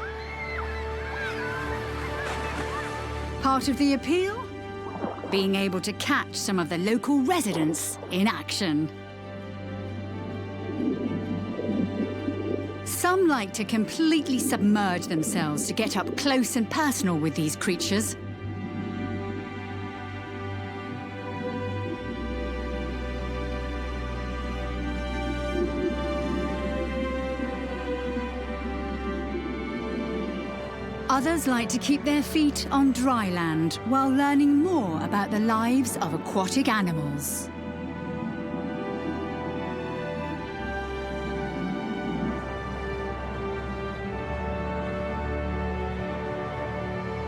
Part of the appeal? Being able to catch some of the local residents in action. Some like to completely submerge themselves to get up close and personal with these creatures. Others like to keep their feet on dry land while learning more about the lives of aquatic animals.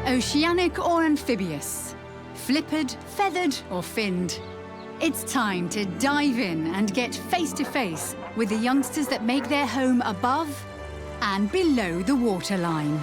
Oceanic or amphibious, flippered, feathered or finned. It's time to dive in and get face to face with the youngsters that make their home above and below the waterline.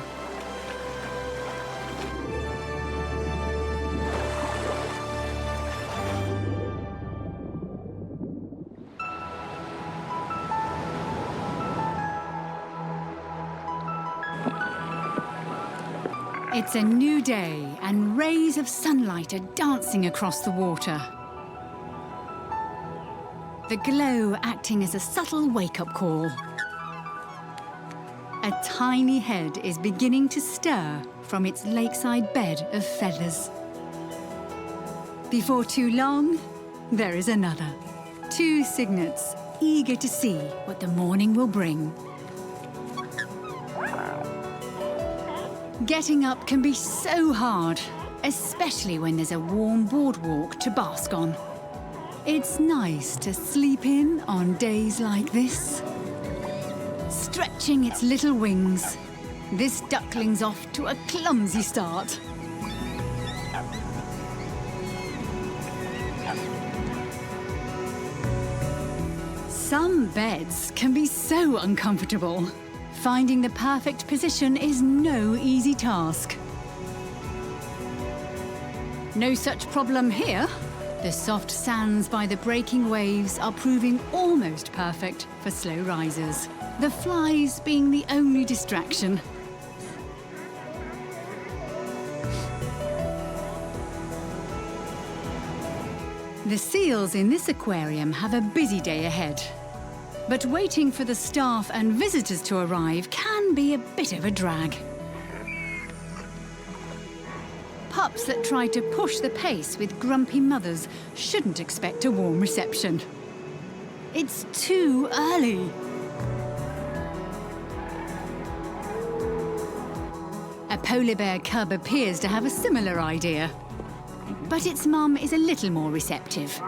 It's a new day, and rays of sunlight are dancing across the water. The glow acting as a subtle wake-up call. A tiny head is beginning to stir from its lakeside bed of feathers. Before too long, there is another. 2 cygnets, eager to see what the morning will bring. Getting up can be so hard, especially when there's a warm boardwalk to bask on. It's nice to sleep in on days like this. Stretching its little wings, this duckling's off to a clumsy start. Some beds can be so uncomfortable. Finding the perfect position is no easy task. No such problem here. The soft sands by the breaking waves are proving almost perfect for slow risers, the flies being the only distraction. The seals in this aquarium have a busy day ahead. But waiting for the staff and visitors to arrive can be a bit of a drag. Pups that try to push the pace with grumpy mothers shouldn't expect a warm reception. It's too early. A polar bear cub appears to have a similar idea. But its mum is a little more receptive.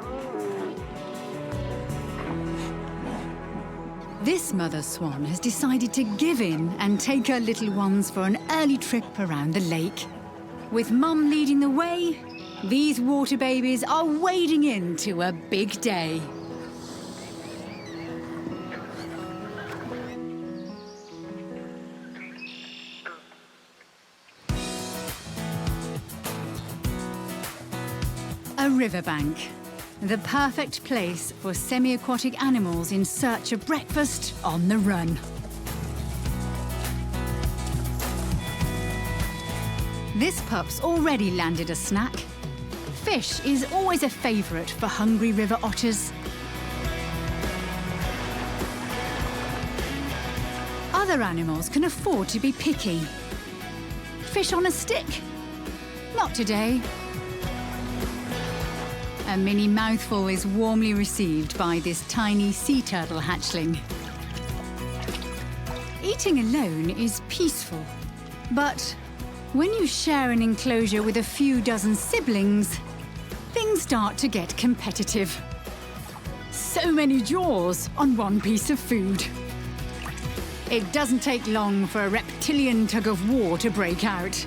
This mother swan has decided to give in and take her little ones for an early trip around the lake. With Mum leading the way, these water babies are wading into a big day. A riverbank. The perfect place for semi-aquatic animals in search of breakfast on the run. This pup's already landed a snack. Fish is always a favourite for hungry river otters. Other animals can afford to be picky. Fish on a stick? Not today. A mini mouthful is warmly received by this tiny sea turtle hatchling. Eating alone is peaceful, but when you share an enclosure with a few dozen siblings, things start to get competitive. So many jaws on one piece of food. It doesn't take long for a reptilian tug of war to break out.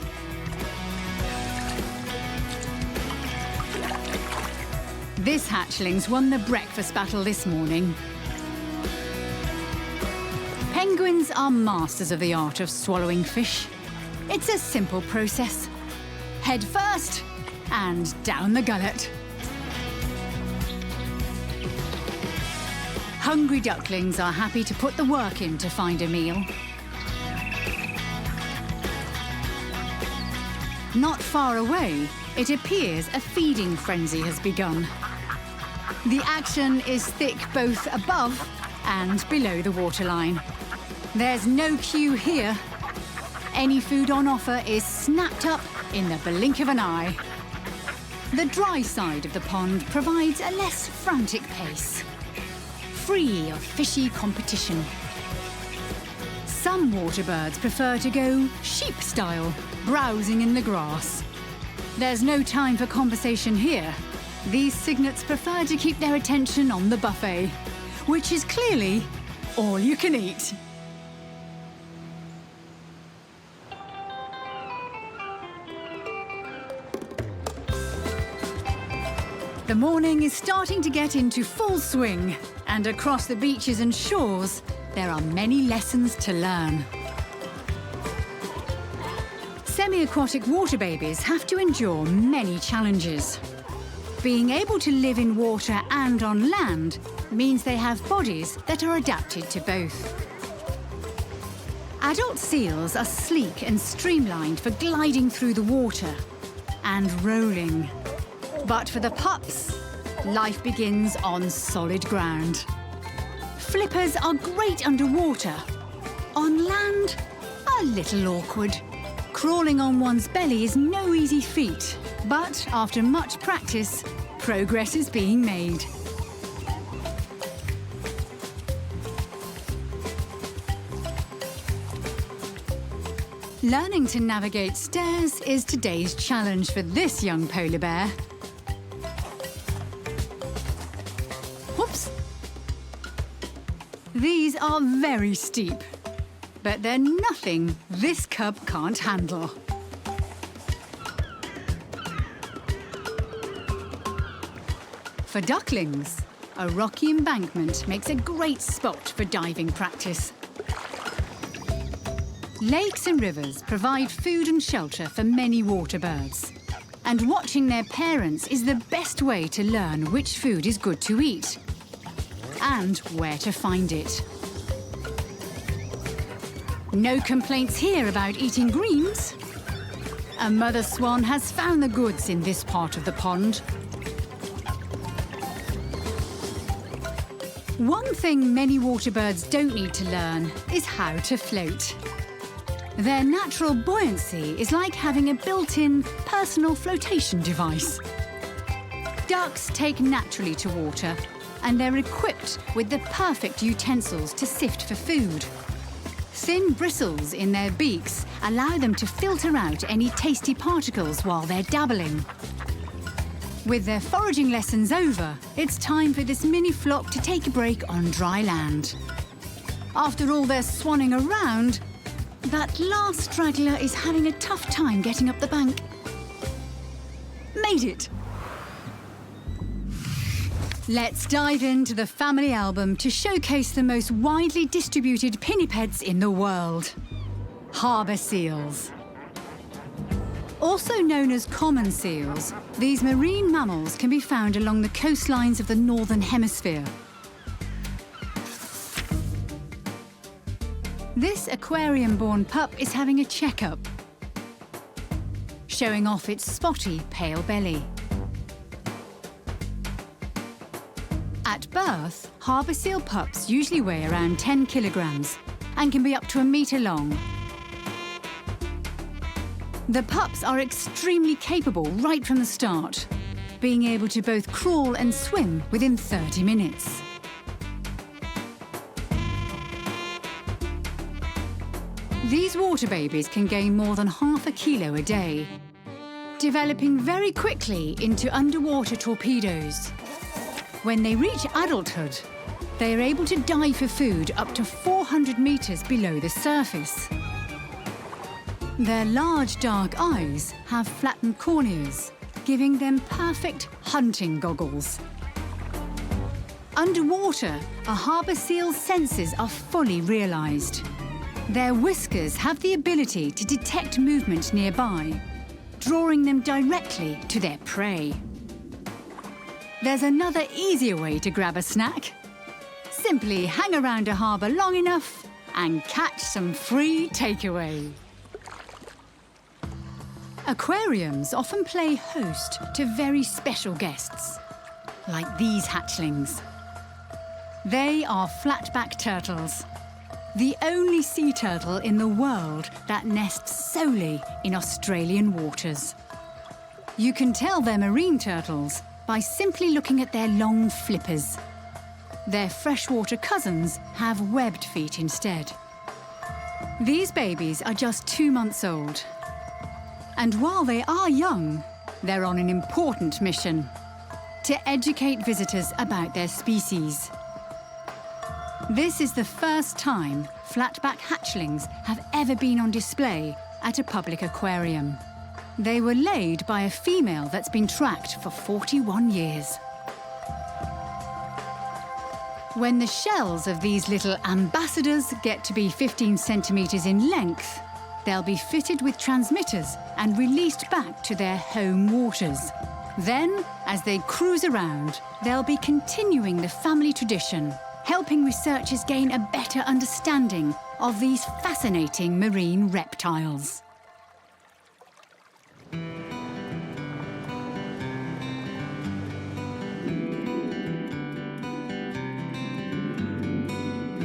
This hatchling's won the breakfast battle this morning. Penguins are masters of the art of swallowing fish. It's a simple process. Head first and down the gullet. Hungry ducklings are happy to put the work in to find a meal. Not far away, it appears a feeding frenzy has begun. The action is thick both above and below the waterline. There's no queue here. Any food on offer is snapped up in the blink of an eye. The dry side of the pond provides a less frantic pace, free of fishy competition. Some water birds prefer to go sheep style, browsing in the grass. There's no time for conversation here. These cygnets prefer to keep their attention on the buffet, which is clearly all you can eat. The morning is starting to get into full swing, and across the beaches and shores, there are many lessons to learn. Semi-aquatic water babies have to endure many challenges. Being able to live in water and on land means they have bodies that are adapted to both. Adult seals are sleek and streamlined for gliding through the water and rolling. But for the pups, life begins on solid ground. Flippers are great underwater. On land, a little awkward. Crawling on one's belly is no easy feat, but after much practice, progress is being made. Learning to navigate stairs is today's challenge for this young polar bear. Whoops! These are very steep, but they're nothing this cub can't handle. For ducklings, a rocky embankment makes a great spot for diving practice. Lakes and rivers provide food and shelter for many water birds. And watching their parents is the best way to learn which food is good to eat and where to find it. No complaints here about eating greens. A mother swan has found the goods in this part of the pond. One thing many water birds don't need to learn is how to float. Their natural buoyancy is like having a built-in personal flotation device. Ducks take naturally to water, and they're equipped with the perfect utensils to sift for food. Thin bristles in their beaks allow them to filter out any tasty particles while they're dabbling. With their foraging lessons over, it's time for this mini flock to take a break on dry land. After all their swanning around, that last straggler is having a tough time getting up the bank. Made it! Let's dive into the family album to showcase the most widely distributed pinnipeds in the world. Harbour seals. Also known as common seals, these marine mammals can be found along the coastlines of the Northern Hemisphere. This aquarium-born pup is having a checkup, showing off its spotty, pale belly. At birth, harbour seal pups usually weigh around 10 kilograms and can be up to a metre long. The pups are extremely capable right from the start, being able to both crawl and swim within 30 minutes. These water babies can gain more than half a kilo a day, developing very quickly into underwater torpedoes. When they reach adulthood, they are able to dive for food up to 400 meters below the surface. Their large dark eyes have flattened corneas, giving them perfect hunting goggles. Underwater, a harbour seal's senses are fully realised. Their whiskers have the ability to detect movement nearby, drawing them directly to their prey. There's another easier way to grab a snack. Simply hang around a harbour long enough and catch some free takeaway. Aquariums often play host to very special guests, like these hatchlings. They are flatback turtles, the only sea turtle in the world that nests solely in Australian waters. You can tell they're marine turtles by simply looking at their long flippers. Their freshwater cousins have webbed feet instead. These babies are just 2 months old. And while they are young, they're on an important mission: to educate visitors about their species. This is the first time flatback hatchlings have ever been on display at a public aquarium. They were laid by a female that's been tracked for 41 years. When the shells of these little ambassadors get to be 15 centimetres in length, they'll be fitted with transmitters and released back to their home waters. Then, as they cruise around, they'll be continuing the family tradition, helping researchers gain a better understanding of these fascinating marine reptiles.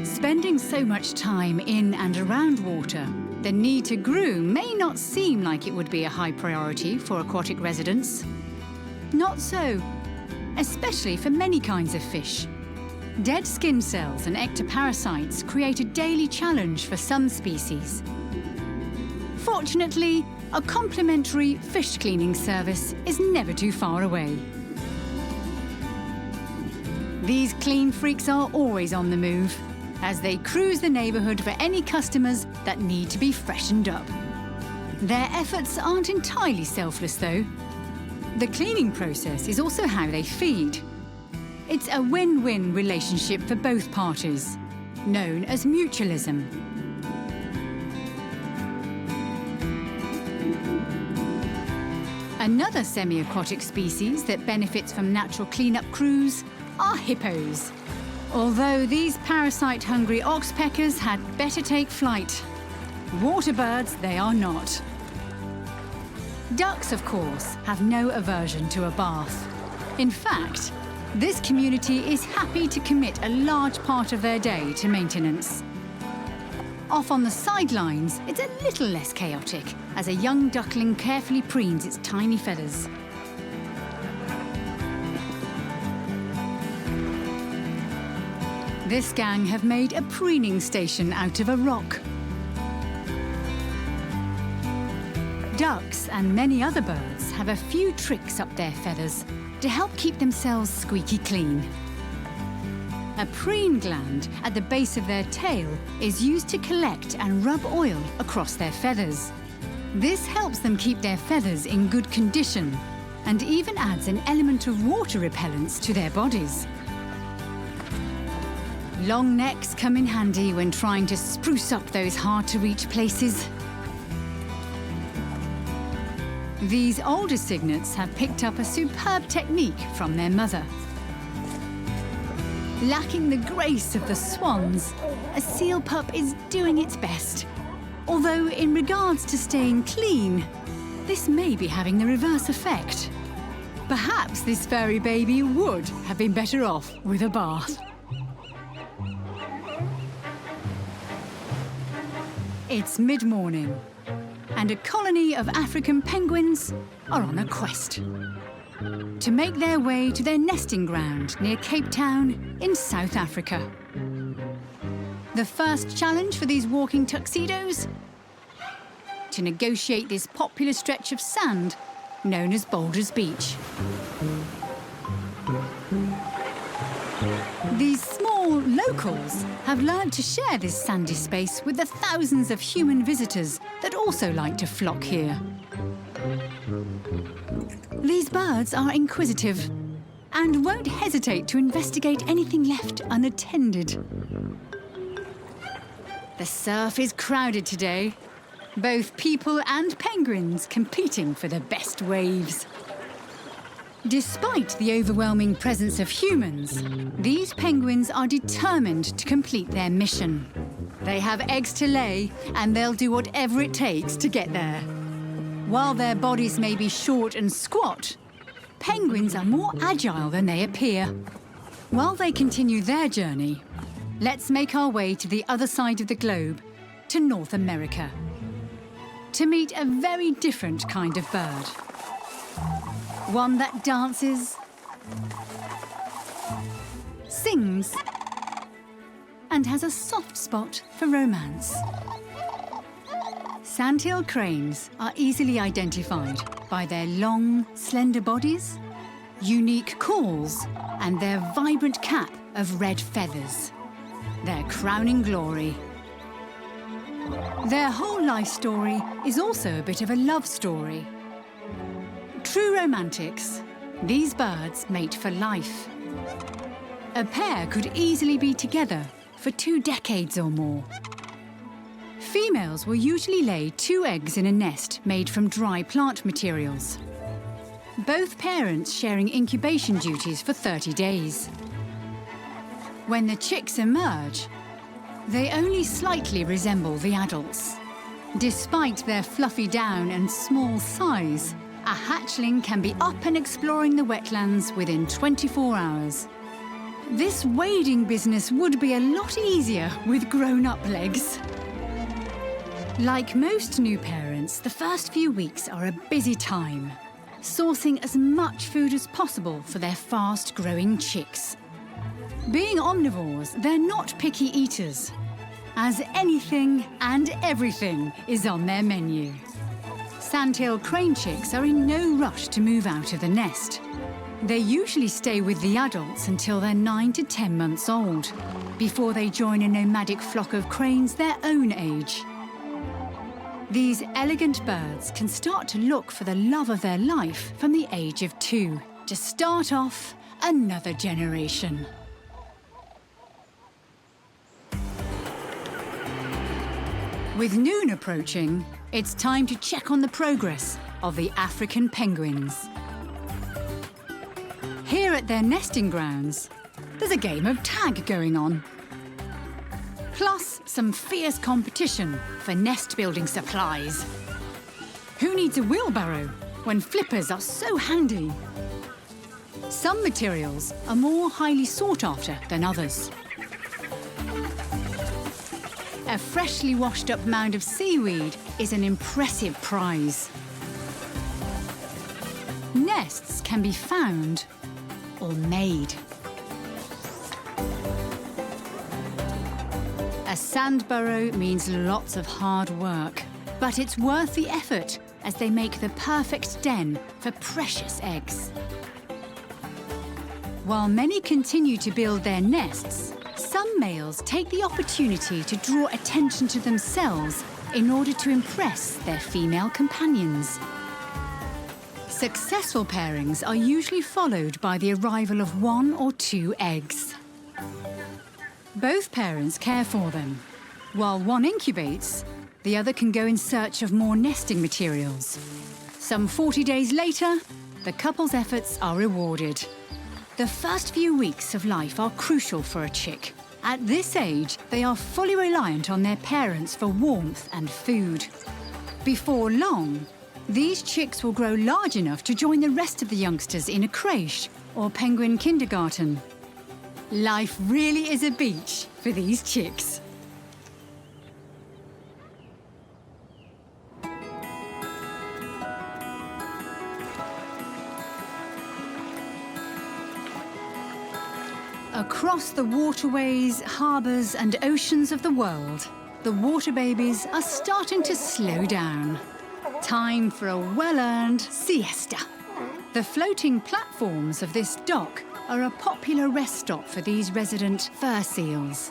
Spending so much time in and around water, The need to groom may not seem like it would be a high priority for aquatic residents. Not so, especially for many kinds of fish. Dead skin cells and ectoparasites create a daily challenge for some species. Fortunately, a complimentary fish cleaning service is never too far away. These clean freaks are always on the move, as they cruise the neighbourhood for any customers that need to be freshened up. Their efforts aren't entirely selfless, though. The cleaning process is also how they feed. It's a win-win relationship for both parties, known as mutualism. Another semi-aquatic species that benefits from natural clean-up crews are hippos. Although these parasite-hungry oxpeckers had better take flight. Water birds they are not. Ducks, of course, have no aversion to a bath. In fact, this community is happy to commit a large part of their day to maintenance. Off on the sidelines, it's a little less chaotic, as a young duckling carefully preens its tiny feathers. This gang have made a preening station out of a rock. Ducks and many other birds have a few tricks up their feathers to help keep themselves squeaky clean. A preen gland at the base of their tail is used to collect and rub oil across their feathers. This helps them keep their feathers in good condition and even adds an element of water repellence to their bodies. Long necks come in handy when trying to spruce up those hard-to-reach places. These older cygnets have picked up a superb technique from their mother. Lacking the grace of the swans, a seal pup is doing its best. Although in regards to staying clean, this may be having the reverse effect. Perhaps this furry baby would have been better off with a bath. It's mid-morning, and a colony of African penguins are on a quest to make their way to their nesting ground near Cape Town in South Africa. The first challenge for these walking tuxedos? To negotiate this popular stretch of sand known as Boulders Beach. These small locals have learned to share this sandy space with the thousands of human visitors that also like to flock here. These birds are inquisitive and won't hesitate to investigate anything left unattended. The surf is crowded today, both people and penguins competing for the best waves. Despite the overwhelming presence of humans, these penguins are determined to complete their mission. They have eggs to lay, and they'll do whatever it takes to get there. While their bodies may be short and squat, penguins are more agile than they appear. While they continue their journey, let's make our way to the other side of the globe, to North America, to meet a very different kind of bird. One that dances, sings, and has a soft spot for romance. Sandhill cranes are easily identified by their long, slender bodies, unique calls, and their vibrant cap of red feathers, their crowning glory. Their whole life story is also a bit of a love story. True romantics, these birds mate for life. A pair could easily be together for 2 decades or more. Females will usually lay 2 eggs in a nest made from dry plant materials. Both parents sharing incubation duties for 30 days. When the chicks emerge, they only slightly resemble the adults. Despite their fluffy down and small size, a hatchling can be up and exploring the wetlands within 24 hours. This wading business would be a lot easier with grown-up legs. Like most new parents, the first few weeks are a busy time, sourcing as much food as possible for their fast-growing chicks. Being omnivores, they're not picky eaters, as anything and everything is on their menu. Sandhill crane chicks are in no rush to move out of the nest. They usually stay with the adults until they're 9 to 10 months old, before they join a nomadic flock of cranes their own age. These elegant birds can start to look for the love of their life from the age of 2, to start off another generation. With noon approaching, it's time to check on the progress of the African penguins. Here at their nesting grounds, there's a game of tag going on. Plus, some fierce competition for nest-building supplies. Who needs a wheelbarrow when flippers are so handy? Some materials are more highly sought after than others. A freshly washed up mound of seaweed is an impressive prize. Nests can be found or made. A sand burrow means lots of hard work, but it's worth the effort as they make the perfect den for precious eggs. While many continue to build their nests, some males take the opportunity to draw attention to themselves in order to impress their female companions. Successful pairings are usually followed by the arrival of 1 or 2 eggs. Both parents care for them. While one incubates, the other can go in search of more nesting materials. Some 40 days later, the couple's efforts are rewarded. The first few weeks of life are crucial for a chick. At this age, they are fully reliant on their parents for warmth and food. Before long, these chicks will grow large enough to join the rest of the youngsters in a crèche or penguin kindergarten. Life really is a beach for these chicks. Across the waterways, harbours and oceans of the world, the water babies are starting to slow down. Time for a well-earned siesta. The floating platforms of this dock are a popular rest stop for these resident fur seals.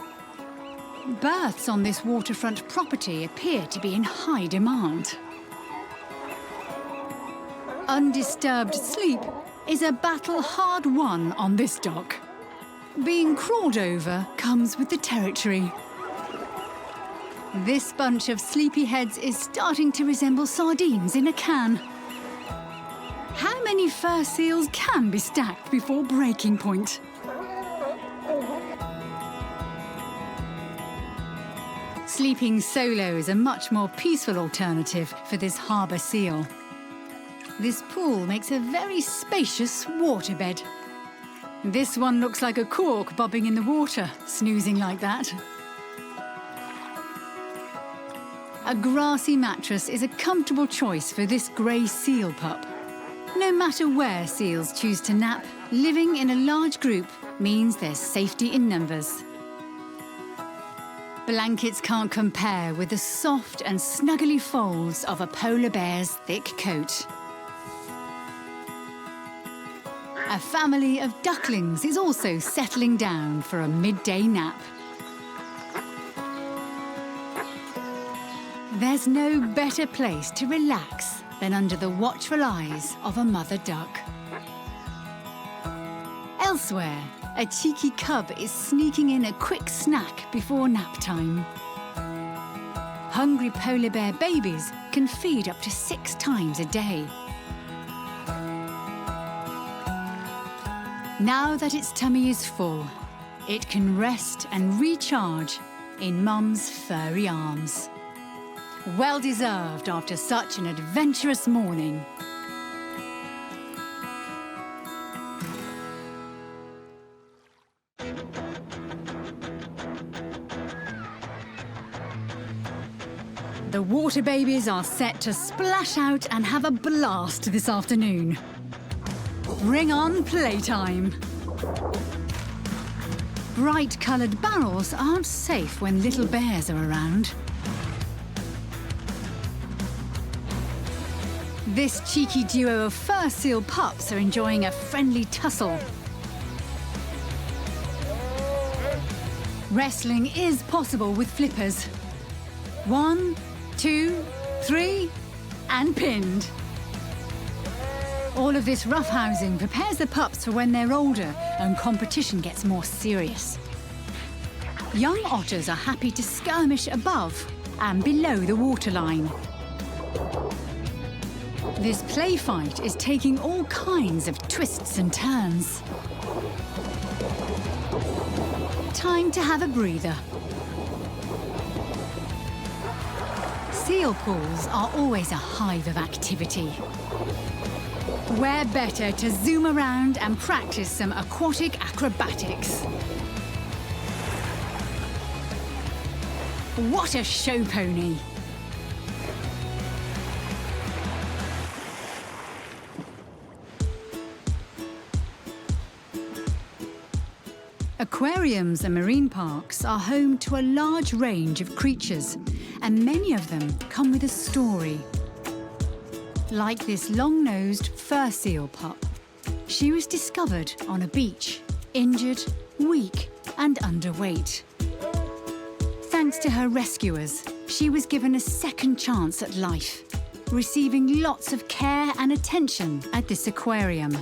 Berths on this waterfront property appear to be in high demand. Undisturbed sleep is a battle hard won on this dock. Being crawled over comes with the territory. This bunch of sleepyheads is starting to resemble sardines in a can. How many fur seals can be stacked before breaking point? Sleeping solo is a much more peaceful alternative for this harbour seal. This pool makes a very spacious waterbed. This one looks like a cork bobbing in the water, snoozing like that. A grassy mattress is a comfortable choice for this grey seal pup. No matter where seals choose to nap, living in a large group means there's safety in numbers. Blankets can't compare with the soft and snuggly folds of a polar bear's thick coat. A family of ducklings is also settling down for a midday nap. There's no better place to relax than under the watchful eyes of a mother duck. Elsewhere, a cheeky cub is sneaking in a quick snack before nap time. Hungry polar bear babies can feed up to 6 times a day. Now that its tummy is full, it can rest and recharge in Mum's furry arms. Well deserved after such an adventurous morning. The water babies are set to splash out and have a blast this afternoon. Bring on playtime. Bright-coloured barrels aren't safe when little bears are around. This cheeky duo of fur seal pups are enjoying a friendly tussle. Wrestling is possible with flippers. 1, 2, 3, and pinned. All of this roughhousing prepares the pups for when they're older and competition gets more serious. Young otters are happy to skirmish above and below the waterline. This play fight is taking all kinds of twists and turns. Time to have a breather. Seal pools are always a hive of activity. Where better to zoom around and practice some aquatic acrobatics? What a show pony! Aquariums and marine parks are home to a large range of creatures, and many of them come with a story. Like this long-nosed fur seal pup. She was discovered on a beach, injured, weak, and underweight. Thanks to her rescuers, she was given a second chance at life, receiving lots of care and attention at this aquarium.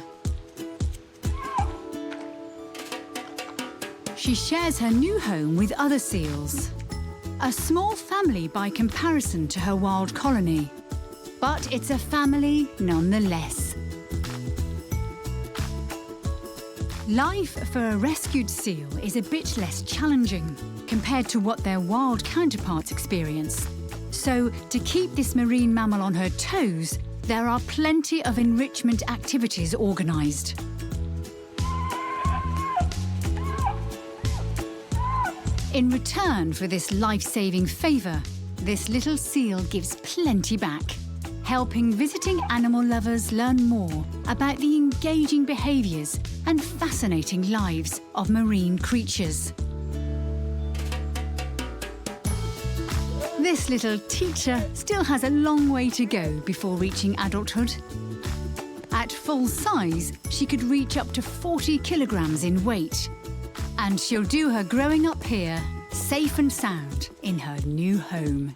She shares her new home with other seals. A small family by comparison to her wild colony. But it's a family nonetheless. Life for a rescued seal is a bit less challenging compared to what their wild counterparts experience. So, to keep this marine mammal on her toes, there are plenty of enrichment activities organised. In return for this life-saving favour, this little seal gives plenty back, helping visiting animal lovers learn more about the engaging behaviours and fascinating lives of marine creatures. This little teacher still has a long way to go before reaching adulthood. At full size, she could reach up to 40 kilograms in weight. And she'll do her growing up here, safe and sound, in her new home.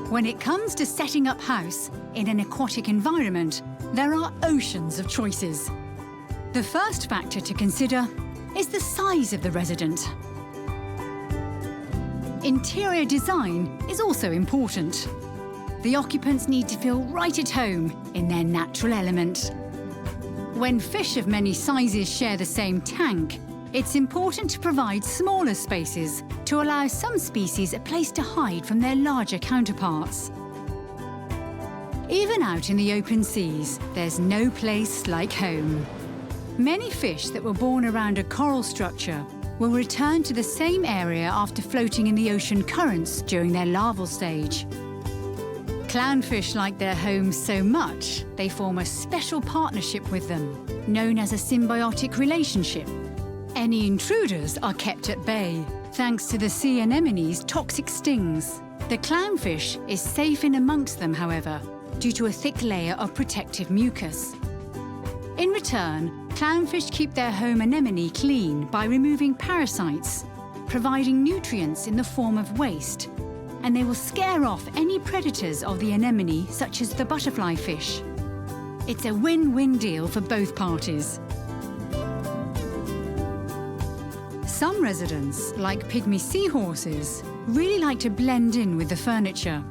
When it comes to setting up house in an aquatic environment, there are oceans of choices. The first factor to consider is the size of the resident. Interior design is also important. The occupants need to feel right at home in their natural element. When fish of many sizes share the same tank, it's important to provide smaller spaces to allow some species a place to hide from their larger counterparts. Even out in the open seas, there's no place like home. Many fish that were born around a coral structure will return to the same area after floating in the ocean currents during their larval stage. Clownfish like their homes so much, they form a special partnership with them, known as a symbiotic relationship. Any intruders are kept at bay, thanks to the sea anemone's toxic stings. The clownfish is safe in amongst them, however, due to a thick layer of protective mucus. In return, clownfish keep their home anemone clean by removing parasites, providing nutrients in the form of waste, and they will scare off any predators of the anemone, such as the butterfly fish. It's a win-win deal for both parties. Some residents, like pygmy seahorses, really like to blend in with the furniture,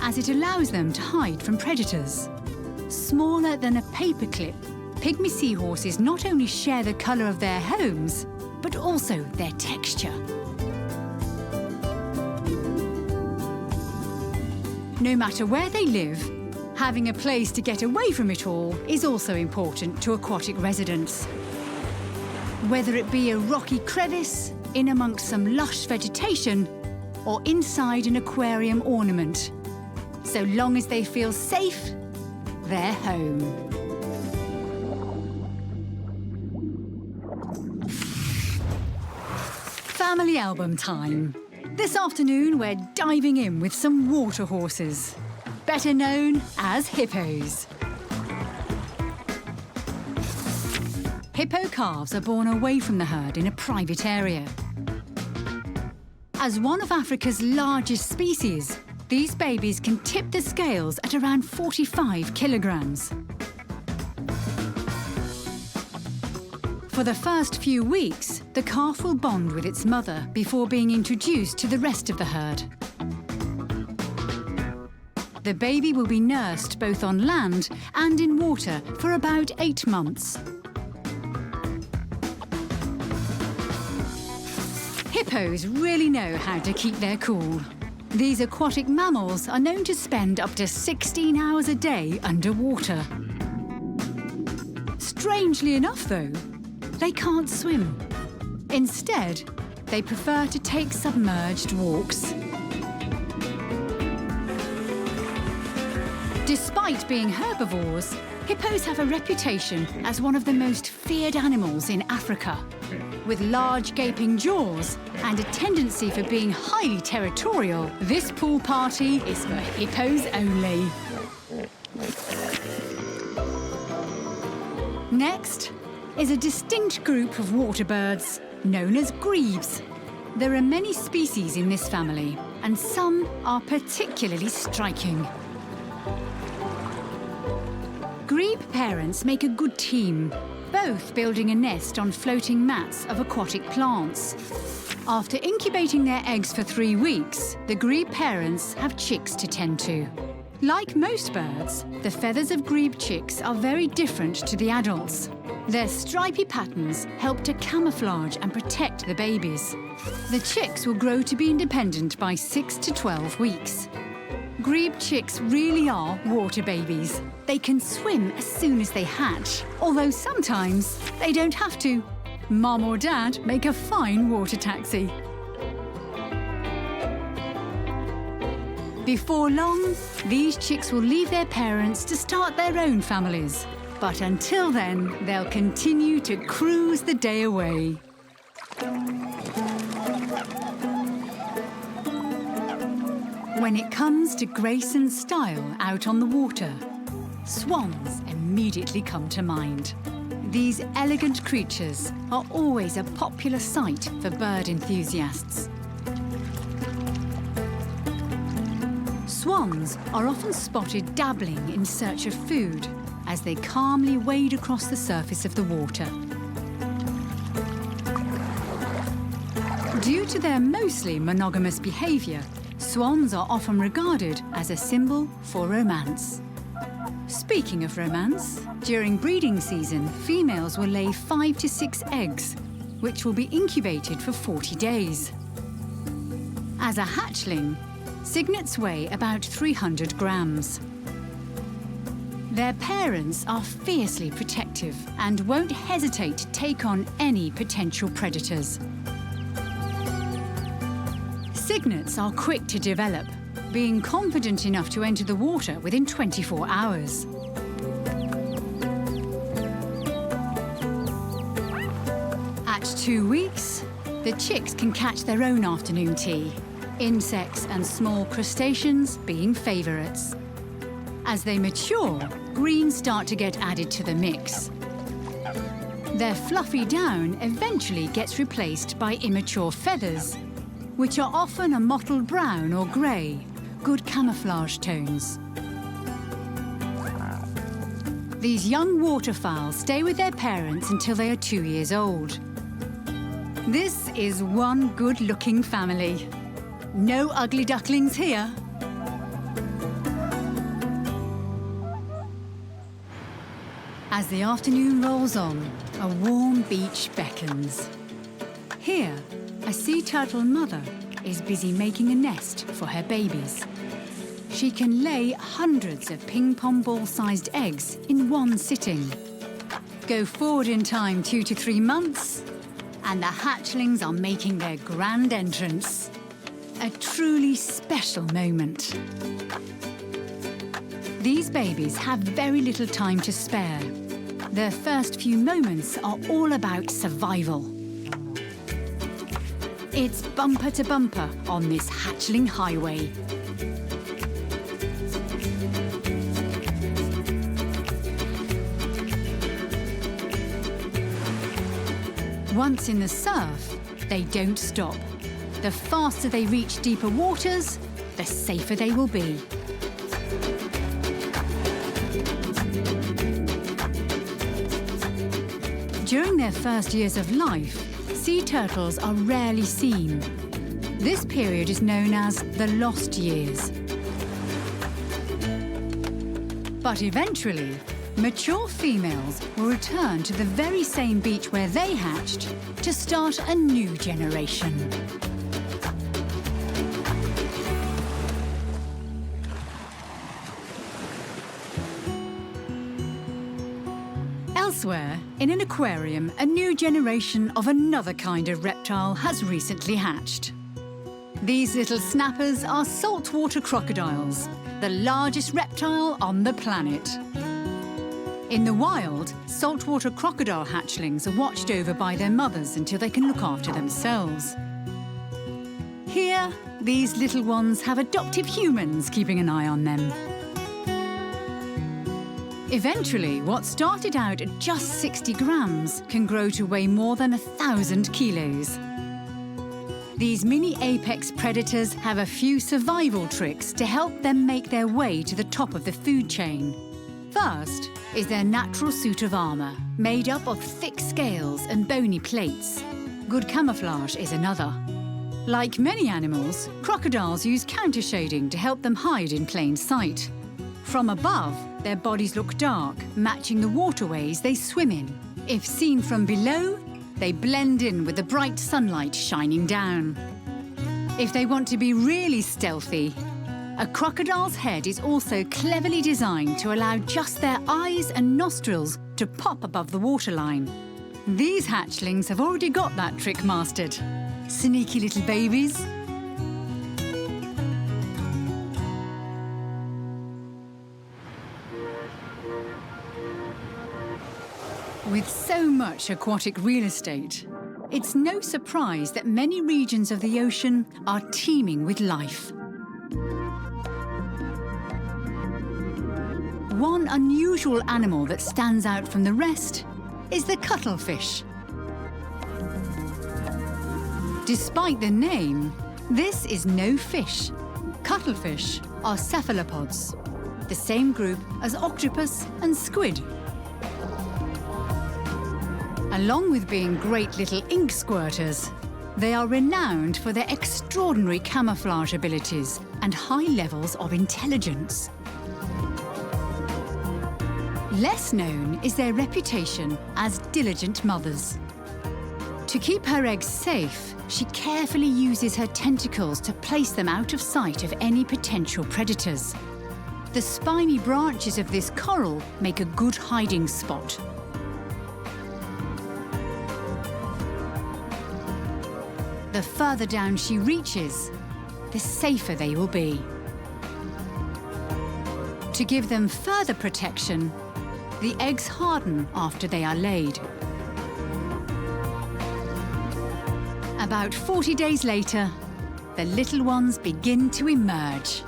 as it allows them to hide from predators. Smaller than a paperclip, pygmy seahorses not only share the colour of their homes, but also their texture. No matter where they live, Having a place to get away from it all is also important to aquatic residents. Whether it be a rocky crevice, in amongst some lush vegetation, or inside an aquarium ornament. So long as they feel safe, they're home. Family album time. This afternoon, we're diving in with some water horses, better known as hippos. Hippo calves are born away from the herd in a private area. As one of Africa's largest species, these babies can tip the scales at around 45 kilograms. For the first few weeks, the calf will bond with its mother before being introduced to the rest of the herd. The baby will be nursed both on land and in water for about 8 months. Hippos really know how to keep their cool. These aquatic mammals are known to spend up to 16 hours a day underwater. Strangely enough, though, they can't swim. Instead, they prefer to take submerged walks. Despite being herbivores, hippos have a reputation as one of the most feared animals in Africa. With large gaping jaws and a tendency for being highly territorial, this pool party is for hippos only. Next is a distinct group of water birds known as grebes. There are many species in this family, and some are particularly striking. Grebe parents make a good team, both building a nest on floating mats of aquatic plants. After incubating their eggs for 3 weeks, the grebe parents have chicks to tend to. Like most birds, the feathers of grebe chicks are very different to the adults. Their stripy patterns help to camouflage and protect the babies. The chicks will grow to be independent by 6 to 12 weeks. Grebe chicks really are water babies. They can swim as soon as they hatch, although sometimes they don't have to. Mom or Dad make a fine water taxi. Before long, these chicks will leave their parents to start their own families. But until then, they'll continue to cruise the day away. When it comes to grace and style out on the water, swans immediately come to mind. These elegant creatures are always a popular sight for bird enthusiasts. Swans are often spotted dabbling in search of food as they calmly wade across the surface of the water. Due to their mostly monogamous behaviour, swans are often regarded as a symbol for romance. Speaking of romance, during breeding season, females will lay 5 to 6 eggs, which will be incubated for 40 days. As a hatchling, cygnets weigh about 300 grams. Their parents are fiercely protective and won't hesitate to take on any potential predators. Cygnets are quick to develop, being confident enough to enter the water within 24 hours. At 2 weeks, the chicks can catch their own afternoon tea, insects and small crustaceans being favourites. As they mature, greens start to get added to the mix. Their fluffy down eventually gets replaced by immature feathers, which are often a mottled brown or grey, good camouflage tones. These young waterfowl stay with their parents until they are 2 years old. This is one good-looking family. No ugly ducklings here. As the afternoon rolls on, a warm beach beckons. Here, a sea turtle mother is busy making a nest for her babies. she can lay hundreds of ping-pong ball-sized eggs in one sitting. Go forward in time 2 to 3 months, and the hatchlings are making their grand entrance. A truly special moment. These babies have very little time to spare. Their first few moments are all about survival. It's bumper to bumper on this hatchling highway. Once in the surf, they don't stop. The faster they reach deeper waters, the safer they will be. During their first years of life, sea turtles are rarely seen. This period is known as the lost years. But eventually, mature females will return to the very same beach where they hatched to start a new generation. Elsewhere, in an aquarium, a new generation of another kind of reptile has recently hatched. These little snappers are saltwater crocodiles, the largest reptile on the planet. In the wild, saltwater crocodile hatchlings are watched over by their mothers until they can look after themselves. Here, these little ones have adoptive humans keeping an eye on them. Eventually, what started out at just 60 grams can grow to weigh more than 1,000 kilos. These mini apex predators have a few survival tricks to help them make their way to the top of the food chain. First is their natural suit of armour, made up of thick scales and bony plates. Good camouflage is another. Like many animals, crocodiles use countershading to help them hide in plain sight. From above, their bodies look dark, matching the waterways they swim in. If seen from below, they blend in with the bright sunlight shining down. If they want to be really stealthy, a crocodile's head is also cleverly designed to allow just their eyes and nostrils to pop above the waterline. These hatchlings have already got that trick mastered. Sneaky little babies. With so much aquatic real estate, it's no surprise that many regions of the ocean are teeming with life. One unusual animal that stands out from the rest is the cuttlefish. Despite the name, this is no fish. Cuttlefish are cephalopods, the same group as octopus and squid. Along with being great little ink squirters, they are renowned for their extraordinary camouflage abilities and high levels of intelligence. Less known is their reputation as diligent mothers. To keep her eggs safe, she carefully uses her tentacles to place them out of sight of any potential predators. The spiny branches of this coral make a good hiding spot. The further down she reaches, the safer they will be. To give them further protection, the eggs harden after they are laid. About 40 days later, the little ones begin to emerge.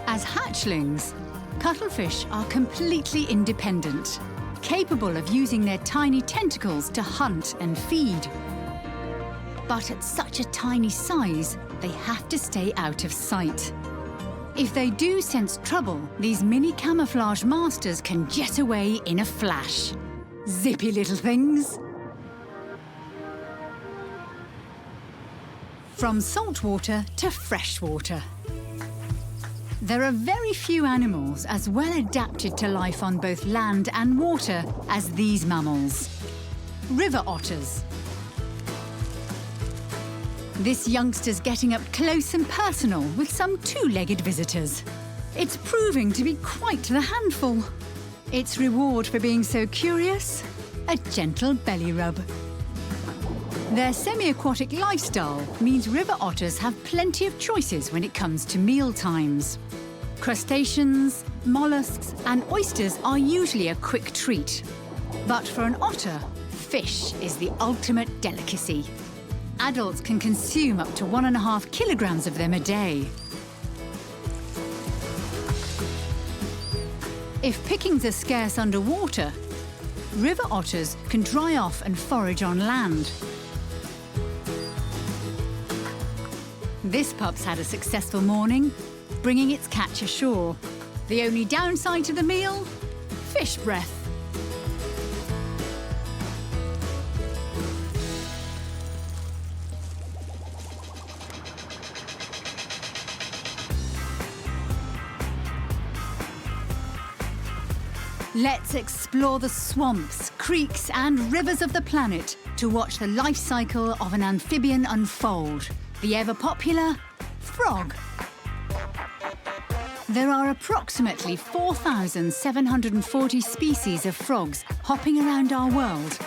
As hatchlings, cuttlefish are completely independent, capable of using their tiny tentacles to hunt and feed. But at such a tiny size, they have to stay out of sight. If they do sense trouble, these mini camouflage masters can jet away in a flash. Zippy little things. From saltwater to freshwater. There are very few animals as well adapted to life on both land and water as these mammals. River otters. This youngster's getting up close and personal with some two-legged visitors. It's proving to be quite the handful. Its reward for being so curious? A gentle belly rub. Their semi-aquatic lifestyle means river otters have plenty of choices when it comes to meal times. Crustaceans, mollusks and oysters are usually a quick treat. But for an otter, fish is the ultimate delicacy. Adults can consume up to 1.5 kilograms of them a day. If pickings are scarce underwater, river otters can dry off and forage on land. This pup's had a successful morning, bringing its catch ashore. The only downside to the meal? Fish breath. Let's explore the swamps, creeks and rivers of the planet to watch the life cycle of an amphibian unfold, the ever-popular frog. There are approximately 4,740 species of frogs hopping around our world.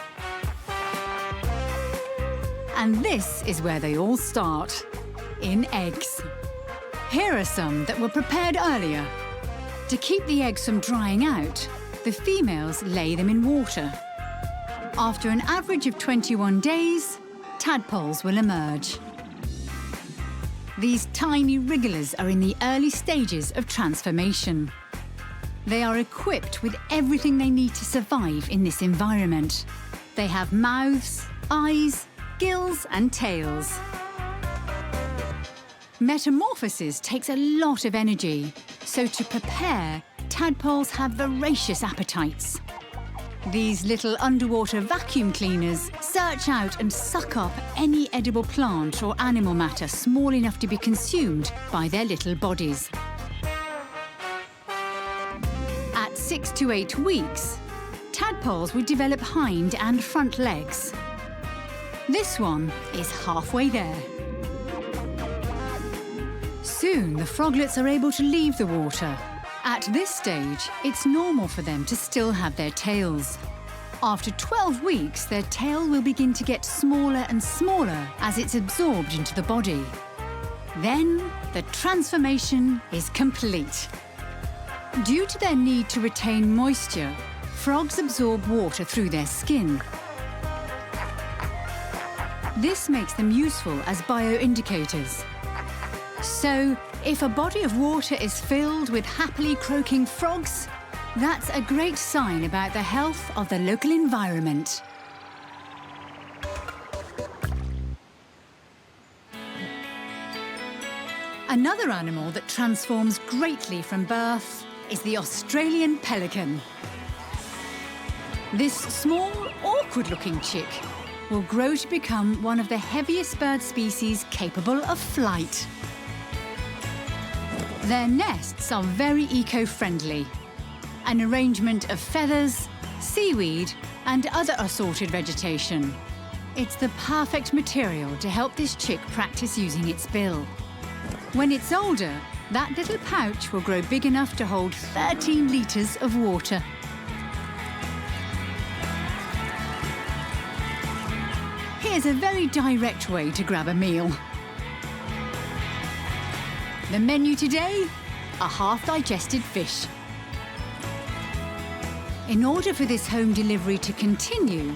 And this is where they all start, in eggs. Here are some that were prepared earlier. To keep the eggs from drying out, the females lay them in water. After an average of 21 days, tadpoles will emerge. These tiny wrigglers are in the early stages of transformation. They are equipped with everything they need to survive in this environment. They have mouths, eyes, gills and tails. Metamorphosis takes a lot of energy, so to prepare, tadpoles have voracious appetites. These little underwater vacuum cleaners search out and suck up any edible plant or animal matter small enough to be consumed by their little bodies. At 6 to 8 weeks, tadpoles would develop hind and front legs. This one is halfway there. Soon, the froglets are able to leave the water. At this stage, it's normal for them to still have their tails. After 12 weeks, their tail will begin to get smaller and smaller as it's absorbed into the body. Then, the transformation is complete. Due to their need to retain moisture, frogs absorb water through their skin. This makes them useful as bioindicators. So, if a body of water is filled with happily croaking frogs, that's a great sign about the health of the local environment. Another animal that transforms greatly from birth is the Australian pelican. This small, awkward-looking chick will grow to become one of the heaviest bird species capable of flight. Their nests are very eco-friendly. An arrangement of feathers, seaweed and other assorted vegetation. It's the perfect material to help this chick practice using its bill. When it's older, that little pouch will grow big enough to hold 13 litres of water. Here's a very direct way to grab a meal. The menu today, a half-digested fish. In order for this home delivery to continue,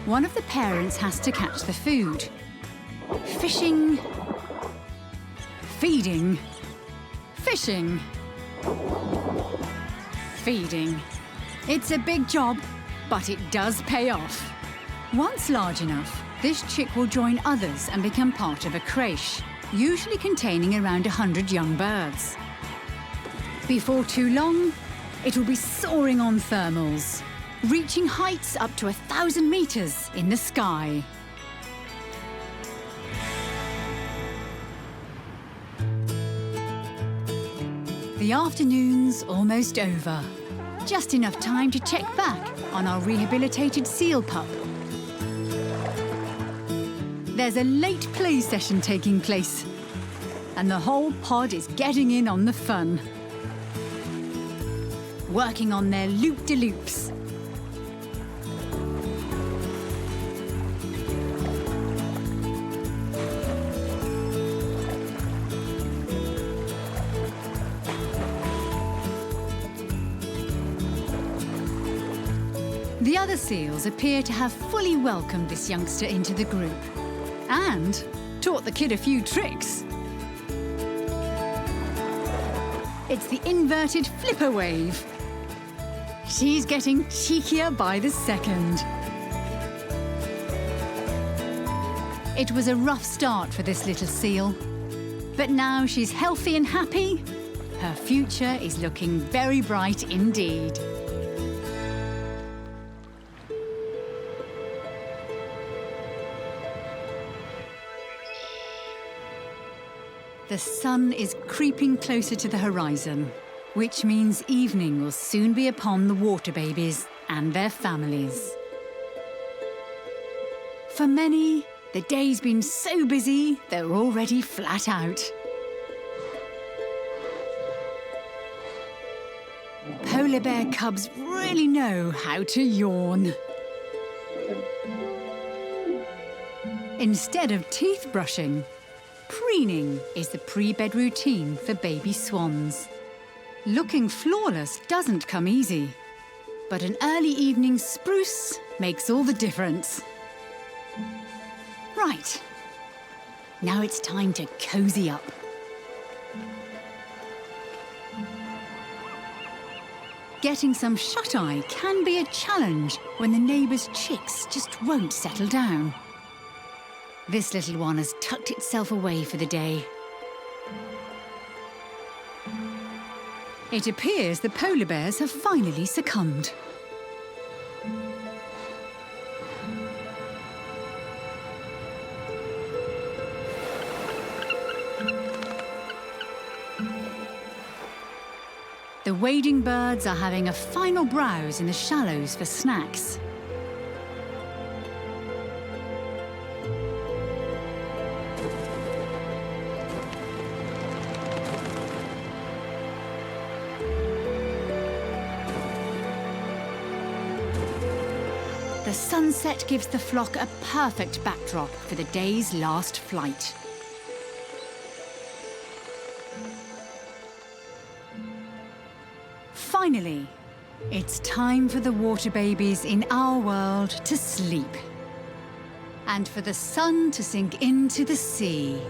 one of the parents has to catch the food. Fishing, feeding, fishing, feeding. It's a big job, but it does pay off. Once large enough, this chick will join others and become part of a creche, usually containing around 100 young birds. Before too long, it will be soaring on thermals, reaching heights up to 1,000 metres in the sky. The afternoon's almost over. Just enough time to check back on our rehabilitated seal pup. There's a late play session taking place, and the whole pod is getting in on the fun. Working on their loop-de-loops. The other seals appear to have fully welcomed this youngster into the group and taught the kid a few tricks. It's the inverted flipper wave. She's getting cheekier by the second. It was a rough start for this little seal, but now she's healthy and happy. Her future is looking very bright indeed. The sun is creeping closer to the horizon, which means evening will soon be upon the water babies and their families. For many, the day's been so busy they're already flat out. Polar bear cubs really know how to yawn. Instead of teeth brushing, preening is the pre-bed routine for baby swans. Looking flawless doesn't come easy, but an early evening spruce makes all the difference. Right, now it's time to cozy up. Getting some shut-eye can be a challenge when the neighbour's chicks just won't settle down. This little one has tucked itself away for the day. It appears the polar bears have finally succumbed. The wading birds are having a final browse in the shallows for snacks. The sunset gives the flock a perfect backdrop for the day's last flight. Finally, it's time for the water babies in our world to sleep, and for the sun to sink into the sea.